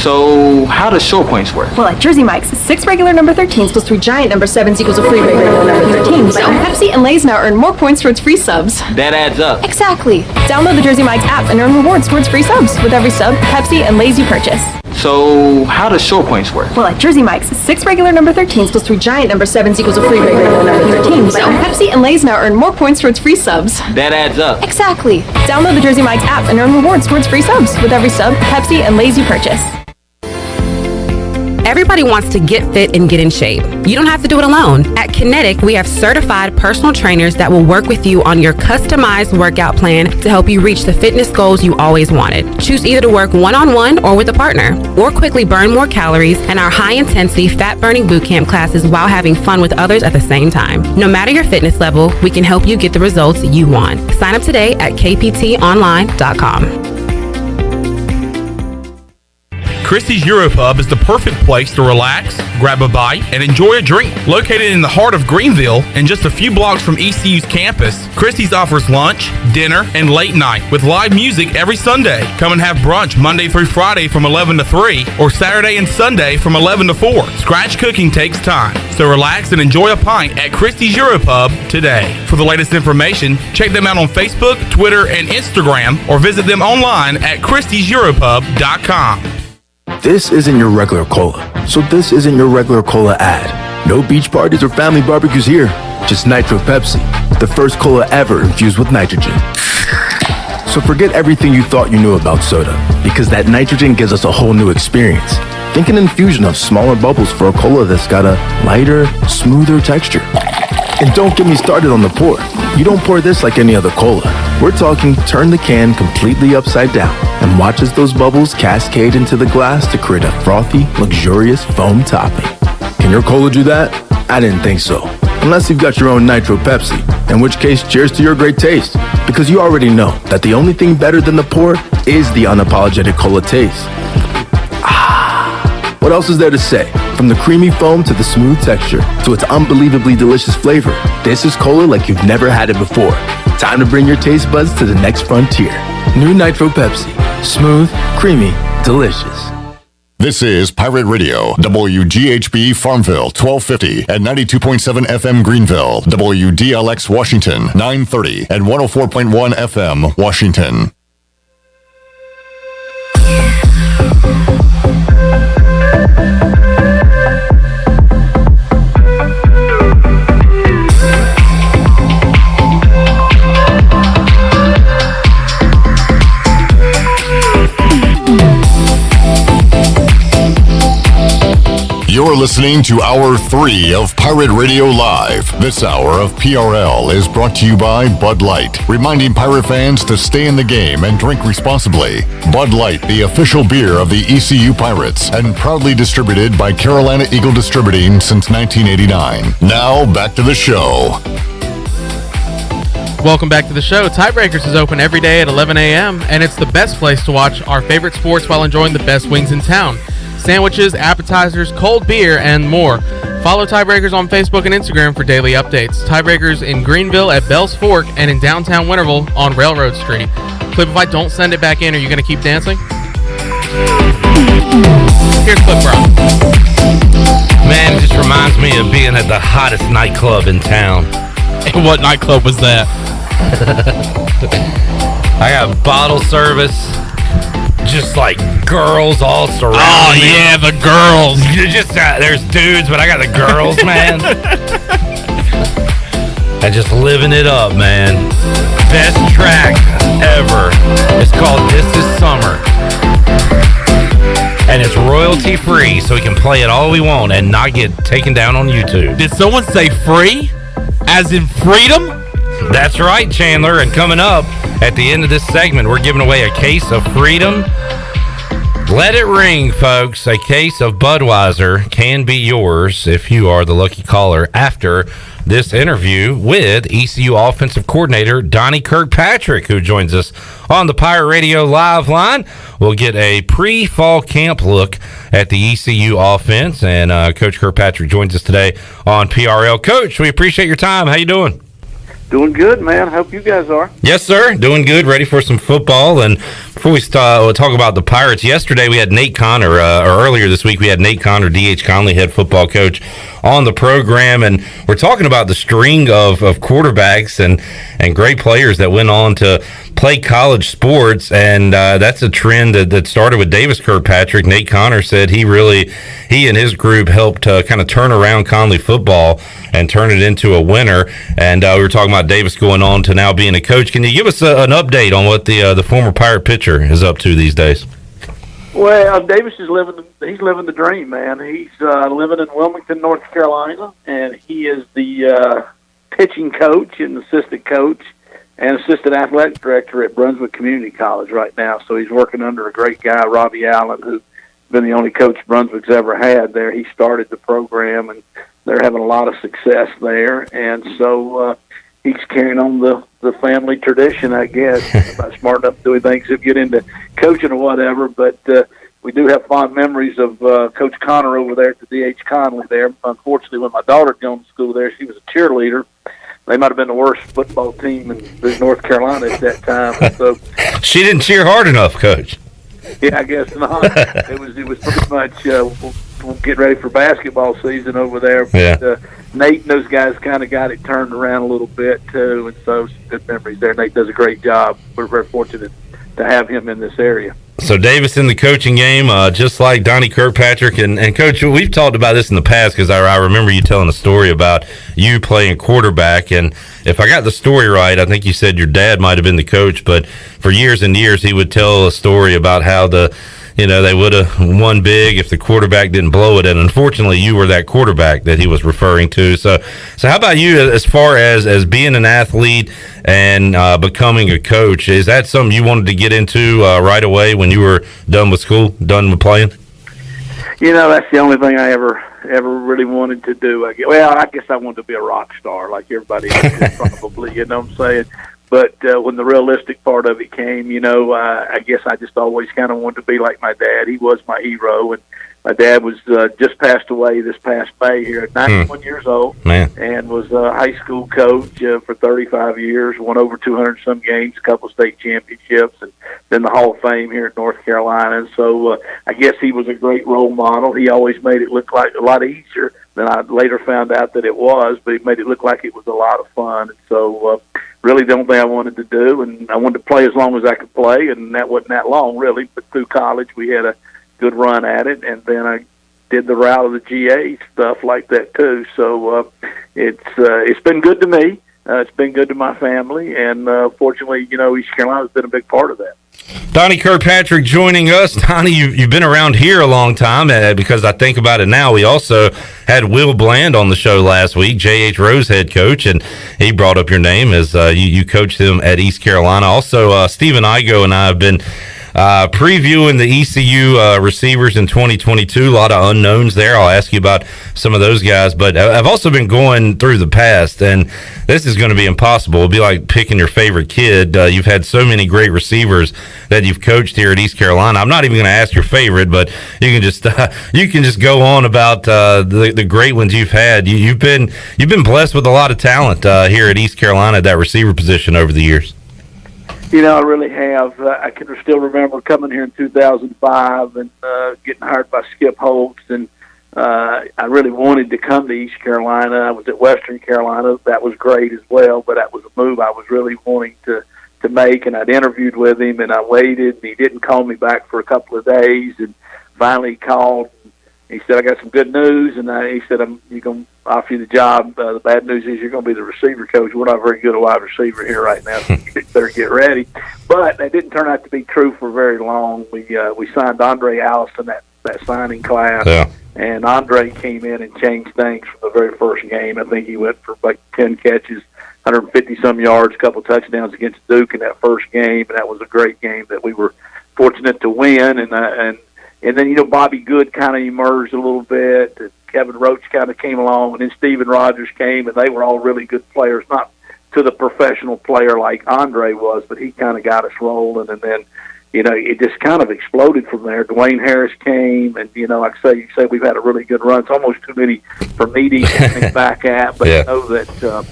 So, how does short points work? Well, at Jersey Mike's, 6 regular number 13s plus 3 giant number 7s equals a free regular number 13. So, Pepsi and Lay's now earn more points towards free subs. That adds up. Exactly. Download the Jersey Mike's app and earn rewards towards free subs with every sub, Pepsi, and Lay's you purchase. So, how does short points work? Well, at Jersey Mike's, 6 regular number 13s plus 3 giant number 7s equals a free regular number 13. So, Pepsi and Lay's now earn more points towards free subs. That adds up. Exactly. Download the Jersey Mike's app and earn rewards towards free subs with every sub, Pepsi, and Lay's you purchase. Everybody wants to get fit and get in shape. You don't have to do it alone. At Kinetic, we have certified personal trainers that will work with you on your customized workout plan to help you reach the fitness goals you always wanted. Choose either to work one-on-one or with a partner, or quickly burn more calories in our high-intensity fat-burning bootcamp classes while having fun with others at the same time. No matter your fitness level, we can help you get the results you want. Sign up today at kptonline.com. Christie's Europub is the perfect place to relax, grab a bite, and enjoy a drink. Located in the heart of Greenville and just a few blocks from ECU's campus, Christie's offers lunch, dinner, and late night with live music every Sunday. Come and have brunch Monday through Friday from 11 to 3 or Saturday and Sunday from 11 to 4. Scratch cooking takes time, so relax and enjoy a pint at Christie's Europub today. For the latest information, check them out on Facebook, Twitter, and Instagram, or visit them online at christieseuropub.com. This isn't your regular cola, so this isn't your regular cola ad. No beach parties or family barbecues here, just Nitro Pepsi, the first cola ever infused with nitrogen. So forget everything you thought you knew about soda, because that nitrogen gives us a whole new experience. Think an infusion of smaller bubbles for a cola that's got a lighter, smoother texture. And don't get me started on the pour. You don't pour this like any other cola. We're talking turn the can completely upside down and watch as those bubbles cascade into the glass to create a frothy, luxurious foam topping. Can your cola do that? I didn't think so. Unless you've got your own Nitro Pepsi, in which case cheers to your great taste. Because you already know that the only thing better than the pour is the unapologetic cola taste. What else is there to say? From the creamy foam to the smooth texture to its unbelievably delicious flavor, this is cola like you've never had it before. Time to bring your taste buds to the next frontier. New Nitro Pepsi. Smooth, creamy, delicious. This is Pirate Radio, WGHB Farmville, 1250 and 92.7 FM Greenville, WDLX Washington, 930 and 104.1 FM Washington. You're listening to Hour 3 of Pirate Radio Live. This hour of PRL is brought to you by Bud Light, reminding pirate fans to stay in the game and drink responsibly. Bud Light, the official beer of the ECU Pirates, and proudly distributed by Carolina Eagle Distributing since 1989. Now, back to the show. Welcome back to the show. Tiebreakers is open every day at 11 a.m., and it's the best place to watch our favorite sports while enjoying the best wings in town. Sandwiches, appetizers, cold beer, and more. Follow Tiebreakers on Facebook and Instagram for daily updates. Tiebreakers in Greenville at Bell's Fork and in downtown Winterville on Railroad Street. Clip, if I don't send it back in, are you going to keep dancing? Here's Clip Rock. Man, it just reminds me of being at the hottest nightclub in town. And what nightclub was that? I got bottle service, just like girls all surrounding me. Oh, yeah, the girls. You just there's dudes, but I got the girls, man. And just living it up, man. Best track ever. It's called This Is Summer. And it's royalty free, so we can play it all we want and not get taken down on YouTube. Did someone say free? As in freedom? That's right, Chandler. And coming up at the end of this segment, we're giving away a case of freedom. Let it ring, folks. A case of Budweiser can be yours if you are the lucky caller after this interview with ECU offensive coordinator Donnie Kirkpatrick, who joins us on the Pirate Radio Live line. We'll get a pre-fall camp look at the ECU offense, and Coach Kirkpatrick joins us today on PRL. Coach, we appreciate your time. How you doing? Doing good, man. Hope you guys are. Yes, sir. Doing good. Ready for some football. And before we talk about the Pirates, yesterday we had Nate Connor, or earlier this week we had Nate Connor, D.H. Conley, head football coach, on the program. And we're talking about the string of quarterbacks and great players that went on to play college sports. And that's a trend that started with Davis Kirkpatrick. Nate Connor said he and his group helped kind of turn around Conley football and turn it into a winner. And we were talking about Davis going on to now being a coach. Can you give us an update on what the former Pirate pitcher is up to these days? Well, Davis is living the dream, man. He's living in Wilmington, North Carolina, and he is the pitching coach and assistant coach and assistant athletic director at Brunswick Community College right now. So he's working under a great guy, Robbie Allen, who's been the only coach Brunswick's ever had there. He started the program, and they're having a lot of success there. And so he's carrying on the family tradition, I guess. Not smart enough to do anything except get into coaching or whatever, but we do have fond memories of Coach Connor over there at the D.H. Conley there. Unfortunately, when my daughter gone to school there, she was a cheerleader. They might have been the worst football team in North Carolina at that time. So she didn't cheer hard enough, Coach. Yeah, I guess not. It was pretty much we'll get ready for basketball season over there. But, Nate and those guys kind of got it turned around a little bit too, and so some good memories there. Nate does a great job. We're very fortunate to have him in this area. So Davis in the coaching game, just like Donnie Kirkpatrick. And Coach, we've talked about this in the past because I remember you telling a story about you playing quarterback. And if I got the story right, I think you said your dad might have been the coach, but for years and years he would tell a story about how they would have won big if the quarterback didn't blow it. And unfortunately, you were that quarterback that he was referring to. So how about you as far as being an athlete and becoming a coach? Is that something you wanted to get into right away when you were done with school, done with playing? That's the only thing I ever really wanted to do. I guess I wanted to be a rock star like everybody else probably, you know what I'm saying? But when the realistic part of it came, I guess I just always kind of wanted to be like my dad. He was my hero, and my dad was just passed away this past May here at 91 years old, and was a high school coach for 35 years, won over 200-some games, a couple of state championships, and then the Hall of Fame here in North Carolina. And so I guess he was a great role model. He always made it look like a lot easier than I later found out that it was, but he made it look like it was a lot of fun. And so really the only thing I wanted to do, and I wanted to play as long as I could play, and that wasn't that long really, but through college we had a good run at it, and then I did the route of the GA stuff like that too. So it's been good to me. It's been good to my family, and fortunately, East Carolina's been a big part of that. Donnie Kirkpatrick joining us. Donnie, you've been around here a long time, because I think about it now, we also had Will Bland on the show last week, J.H. Rose head coach, and he brought up your name as you coached him at East Carolina. Also, Stephen Igo and I have been previewing the ECU receivers in 2022. A lot of unknowns there. I'll ask you about some of those guys, but I've also been going through the past, and this is going to be impossible. It'll be like picking your favorite kid. You've had so many great receivers that you've coached here at East Carolina. I'm not even going to ask your favorite, but you can just go on about the great ones you've had. You've been blessed with a lot of talent here at East Carolina at that receiver position over the years. I really have. I can still remember coming here in 2005 and getting hired by Skip Holtz, and I really wanted to come to East Carolina. I was at Western Carolina. That was great as well, but that was a move I was really wanting to make, and I'd interviewed with him, and I waited, and he didn't call me back for a couple of days, and finally he called. He said, I got some good news, and he said, you're going to offer you the job. The bad news is you're going to be the receiver coach. We're not very good at wide receiver here right now, so you better get ready. But that didn't turn out to be true for very long. We signed Andre Allison, that signing class, and Andre came in and changed things from the very first game. I think he went for like 10 catches, 150-some yards, a couple touchdowns against Duke in that first game, and that was a great game that we were fortunate to win, and then, Bobby Good kind of emerged a little bit. And Kevin Roach kind of came along, and then Steven Rogers came, and they were all really good players, not to the professional player like Andre was, but he kind of got us rolling. And then, it just kind of exploded from there. Dwayne Harris came, and, like you say, we've had a really good run. It's almost too many for me to think back at, but I know that,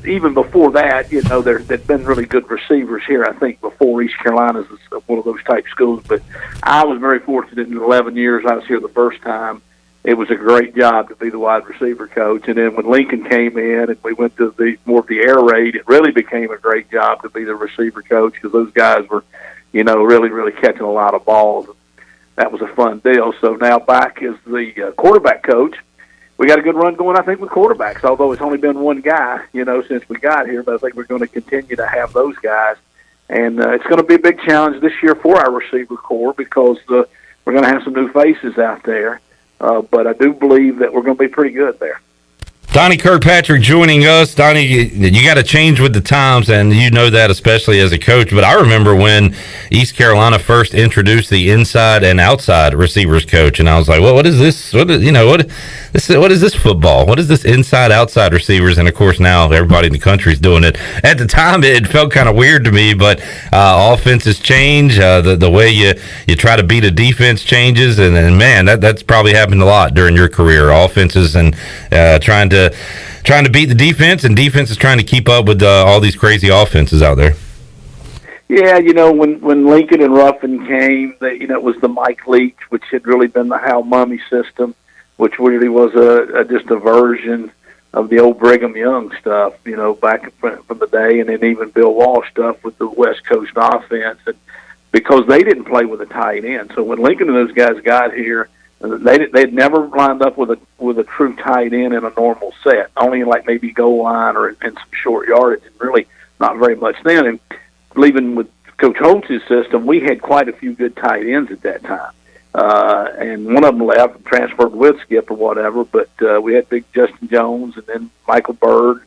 even before that, there'd been really good receivers here, I think, before East Carolina's one of those type schools. But I was very fortunate in the 11 years I was here the first time. It was a great job to be the wide receiver coach. And then when Lincoln came in and we went to more of the air raid, it really became a great job to be the receiver coach because those guys were, really, really catching a lot of balls. That was a fun deal. So now back as the quarterback coach, we got a good run going, I think, with quarterbacks, although it's only been one guy, since we got here. But I think we're going to continue to have those guys. And it's going to be a big challenge this year for our receiver corps because we're going to have some new faces out there. But I do believe that we're going to be pretty good there. Donnie Kirkpatrick joining us. Donnie, you got to change with the times, and you know that especially as a coach. But I remember when East Carolina first introduced the inside and outside receivers coach, and I was like, "Well, what is this? What is this football? What is this inside outside receivers?" And of course, now everybody in the country is doing it. At the time, it felt kind of weird to me, but offenses change. The way you try to beat a defense changes, and man, that's probably happened a lot during your career. Offenses and trying to beat the defense, and defense is trying to keep up with all these crazy offenses out there. Yeah, when Lincoln and Ruffin came, it was the Mike Leach, which had really been the Hal Mummy system, which really was just a version of the old Brigham Young stuff, back from the day, and then even Bill Walsh stuff with the West Coast offense, and because they didn't play with a tight end. So when Lincoln and those guys got here, they'd never lined up with a true tight end in a normal set, only in like maybe goal line or in some short yardage, and really not very much then. And leaving with Coach Holtz's system, we had quite a few good tight ends at that time. And one of them left and transferred with Skip or whatever, but we had big Justin Jones and then Michael Bird,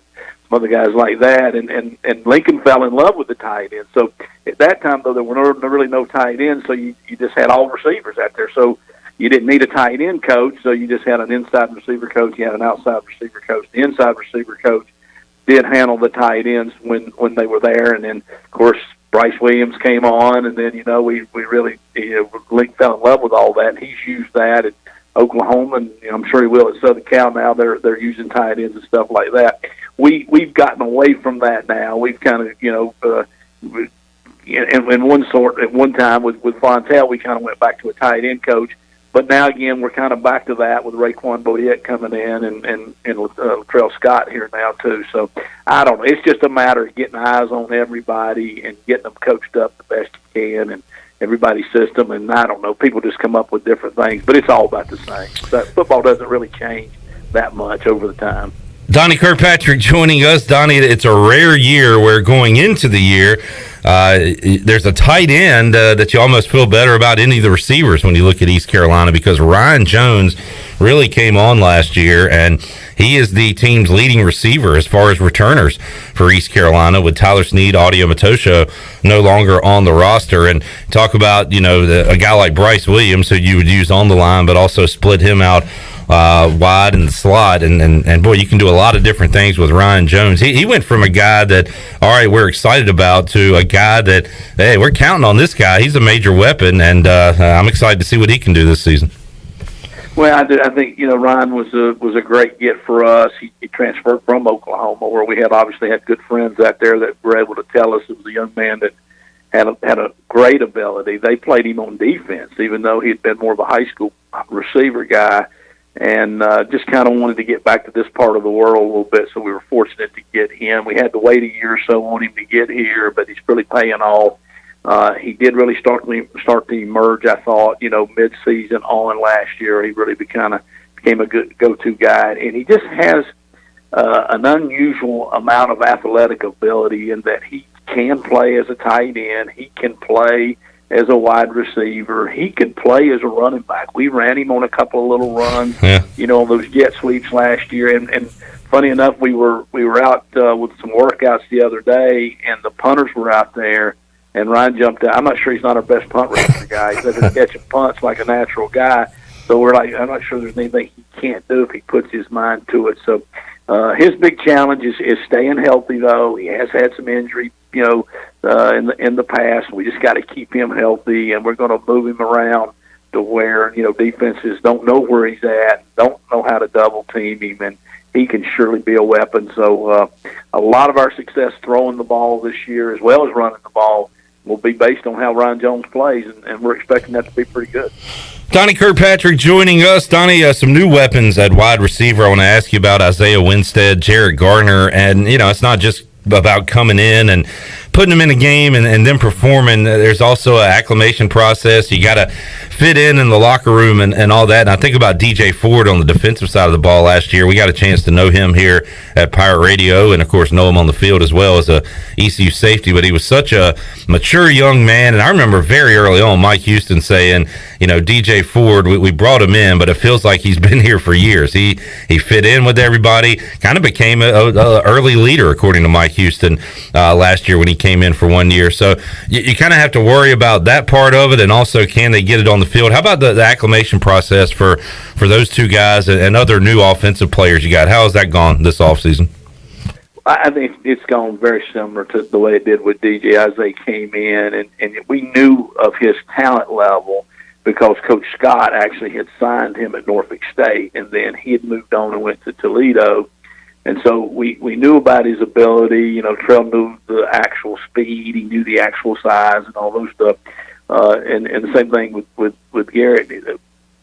some other guys like that, and Lincoln fell in love with the tight end. So at that time, though, there were really no tight ends, so you just had all receivers out there. So you didn't need a tight end coach, so you just had an inside receiver coach. You had an outside receiver coach. The inside receiver coach did handle the tight ends when they were there, and then, of course, Bryce Williams came on, and then, we really Link fell in love with all that, and he's used that at Oklahoma, and I'm sure he will at Southern Cal now. They're using tight ends and stuff like that. We've gotten away from that now. We've kind of, in one time with Fontel, we kind of went back to a tight end coach. But now, again, we're kind of back to that with Raekwon Bodette coming in and Latrell Scott here now, too. So, I don't know. It's just a matter of getting eyes on everybody and getting them coached up the best you can and everybody's system. And, I don't know, people just come up with different things. But it's all about the same. So football doesn't really change that much over the time. Donnie Kirkpatrick joining us. Donnie, it's a rare year where going into the year, there's a tight end that you almost feel better about any of the receivers when you look at East Carolina, because Ryan Jones really came on last year, and he is the team's leading receiver as far as returners for East Carolina, with Tyler Snead, Audio Matosha no longer on the roster. And talk about, a guy like Bryce Williams, who you would use on the line, but also split him out wide in the slot, and boy, you can do a lot of different things with Ryan Jones. He went from a guy that, all right, we're excited about, to a guy that, hey, we're counting on this guy. He's a major weapon, and I'm excited to see what he can do this season. Well, I think Ryan was a great get for us. He transferred from Oklahoma, where we obviously had good friends out there that were able to tell us it was a young man that had a great ability. They played him on defense, even though he had been more of a high school receiver guy. And just kind of wanted to get back to this part of the world a little bit, so we were fortunate to get him. We had to wait a year or so on him to get here, but he's really paying off. He did really start to emerge, I thought, mid-season on last year. He really became a good go-to guy, and he just has an unusual amount of athletic ability in that he can play as a tight end. He can play as a wide receiver. He could play as a running back. We ran him on a couple of little runs, on those jet sweeps last year. And funny enough, we were out with some workouts the other day, and the punters were out there, and Ryan jumped out. I'm not sure he's not our best punt returner guy. He doesn't catch punts like a natural guy. So we're like, I'm not sure there's anything he can't do if he puts his mind to it. So his big challenge is staying healthy, though. He has had some injury, in the past. We just got to keep him healthy, and we're going to move him around to where defenses don't know where he's at, don't know how to double team him, and he can surely be a weapon. So a lot of our success throwing the ball this year, as well as running the ball, will be based on how Ryan Jones plays, and we're expecting that to be pretty good. Donnie Kirkpatrick joining us. Donnie, some new weapons at wide receiver. I want to ask you about Isaiah Winstead, Jared Gardner, and it's not just about coming in and putting them in a game and then performing. There's also an acclimation process. You got to fit in the locker room and all that. And I think about DJ Ford on the defensive side of the ball last year. We got a chance to know him here at Pirate Radio, and of course know him on the field as well as a ECU safety. But he was such a mature young man, and I remember very early on Mike Houston saying, DJ Ford, we brought him in, but it feels like he's been here for years. He fit in with everybody, kind of became a early leader, according to Mike Houston last year when he came in for 1 year. So you kind of have to worry about that part of it, and also can they get it on the field. How about the acclimation process for those two guys and other new offensive players you got? How has that gone this offseason? I think it's gone very similar to the way it did with DJ as they came in, and we knew of his talent level because Coach Scott actually had signed him at Norfolk State, and then he had moved on and went to Toledo. And so we knew about his ability. Trell knew the actual speed. He knew the actual size and all those stuff. And the same thing with Garrett.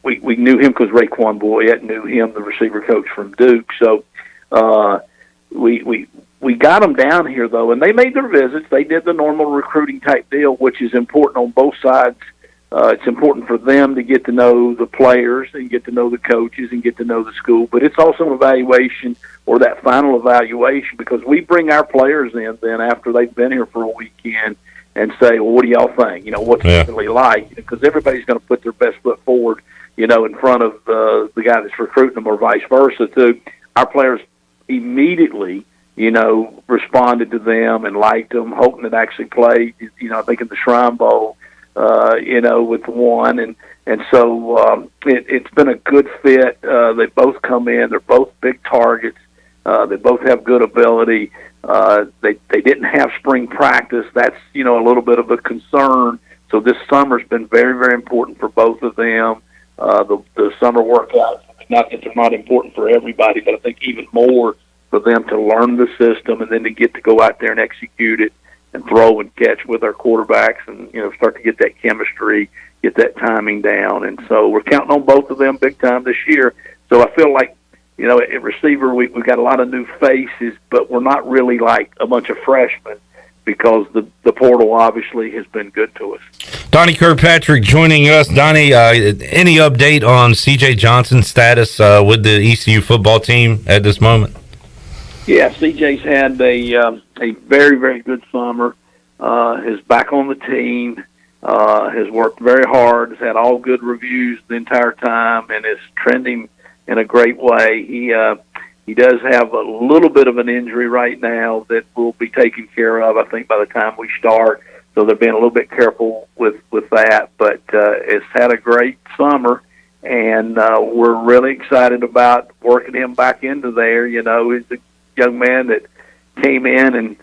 We knew him because Raekwon Boyette knew him, the receiver coach from Duke. So we got them down here, though, and they made their visits. They did the normal recruiting type deal, which is important on both sides. It's important for them to get to know the players and get to know the coaches and get to know the school, but it's also an evaluation, or that final evaluation, because we bring our players in then after they've been here for a weekend and say, well, what do y'all think? What's it really like? Because everybody's going to put their best foot forward, in front of the guy that's recruiting them, or vice versa too. Our players immediately, responded to them and liked them. Houghton had actually played, I think in the Shrine Bowl, with one, and so it's been a good fit. They both come in; they're both big targets. They both have good ability. They didn't have spring practice. That's a little bit of a concern. So this summer's been very, very important for both of them. The summer workouts, not that they're not important for everybody, but I think even more for them to learn the system and then to get to go out there and execute it and throw and catch with our quarterbacks, and start to get that chemistry, get that timing down. And so we're counting on both of them big time this year. So I feel like at receiver we've got a lot of new faces, but we're not really like a bunch of freshmen, because the portal obviously has been good to us. Donnie Kirkpatrick joining us. Donnie, any update on CJ Johnson's status with the ECU football team at this moment? Yeah, CJ's had a very, very good summer. Is back on the team. Has worked very hard. Has had all good reviews the entire time, and is trending in a great way. He He does have a little bit of an injury right now that will be taken care of, I think, by the time we start. So they're being a little bit careful with that. But it's had a great summer, and we're really excited about working him back into there. You know, he's a young man that came in, and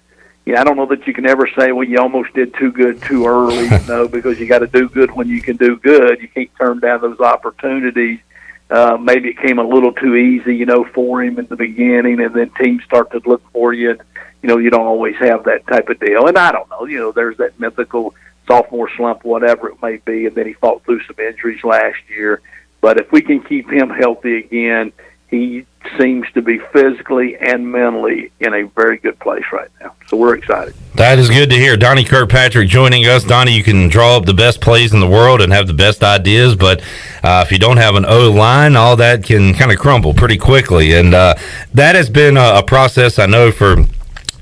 I don't know that you can ever say, well, you almost did too good too early, because you got to do good when you can do good. You can't turn down those opportunities. Maybe it came a little too easy, for him in the beginning, and then teams start to look for you. And, you don't always have that type of deal. And I don't know, there's that mythical sophomore slump, whatever it may be, and then he fought through some injuries last year. But if we can keep him healthy again, he seems to be physically and mentally in a very good place right now. So we're excited. That is good to hear. Donnie Kirkpatrick joining us. Donnie, you can draw up the best plays in the world and have the best ideas, but if you don't have an O-line, all that can kind of crumble pretty quickly. And that has been a process, I know, for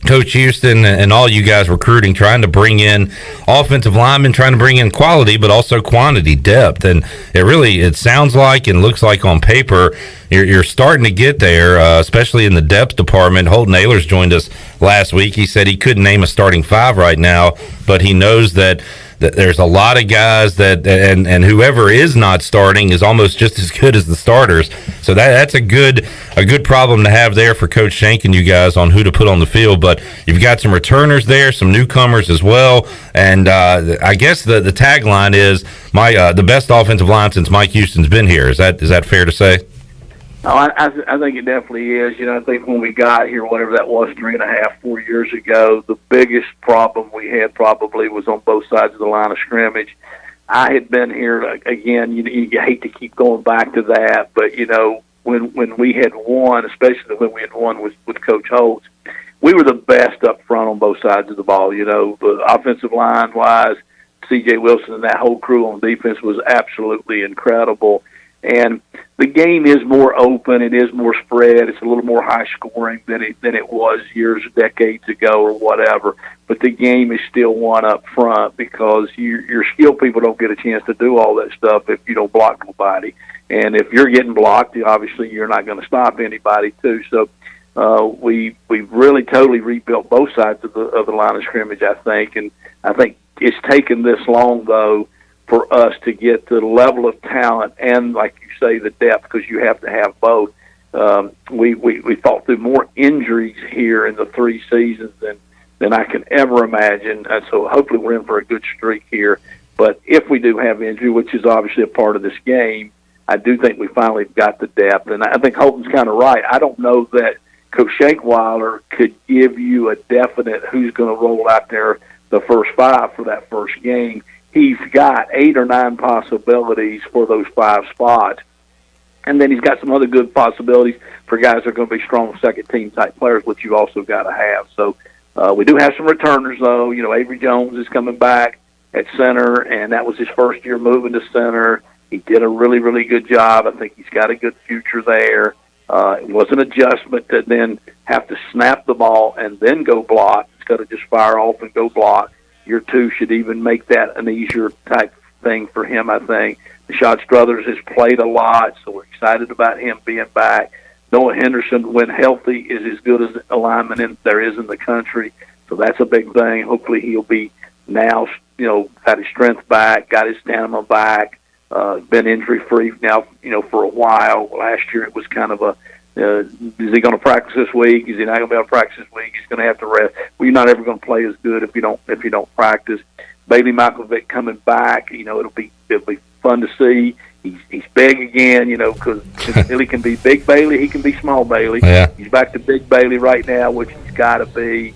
Coach Houston and all you guys recruiting, trying to bring in offensive linemen, trying to bring in quality, but also quantity, depth. And it sounds like and looks like on paper you're starting to get there, especially in the depth department. Holton Ahlers joined us last week. He said he couldn't name a starting five right now, but he knows that there's a lot of guys that and whoever is not starting is almost just as good as the starters. So that's a good problem to have there for Coach Shank and you guys on who to put on the field. But you've got some returners there, some newcomers as well, and I guess the tagline is the best offensive line since Mike Houston's been here. Is that fair to say? Oh, I think it definitely is. I think when we got here, whatever that was, 3.5-4 years ago, the biggest problem we had probably was on both sides of the line of scrimmage. I had been here, again, you hate to keep going back to that, but, when we had won, especially when we had won with Coach Holtz, we were the best up front on both sides of the ball. The offensive line-wise, C.J. Wilson and that whole crew on defense was absolutely incredible. And the game is more open. It is more spread. It's a little more high scoring than it was decades ago or whatever. But the game is still won up front because your skilled people don't get a chance to do all that stuff if you don't block nobody. And if you're getting blocked, obviously you're not going to stop anybody too. So we've really totally rebuilt both sides of the line of scrimmage, I think. And I think it's taken this long though for us to get to the level of talent and, like you say, the depth, because you have to have both. We fought through more injuries here in the 3 seasons than I can ever imagine, and so hopefully we're in for a good streak here. But if we do have injury, which is obviously a part of this game, I do think we finally got the depth, and I think Holton's kind of right. I don't know that Coach Shankweiler could give you a definite who's going to roll out there the first 5 for that first game. He's got 8 or 9 possibilities for those 5 spots. And then he's got some other good possibilities for guys that are going to be strong second-team type players, which you also got to have. So we do have some returners, though. Avery Jones is coming back at center, and that was his first year moving to center. He did a really, really good job. I think he's got a good future there. It was an adjustment to then have to snap the ball and then go block instead of just fire off and go block. Year 2 should even make that an easier type thing for him, I think. Rashad Struthers has played a lot, so we're excited about him being back. Noah Henderson, when healthy, is as good as a lineman there is in the country, so that's a big thing. Hopefully he'll be now, got his strength back, got his stamina back, been injury-free now, for a while. Last year it was kind of is he going to practice this week? Is he not going to be able to practice this week? He's going to have to rest. Well, you're not ever going to play as good if you don't practice. Bailey Malkovich coming back, it'll be fun to see. He's big again, because Billy can be Big Bailey, he can be Small Bailey. Yeah. He's back to Big Bailey right now, which he's got to be.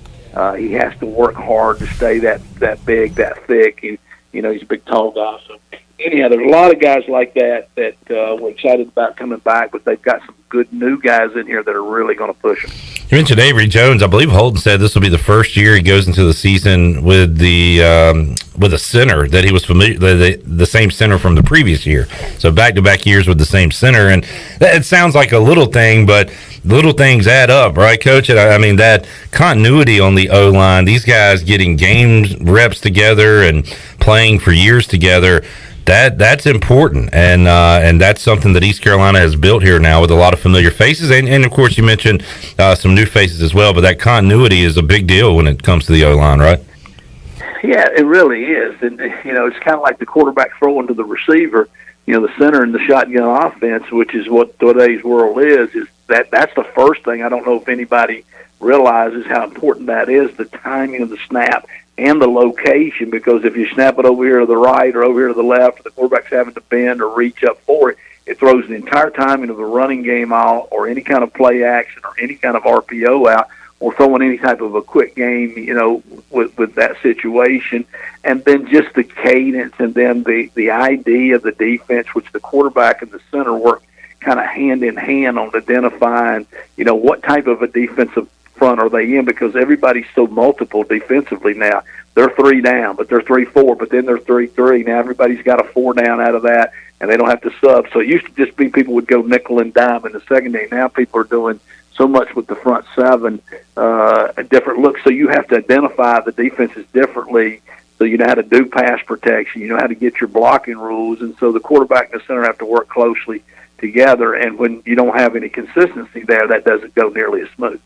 He has to work hard to stay that big, that thick. He's a big, tall guy. So anyhow, there's a lot of guys like that we're excited about coming back, but they've got some good new guys in here that are really going to push them. You mentioned Avery Jones. I believe Holton said this will be the first year he goes into the season with a center that he was familiar, the same center from the previous year. So back-to-back years with the same center, and it sounds like a little thing, but little things add up, right, Coach? I mean, that continuity on the O-line, these guys getting game reps together and playing for years together, That's important, and that's something that East Carolina has built here now with a lot of familiar faces, and of course you mentioned some new faces as well. But that continuity is a big deal when it comes to the O-line, right? Yeah, it really is, and it's kind of like the quarterback throwing to the receiver. The center in the shotgun offense, which is what today's world is that's the first thing. I don't know if anybody realizes how important that is, the timing of the snap and the location, because if you snap it over here to the right or over here to the left, the quarterback's having to bend or reach up for it, it throws the entire timing of the running game out or any kind of play action or any kind of RPO out or throwing any type of a quick game, with that situation. And then just the cadence and then the idea of the defense, which the quarterback and the center work kind of hand in hand on identifying, what type of a defensive front are they in, because everybody's so multiple defensively now. They're 3 down, but they're 3-4, but then they're 3-3. Now everybody's got a 4 down out of that, and they don't have to sub. So it used to just be people would go nickel and dime in the secondary. Now people are doing so much with the front 7, different looks. So you have to identify the defenses differently. So you know how to do pass protection. You know how to get your blocking rules. And so the quarterback and the center have to work closely together. And when you don't have any consistency there, that doesn't go nearly as smooth.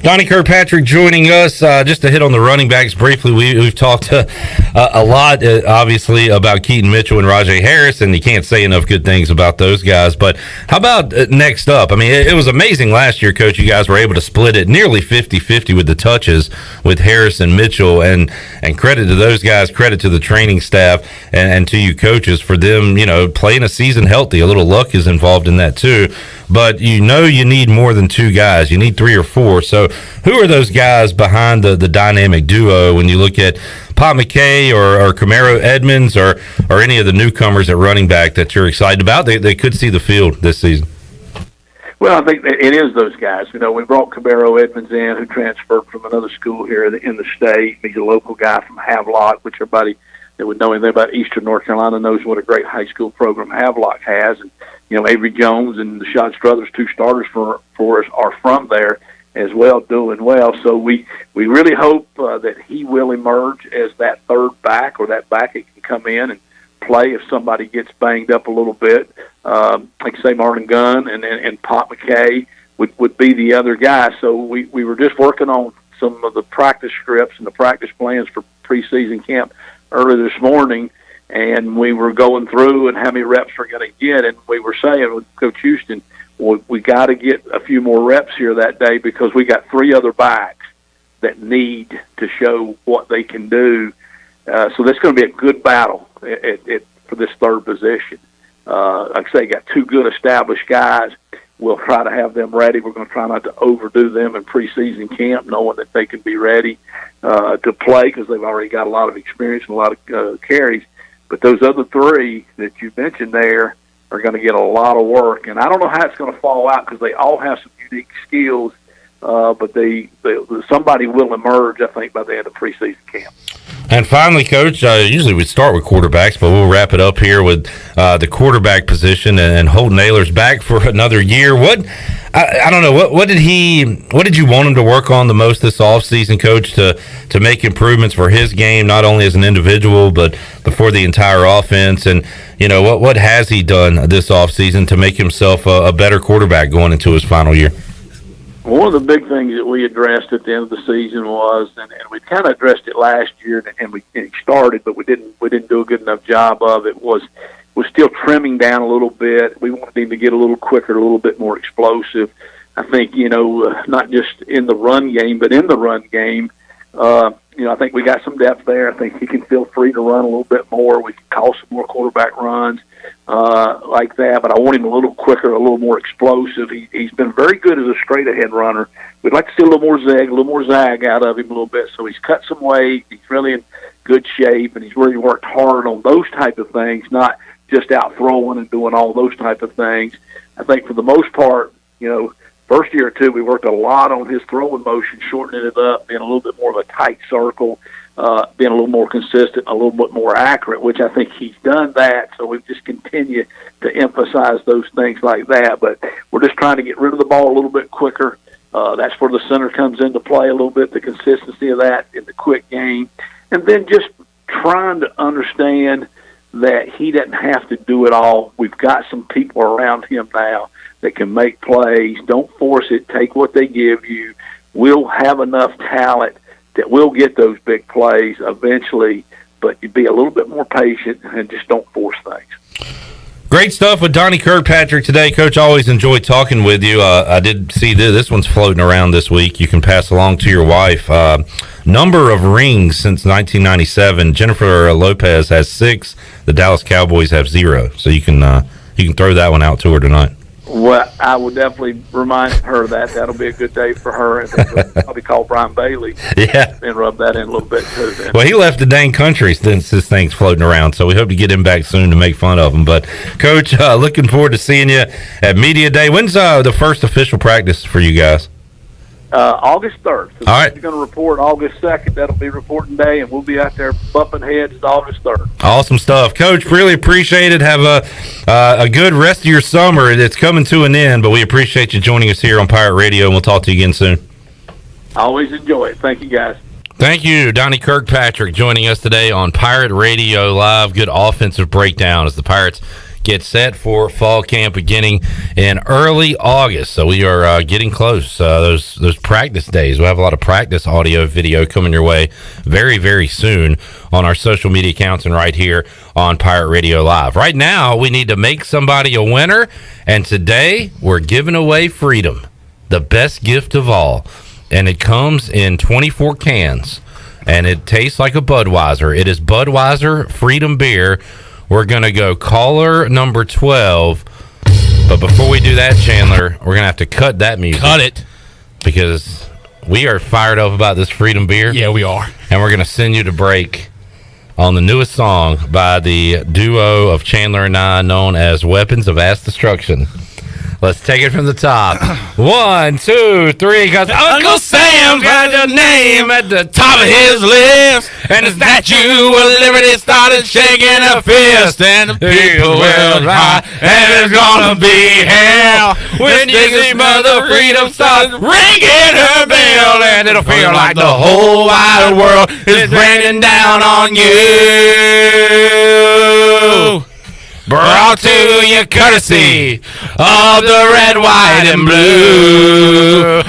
Donnie Kirkpatrick joining us. Just to hit on the running backs briefly, we've talked a lot, obviously, about Keaton Mitchell and Rajay Harris, and you can't say enough good things about those guys. But how about next up? I mean, it was amazing last year, Coach. You guys were able to split it nearly 50-50 with the touches with Harris and Mitchell, and credit to those guys, credit to the training staff, and to you coaches for them, playing a season healthy. A little luck is involved in that too. But you need more than 2 guys. You need 3 or 4. So who are those guys behind the dynamic duo when you look at Pop McKay or Camaro Edmonds or any of the newcomers at running back that you're excited about? They could see the field this season. Well, I think it is those guys. We brought Camaro Edmonds in, who transferred from another school here in the state. He's a local guy from Havelock, which everybody that would know anything about Eastern North Carolina knows what a great high school program Havelock has. And Avery Jones and Shad Struthers, 2 starters for us, are from there as well, doing well. So we really hope that he will emerge as that third back, or that back that can come in and play if somebody gets banged up a little bit. Like say Martin Gunn and Pop McKay would be the other guy. So we were just working on some of the practice scripts and the practice plans for preseason camp early this morning, and we were going through and how many reps we're going to get, and we were saying with Coach Houston, we got to get a few more reps here that day, because we got 3 other backs that need to show what they can do. So that's going to be a good battle for this third position. Like I say, got 2 good established guys. We'll try to have them ready. We're going to try not to overdo them in preseason camp, knowing that they can be ready to play, because they've already got a lot of experience and a lot of carries. But those other 3 that you mentioned there are going to get a lot of work. And I don't know how it's going to fall out, because they all have some unique skills, but somebody will emerge, I think, by the end of preseason camp. And finally, Coach, usually we start with quarterbacks, but we'll wrap it up here with the quarterback position, and Holton Naylor's back for another year. I don't know, what did you want him to work on the most this offseason, Coach, to make improvements for his game, not only as an individual, but for the entire offense? And, what has he done this offseason to make himself a better quarterback going into his final year? One of the big things that we addressed at the end of the season was, and we kind of addressed it last year, and we started, but we didn't do a good enough job of it, was still trimming down a little bit. We wanted him to get a little quicker, a little bit more explosive. I think, not just in the run game, but in the run game, I think we got some depth there. I think he can feel free to run a little bit more. We can call some more quarterback runs like that, but I want him a little quicker, a little more explosive. He's been very good as a straight-ahead runner. We'd like to see a little more zag out of him a little bit. So he's cut some weight. He's really in good shape, and he's really worked hard on those type of things, not just out throwing and doing all those type of things. I think for the most part, first year or 2, we worked a lot on his throwing motion, shortening it up, being a little bit more of a tight circle, being a little more consistent, a little bit more accurate, which I think he's done that. So we just continue to emphasize those things like that. But we're just trying to get rid of the ball a little bit quicker. That's where the center comes into play a little bit, the consistency of that in the quick game. And then just trying to understand that he doesn't have to do it all. We've got some people around him now that can make plays. Don't force it. Take what they give you. We'll have enough talent that we'll get those big plays eventually, but you be a little bit more patient and just don't force things. Great stuff with Donnie Kirkpatrick today. Coach, always enjoy talking with you. I did see this one's floating around this week. You can pass along to your wife. Number of rings since 1997. Jennifer Lopez has 6. The Dallas Cowboys have 0. So you can throw that one out to her tonight. Well, I will definitely remind her that. That'll be a good day for her. And I'll probably call Brian Bailey. Yeah. And rub that in a little bit, too. Then. Well, he left the dang country since this thing's floating around, so we hope to get him back soon to make fun of him. But, Coach, looking forward to seeing you at Media Day. When's the first official practice for you guys? August 3rd. So all right. You're going to report August 2nd. That'll be reporting day, and we'll be out there bumping heads August 3rd. Awesome stuff. Coach, really appreciate it. Have a good rest of your summer. It's coming to an end, but we appreciate you joining us here on Pirate Radio, and we'll talk to you again soon. I always enjoy it. Thank you, guys. Thank you, Donnie Kirkpatrick, joining us today on Pirate Radio Live. Good offensive breakdown as the Pirates get set for fall camp beginning in early August. So we are getting close. Those practice days. We'll have a lot of practice audio, video coming your way very, very soon on our social media accounts and right here on Pirate Radio Live. Right now, we need to make somebody a winner, and today we're giving away freedom, the best gift of all. And it comes in 24 cans, and it tastes like a Budweiser. It is Budweiser Freedom Beer. We're going to go caller number 12. But before we do that, Chandler, we're going to have to cut that music. Cut it. Because we are fired up about this Freedom Beer. Yeah, we are. And we're going to send you to break on the newest song by the duo of Chandler and I known as Weapons of Mass Destruction. Let's take it from the top. 1, 2, 3, because Uncle Sam's got your name at the top of his list. And the Statue of Liberty started shaking a fist. And the people will cry, and it's gonna be hell when you see Mother Freedom start ringing her bell. And it'll feel like the whole wide world is raining down on you. Brought to you courtesy of the red, white, and blue.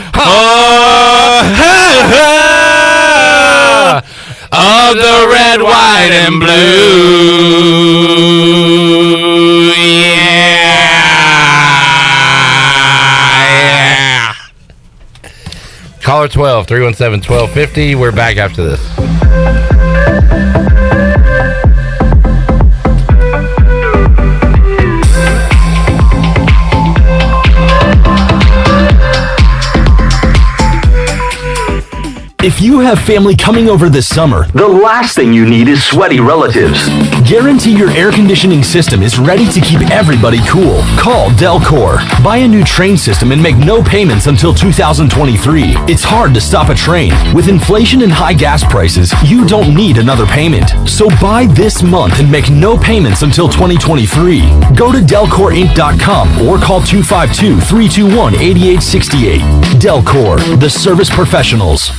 Of the red, white, and blue. Yeah. Caller 12, 317-1250. We're back after this. If you have family coming over this summer, the last thing you need is sweaty relatives. Guarantee your air conditioning system is ready to keep everybody cool. Call Delcor. Buy a new train system and make no payments until 2023. It's hard to stop a train. With inflation and high gas prices, you don't need another payment. So buy this month and make no payments until 2023. Go to DelcorInc.com or call 252-321-8868. Delcor, the service professionals.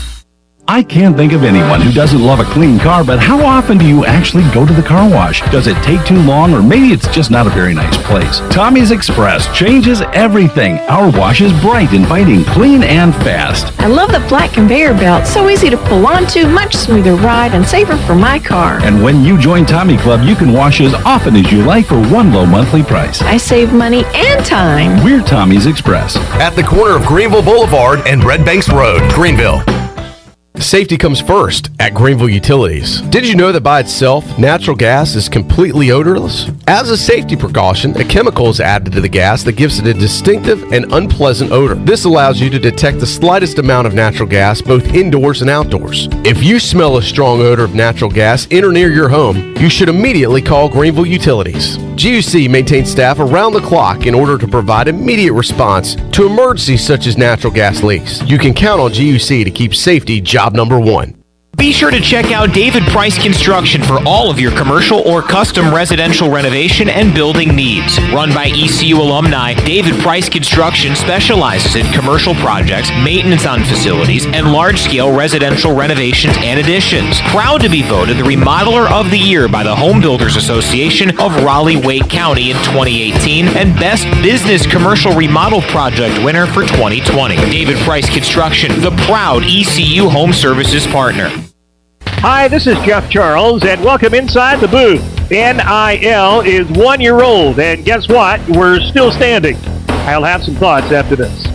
I can't think of anyone who doesn't love a clean car, but how often do you actually go to the car wash? Does it take too long, or maybe it's just not a very nice place? Tommy's Express changes everything. Our wash is bright, inviting, clean, and fast. I love the flat conveyor belt. So easy to pull onto, much smoother ride, and safer for my car. And when you join Tommy Club, you can wash as often as you like for one low monthly price. I save money and time. We're Tommy's Express. At the corner of Greenville Boulevard and Red Banks Road, Greenville. Safety comes first at Greenville Utilities. Did you know that by itself, natural gas is completely odorless? As a safety precaution, a chemical is added to the gas that gives it a distinctive and unpleasant odor. This allows you to detect the slightest amount of natural gas both indoors and outdoors. If you smell a strong odor of natural gas in or near your home, you should immediately call Greenville Utilities. GUC maintains staff around the clock in order to provide immediate response to emergencies such as natural gas leaks. You can count on GUC to keep safety job number one. Be sure to check out David Price Construction for all of your commercial or custom residential renovation and building needs. Run by ECU alumni, David Price Construction specializes in commercial projects, maintenance on facilities, and large-scale residential renovations and additions. Proud to be voted the Remodeler of the Year by the Home Builders Association of Raleigh-Wake County in 2018 and Best Business Commercial Remodel Project winner for 2020. David Price Construction, the proud ECU Home Services partner. Hi, this is Jeff Charles, and welcome inside the booth. NIL is 1 year old, and guess what? We're still standing. I'll have some thoughts after this.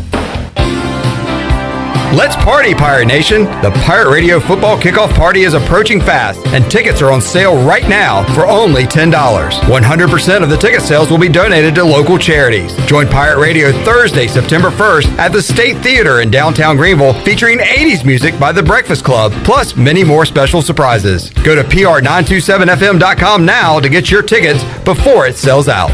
Let's party, Pirate Nation! The Pirate Radio Football Kickoff Party is approaching fast, and tickets are on sale right now for only $10. 100% of the ticket sales will be donated to local charities. Join Pirate Radio Thursday, September 1st at the State Theater in downtown Greenville, featuring 80s music by The Breakfast Club, plus many more special surprises. Go to pr927fm.com now to get your tickets before it sells out.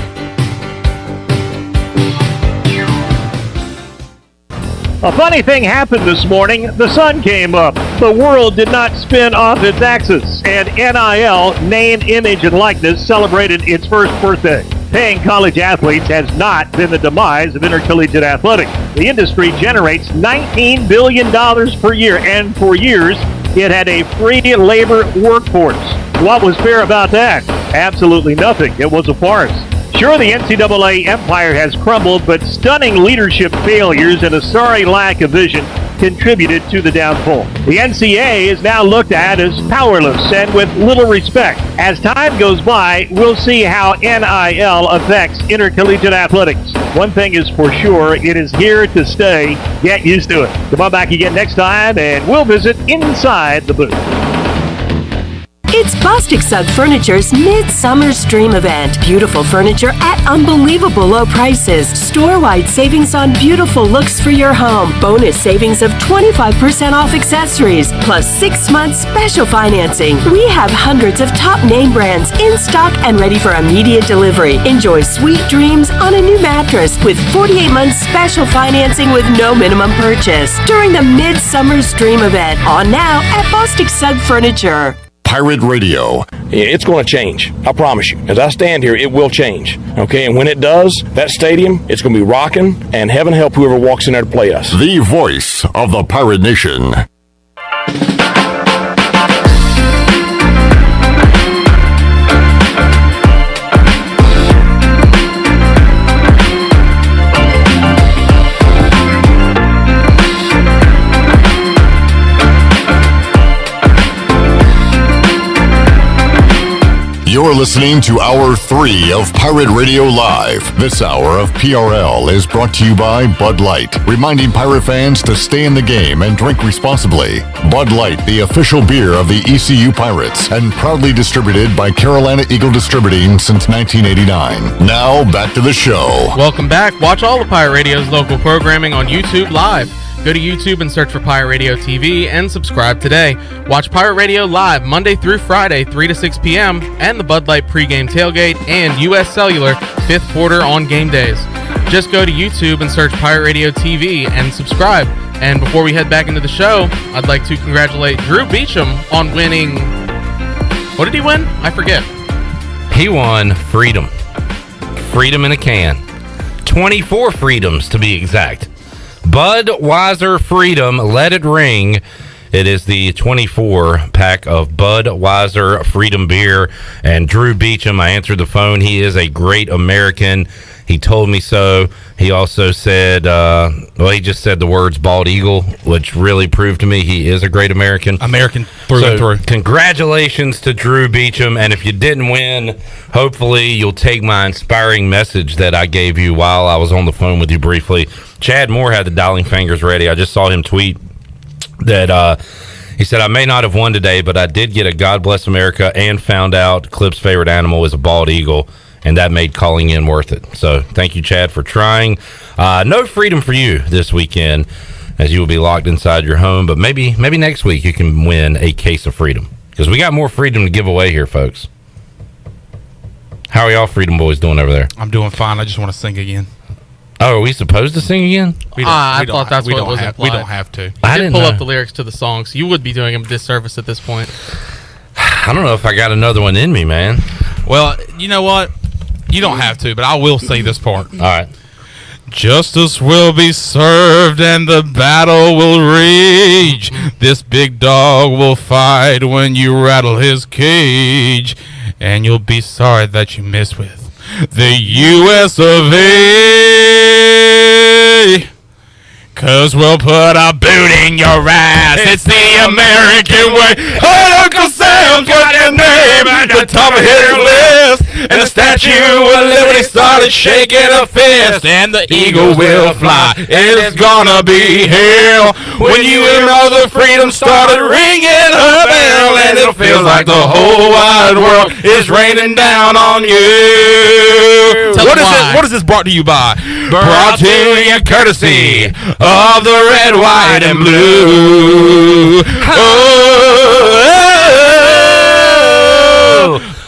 A funny thing happened this morning. The sun came up. The world did not spin off its axis, and NIL, name, image, and likeness, celebrated its first birthday. Paying college athletes has not been the demise of intercollegiate athletics. The industry generates $19 billion per year, and for years, it had a free labor workforce. What was fair about that? Absolutely nothing. It was a farce. Sure, the NCAA empire has crumbled, but stunning leadership failures and a sorry lack of vision contributed to the downfall. The NCAA is now looked at as powerless and with little respect. As time goes by, we'll see how NIL affects intercollegiate athletics. One thing is for sure, it is here to stay. Get used to it. Come on back again next time, and we'll visit inside the booth. It's Bostic Sugg Furniture's Midsummer's Dream event. Beautiful furniture at unbelievable low prices. Store-wide savings on beautiful looks for your home. Bonus savings of 25% off accessories, plus 6 months special financing. We have hundreds of top name brands in stock and ready for immediate delivery. Enjoy sweet dreams on a new mattress with 48 months special financing with no minimum purchase during the Midsummer's Dream event. On now at Bostic Sugg Furniture. Pirate Radio. It's going to change. I promise you. As I stand here, it will change. Okay, and when it does, that stadium, it's going to be rocking, and heaven help whoever walks in there to play us. The voice of the Pirate Nation. You're listening to Hour 3 of Pirate Radio Live. This hour of PRL is brought to you by Bud Light, reminding Pirate fans to stay in the game and drink responsibly. Bud Light, the official beer of the ECU Pirates, and proudly distributed by Carolina Eagle Distributing since 1989. Now, back to the show. Welcome back. Watch all of Pirate Radio's local programming on YouTube Live. Go to YouTube and search for Pirate Radio TV and subscribe today. Watch Pirate Radio Live Monday through Friday, 3 to 6 p.m. and the Bud Light pregame tailgate and U.S. Cellular 5th quarter on game days. Just go to YouTube and search Pirate Radio TV and subscribe. And before we head back into the show, I'd like to congratulate Drew Beecham on winning... What did he win? I forget. He won freedom. Freedom in a can. 24 freedoms to be exact. Budweiser Freedom, let it ring. It is the 24 pack of Budweiser Freedom beer. And Drew Beecham, I answered the phone. He is a great American. He told me so. He also said, he just said the words bald eagle, which really proved to me he is a great American. American through and through. Congratulations to Drew Beecham. And if you didn't win, hopefully you'll take my inspiring message that I gave you while I was on the phone with you briefly. Chad Moore had the dialing fingers ready. I just saw him tweet that he said, I may not have won today, but I did get a God Bless America and found out Clip's favorite animal is a bald eagle. And that made calling in worth it. So thank you, Chad, for trying. No freedom for you this weekend, as you will be locked inside your home. But maybe next week you can win a case of freedom, because we got more freedom to give away here, folks. How are y'all Freedom Boys doing over there? I'm doing fine. I just want to sing again. Oh, are we supposed to sing again? I thought that's what was implied. We don't have to. I didn't pull up the lyrics to the song, so you would be doing him a disservice at this point. I don't know if I got another one in me, man. Well, you know what? You don't have to, but I will say this part. All right. Justice will be served and the battle will rage. This big dog will fight when you rattle his cage. And you'll be sorry that you messed with the U.S. of A. 'Cause we'll put a boot in your ass. It's the American way. Hey, Uncle Sam's got your name at the top of his list. And the Statue of Liberty started shaking a fist. And the eagle will fly. And it's gonna be hell when you hear all the freedom started ringing a bell. And it'll feel like the whole wide world is raining down on you. What is this brought to you by? Brought to you courtesy of the red, white, and blue.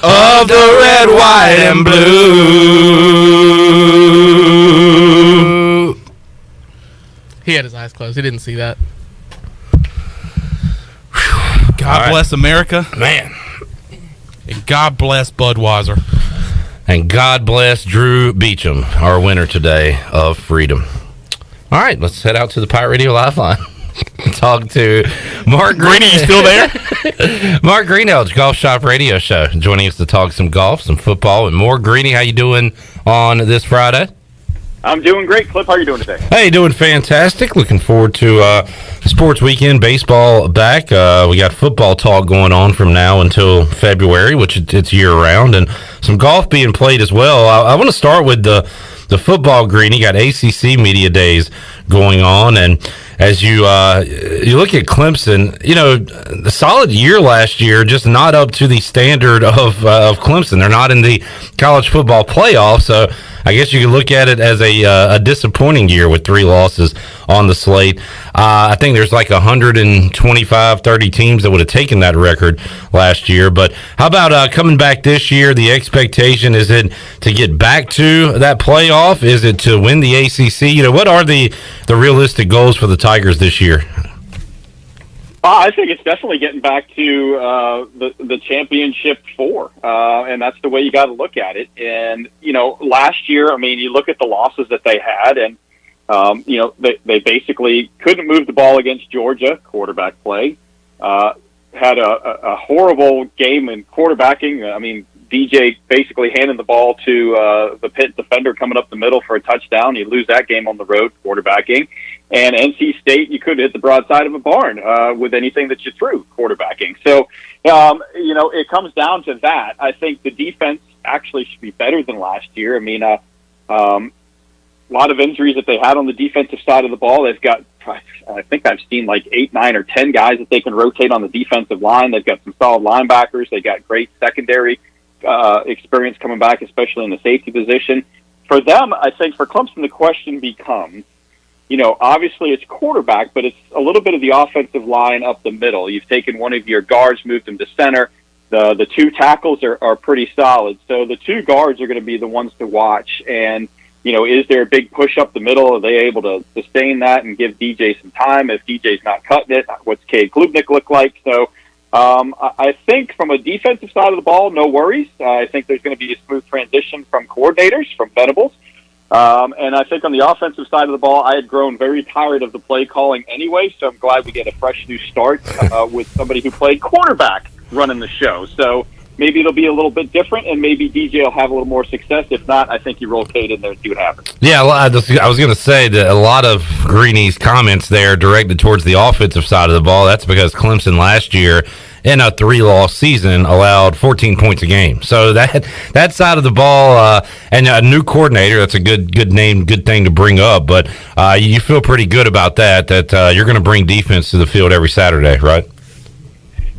Oh, of the red, white, and blue. He had his eyes closed. He didn't see that. God bless America. Man. And God bless Budweiser. And God bless Drew Beecham, our winner today of freedom. All right, let's head out to the Pirate Radio Lifeline. Talk to Mark Greeny. You still there? Mark Greenhelds, Golf Shop Radio Show, joining us to talk some golf, some football, and more. Greeny, how you doing on this Friday? I'm doing great. Cliff, how are you doing today? Hey, doing fantastic. Looking forward to sports weekend, baseball back. We got football talk going on from now until February, which it's year-round, and some golf being played as well. I want to start with the football, Greeny. Got ACC Media Days going on, and as you look at Clemson, the solid year last year, just not up to the standard of Clemson. They're not in the college football playoff, so I guess you could look at it as a disappointing year with 3 losses on the slate. I think there's like 125, 30 teams that would have taken that record last year. But how about coming back this year? The expectation, is it to get back to that playoff? Is it to win the ACC? What are the realistic goals for the Tigers this year? I think it's definitely getting back to the championship 4, and that's the way you got to look at it. And last year, I mean, you look at the losses that they had, and they basically couldn't move the ball against Georgia. Quarterback play had a horrible game in quarterbacking. I mean, DJ basically handing the ball to the Pitt defender coming up the middle for a touchdown. You lose that game on the road, quarterbacking. And NC State, you could hit the broadside of a barn with anything that you threw, quarterbacking. So, it comes down to that. I think the defense actually should be better than last year. I mean, a lot of injuries that they had on the defensive side of the ball. They've got, I think I've seen like 8, 9, or 10 guys that they can rotate on the defensive line. They've got some solid linebackers. They got great secondary experience coming back, especially in the safety position. For them, I think for Clemson, the question becomes, obviously it's quarterback, but it's a little bit of the offensive line up the middle. You've taken one of your guards, moved them to center. The 2 tackles are pretty solid. So the 2 guards are going to be the ones to watch. And, is there a big push up the middle? Are they able to sustain that and give DJ some time? If DJ's not cutting it, what's Cade Klubnik look like? So I think from a defensive side of the ball, no worries. I think there's going to be a smooth transition from coordinators, from Venables. And I think on the offensive side of the ball, I had grown very tired of the play calling anyway, so I'm glad we get a fresh new start with somebody who played quarterback running the show. So maybe it'll be a little bit different, and maybe DJ will have a little more success. If not, I think you roll Cade in there and see what happens. Yeah, I was going to say that a lot of Greeny's comments there directed towards the offensive side of the ball. That's because Clemson last year, in a 3-loss season, allowed 14 points a game. So that side of the ball, and a new coordinator, that's a good name, good thing to bring up. But you feel pretty good about that you're going to bring defense to the field every Saturday, right?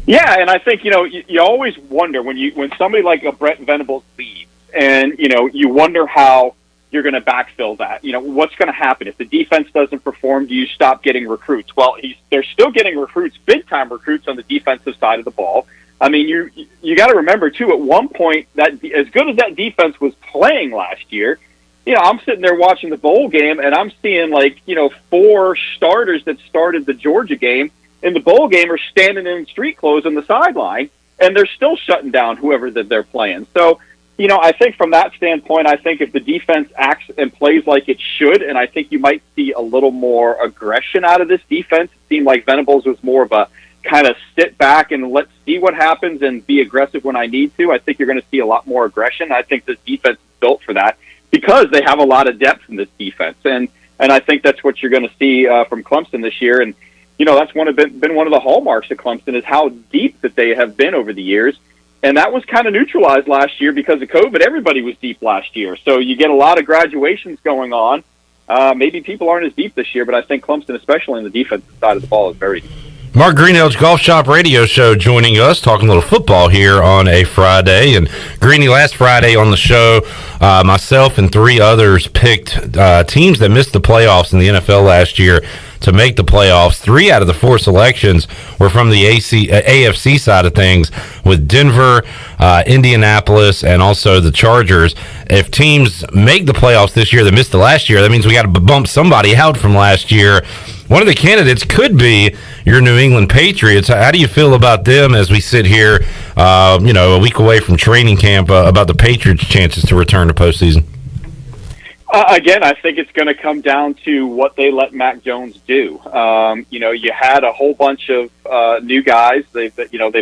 Yeah, and I think, you always wonder when somebody like a Brett Venables leaves, and, you wonder how you're going to backfill that. What's going to happen? If the defense doesn't perform, do you stop getting recruits? Well, they're still getting recruits, big-time recruits on the defensive side of the ball. I mean, you got to remember, too, at one point, that as good as that defense was playing last year, I'm sitting there watching the bowl game, and I'm seeing 4 starters that started the Georgia game in the bowl game are standing in street clothes on the sideline, and they're still shutting down whoever that they're playing. So, I think from that standpoint, I think if the defense acts and plays like it should, and I think you might see a little more aggression out of this defense. It seemed like Venables was more of a kind of sit back and let's see what happens and be aggressive when I need to. I think you're going to see a lot more aggression. I think this defense is built for that because they have a lot of depth in this defense. And I think that's what you're going to see from Clemson this year. And, that's been one of the hallmarks of Clemson is how deep that they have been over the years. And that was kind of neutralized last year because of COVID. Everybody was deep last year. So you get a lot of graduations going on. Maybe people aren't as deep this year, but I think Clemson, especially on the defensive side of the ball, is very deep. Mark Greenhelds, Golf Shop Radio Show, joining us, talking a little football here on a Friday. And Greeny, last Friday on the show, myself and 3 others picked teams that missed the playoffs in the NFL last year to make the playoffs. 3 out of the 4 selections were from the AFC side of things, with Denver, Indianapolis, and also the Chargers. If teams make the playoffs this year that missed the last year, that means we got to bump somebody out from last year. One of the candidates could be your New England Patriots. How do you feel about them as we sit here, a week away from training camp, about the Patriots' chances to return to postseason? Again, I think it's going to come down to what they let Mac Jones do. You had a whole bunch of new guys. They've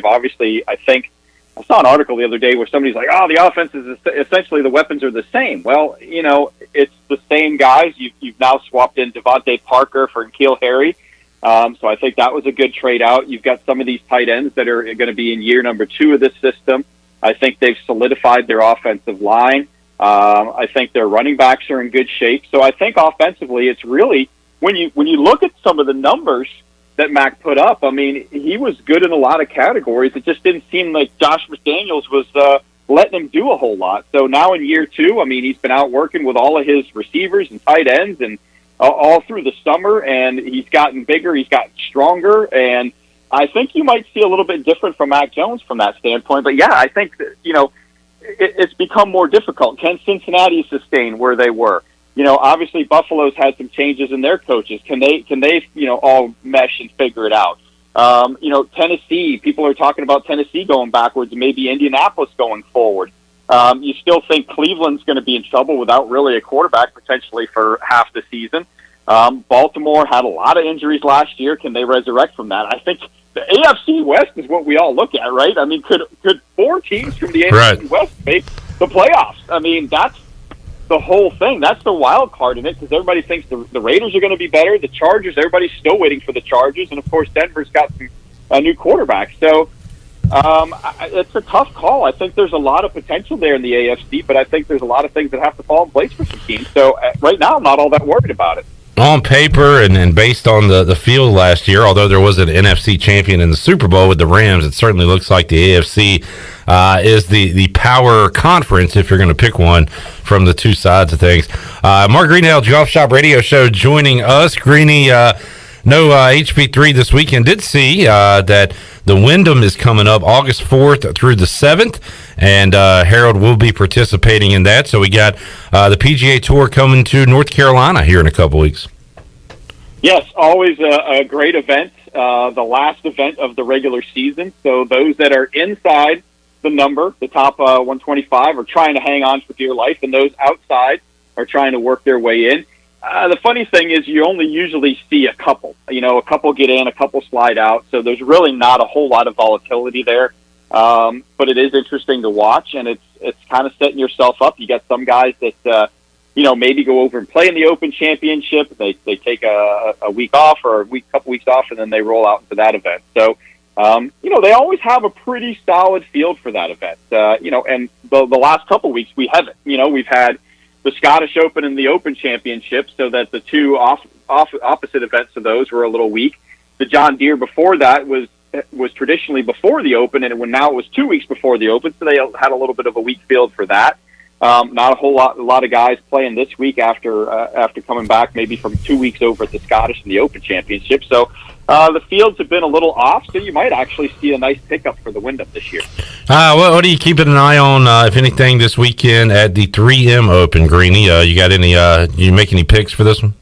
obviously, I think, I saw an article the other day where somebody's like, the offense is essentially the weapons are the same. Well, it's the same guys. You've now swapped in Devontae Parker for N'Keal Harry. So I think that was a good trade out. You've got some of these tight ends that are going to be in year number 2 of this system. I think they've solidified their offensive line. I think their running backs are in good shape. So I think offensively, it's really, when you look at some of the numbers that Mac put up, I mean, he was good in a lot of categories. It just didn't seem like Josh McDaniels was letting him do a whole lot. So now in year 2, I mean, he's been out working with all of his receivers and tight ends and all through the summer, and he's gotten bigger, he's gotten stronger, and I think you might see a little bit different from Mac Jones from that standpoint. But yeah, I think that, it's become more difficult. Can Cincinnati sustain where they were? Obviously Buffalo's had some changes in their coaches. Can they all mesh and figure it out? Tennessee, people are talking about Tennessee going backwards and maybe Indianapolis going forward. You still think Cleveland's going to be in trouble without really a quarterback potentially for half the season. Baltimore had a lot of injuries last year. Can they resurrect from that? I think the AFC West is what we all look at, right? I mean, could 4 teams from the AFC West make the playoffs? I mean, that's the whole thing. That's the wild card in it because everybody thinks the Raiders are going to be better. The Chargers, everybody's still waiting for the Chargers. And, of course, Denver's got a new quarterback. So it's a tough call. I think there's a lot of potential there in the AFC, but I think there's a lot of things that have to fall in place for some teams. So right now I'm not all that worried about it. On paper and based on the field last year, although there was an NFC champion in the Super Bowl with the Rams, it certainly looks like the AFC is the power conference, if you're going to pick one from the 2 sides of things. Mark Greenhelds, Golf Shop Radio Show, joining us. Greeny, no HB3 this weekend. Did see that the Wyndham is coming up August 4th through the 7th, and Harrell will be participating in that. So we got the PGA Tour coming to North Carolina here in a couple weeks. Yes, always a great event, the last event of the regular season. So those that are inside the number, the top 125, are trying to hang on for dear life, and those outside are trying to work their way in. The funny thing is you only usually see a couple. A couple get in, a couple slide out, so there's really not a whole lot of volatility there. But it is interesting to watch, and it's kind of setting yourself up. You got some guys that maybe go over and play in the Open Championship. They take a week off or couple weeks off, and then they roll out into that event. So they always have a pretty solid field for that event. And the last couple weeks we haven't. We've had the Scottish Open and the Open Championship, so that the 2 opposite events of those were a little weak. The John Deere before that was traditionally before the Open, and now it was 2 weeks before the Open, so they had a little bit of a weak field for that. Not a lot of guys playing this week after coming back maybe from 2 weeks over at the Scottish and the Open Championship. So the fields have been a little off, so you might actually see a nice pickup for the Wyndham this year. What are you keeping an eye on, if anything, this weekend at the 3M Open, Greeny? You got any? You make any picks for this one?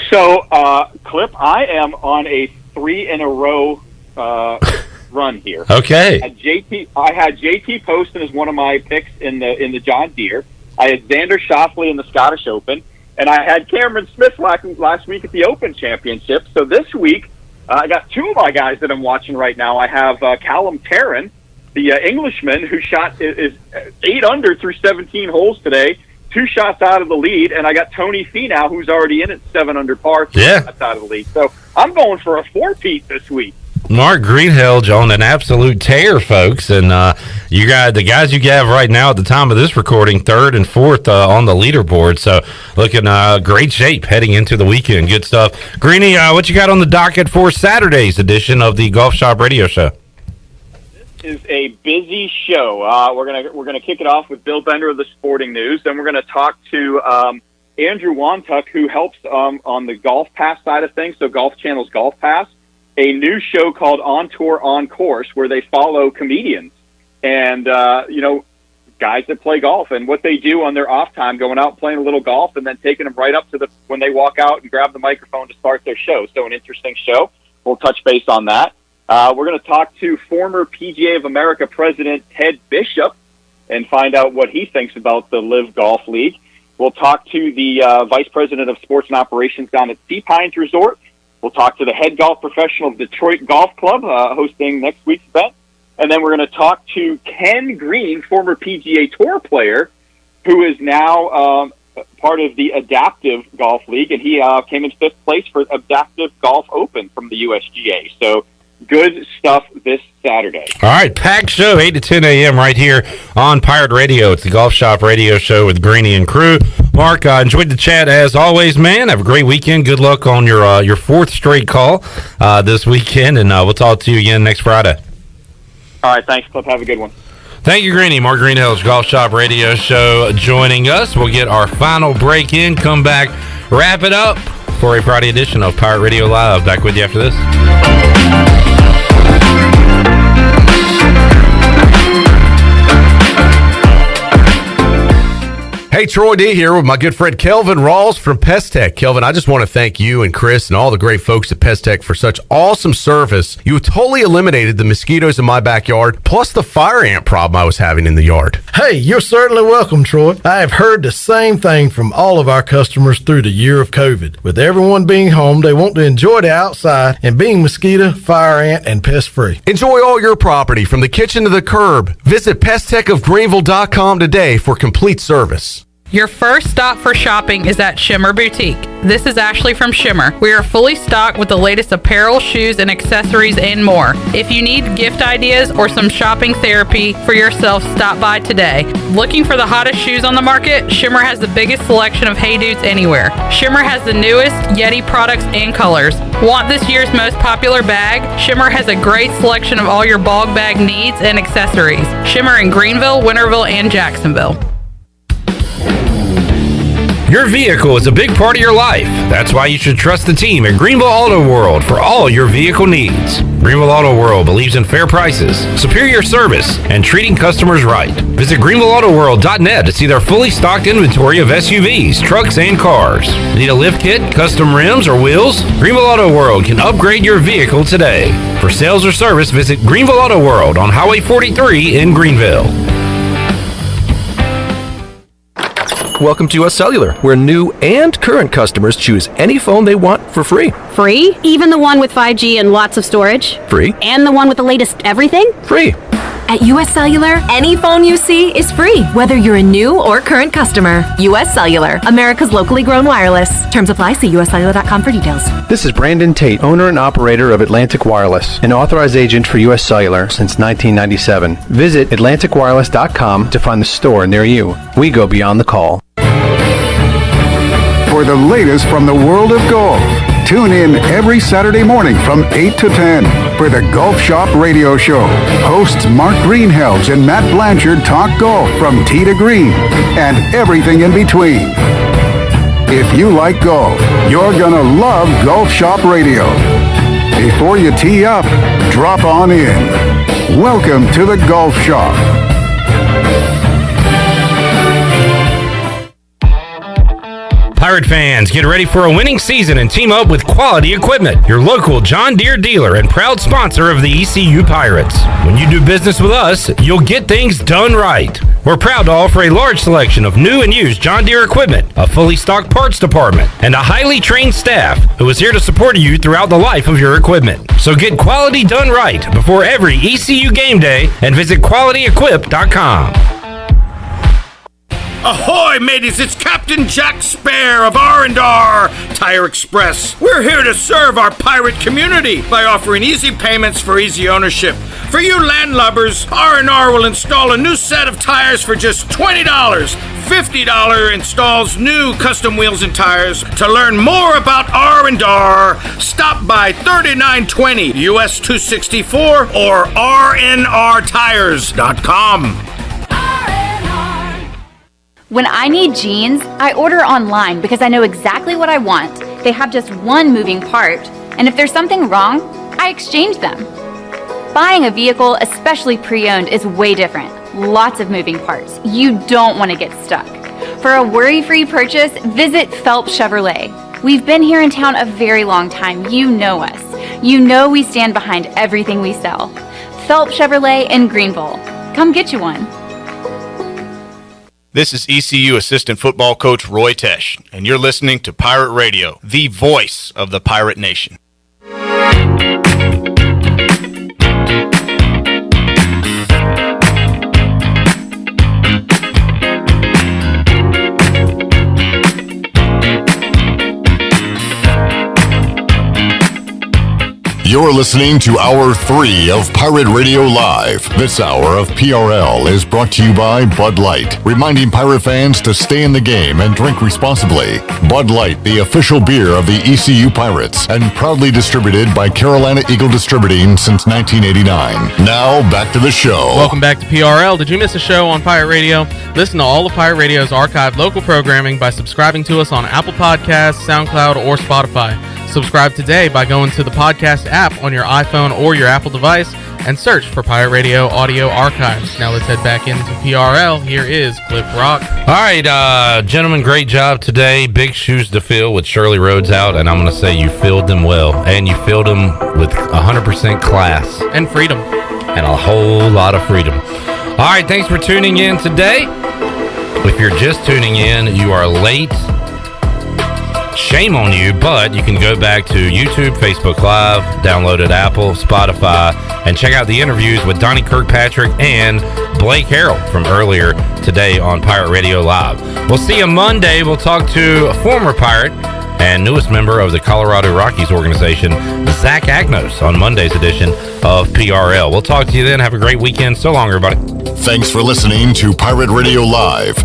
So, Clip, I am on a 3-in-a-row run here. Okay. I had JT Poston as one of my picks in the John Deere. I had Xander Schauffele in the Scottish Open, and I had Cameron Smith last week at the Open Championship. So this week, I got two of my guys that I'm watching right now. I have Callum Tarrant, the Englishman, who is 8 under through 17 holes today, 2 shots out of the lead, and I got Tony Finau, who's already in at 7 under par, 2 shots out of the lead. So I'm going for a 4-peat this week. Mark Greenhelds on an absolute tear, folks, and you got the guys you have right now at the time of this recording, 3rd and 4th on the leaderboard. So looking great shape heading into the weekend. Good stuff. Greeny, what you got on the docket for Saturday's edition of the Golf Shop Radio Show? This is a busy show. We're gonna kick it off with Bill Bender of the Sporting News. Then we're gonna talk to Andrew Wantuck, who helps on the Golf Pass side of things. So Golf Channel's Golf Pass. A new show called On Tour, On Course, where they follow comedians and, guys that play golf and what they do on their off time, going out playing a little golf and then taking them right up to when they walk out and grab the microphone to start their show. So an interesting show. We'll touch base on that. We're going to talk to former PGA of America president Ted Bishop and find out what he thinks about the Live Golf League. We'll talk to the vice president of sports and operations down at Sea Pines Resort. We'll talk to the head golf professional of Detroit Golf Club, hosting next week's event. And then we're going to talk to Ken Green, former PGA Tour player, who is now part of the Adaptive Golf League, and he came in 5th place for Adaptive Golf Open from the USGA. So good stuff this Saturday. All right, packed show, 8 to 10 a.m. right here on Pirate Radio. It's the Golf Shop Radio Show with Greeny and crew. Mark, enjoyed the chat as always, man. Have a great weekend. Good luck on your 4th straight call this weekend, and we'll talk to you again next Friday. All right, thanks, Clip. Have a good one. Thank you, Greeny. Mark Greenhelds, Golf Shop Radio Show, joining us. We'll get our final break in, come back, wrap it up for a Friday edition of Pirate Radio Live. Back with you after this. Hey, Troy D here with my good friend Kelvin Rawls from Pest Tech. Kelvin, I just want to thank you and Chris and all the great folks at Pest Tech for such awesome service. You totally eliminated the mosquitoes in my backyard, plus the fire ant problem I was having in the yard. Hey, you're certainly welcome, Troy. I have heard the same thing from all of our customers through the year of COVID. With everyone being home, they want to enjoy the outside and being mosquito, fire ant, and pest-free. Enjoy all your property from the kitchen to the curb. Visit pesttechofgreenville.com today for complete service. Your first stop for shopping is at Shimmer Boutique. This is Ashley from Shimmer. We are fully stocked with the latest apparel, shoes, and accessories and more. If you need gift ideas or some shopping therapy for yourself, stop by today. Looking for the hottest shoes on the market? Shimmer has the biggest selection of Hey Dudes anywhere. Shimmer has the newest Yeti products and colors. Want this year's most popular bag? Shimmer has a great selection of all your bog bag needs and accessories. Shimmer in Greenville, Winterville, and Jacksonville. Your vehicle is a big part of your life. That's why you should trust the team at Greenville Auto World for all your vehicle needs. Greenville Auto World believes in fair prices, superior service, and treating customers right. Visit GreenvilleAutoWorld.net to see their fully stocked inventory of SUVs, trucks, and cars. Need a lift kit, custom rims, or wheels? Greenville Auto World can upgrade your vehicle today. For sales or service, visit Greenville Auto World on Highway 43 in Greenville. Welcome to US Cellular, where new and current customers choose any phone they want for free. Free? Even the one with 5G and lots of storage? Free. And the one with the latest everything? Free. At US Cellular, any phone you see is free, whether you're a new or current customer. US Cellular, America's locally grown wireless. Terms apply. See uscellular.com for details. This is Brandon Tate, owner and operator of Atlantic Wireless, an authorized agent for US Cellular since 1997. Visit atlanticwireless.com to find the store near you. We go beyond the call. For the latest from the world of golf, tune in every Saturday morning from 8 to 10 for the Golf Shop Radio Show. Hosts Mark Greenhelds and Matt Blanchard talk golf from tee to green and everything in between. If you like golf, you're gonna love Golf Shop Radio. Before you tee up, drop on in. Welcome to the Golf Shop. Pirate fans, get ready for a winning season and team up with Quality Equipment, your local John Deere dealer and proud sponsor of the ECU Pirates. When you do business with us, you'll get things done right. We're proud to offer a large selection of new and used John Deere equipment, a fully stocked parts department, and a highly trained staff who is here to support you throughout the life of your equipment. So get quality done right before every ECU game day and visit QualityEquip.com. Ahoy, mateys! It's Captain Jack Spare of R&R Tire Express. We're here to serve our pirate community by offering easy payments for easy ownership. For you landlubbers, R&R will install a new set of tires for just $20. $50 installs new custom wheels and tires. To learn more about R&R, stop by 3920 US 264 or rnrtires.com. When I need jeans, I order online because I know exactly what I want. They have just one moving part, and if there's something wrong, I exchange them. Buying a vehicle, especially pre-owned, is way different. Lots of moving parts. You don't want to get stuck. For a worry-free purchase, visit Phelps Chevrolet. We've been here in town a very long time. You know us. You know we stand behind everything we sell. Phelps Chevrolet in Greenville. Come get you one. This is ECU assistant football coach Roy Tesh, and you're listening to Pirate Radio, the voice of the Pirate Nation. You're listening to Hour 3 of Pirate Radio Live. This hour of PRL is brought to you by Bud Light, reminding pirate fans to stay in the game and drink responsibly. Bud Light, the official beer of the ECU Pirates, and proudly distributed by Carolina Eagle Distributing since 1989. Now, back to the show. Welcome back to PRL. Did you miss a show on Pirate Radio? Listen to all of Pirate Radio's archived local programming by subscribing to us on Apple Podcasts, SoundCloud, or Spotify. Subscribe today by going to the podcast app on your iPhone or your Apple device and search for Pirate Radio Audio Archives. Now let's head back into PRL. Here is Cliff Rock. All right, gentlemen, great job today. Big shoes to fill with Shirley Rhodes out, and I'm going to say you filled them well, and you filled them with 100% class. And freedom. And a whole lot of freedom. All right, thanks for tuning in today. If you're just tuning in, you are late. Shame on you, but you can go back to YouTube, Facebook Live, download it Apple, Spotify, and check out the interviews with Donnie Kirkpatrick and Blake Harrell from earlier today on Pirate Radio Live. We'll see you Monday. We'll talk to a former Pirate and newest member of the Colorado Rockies organization, Zach Agnos, on Monday's edition of PRL. We'll talk to you then. Have a great weekend. So long, everybody. Thanks for listening to Pirate Radio Live.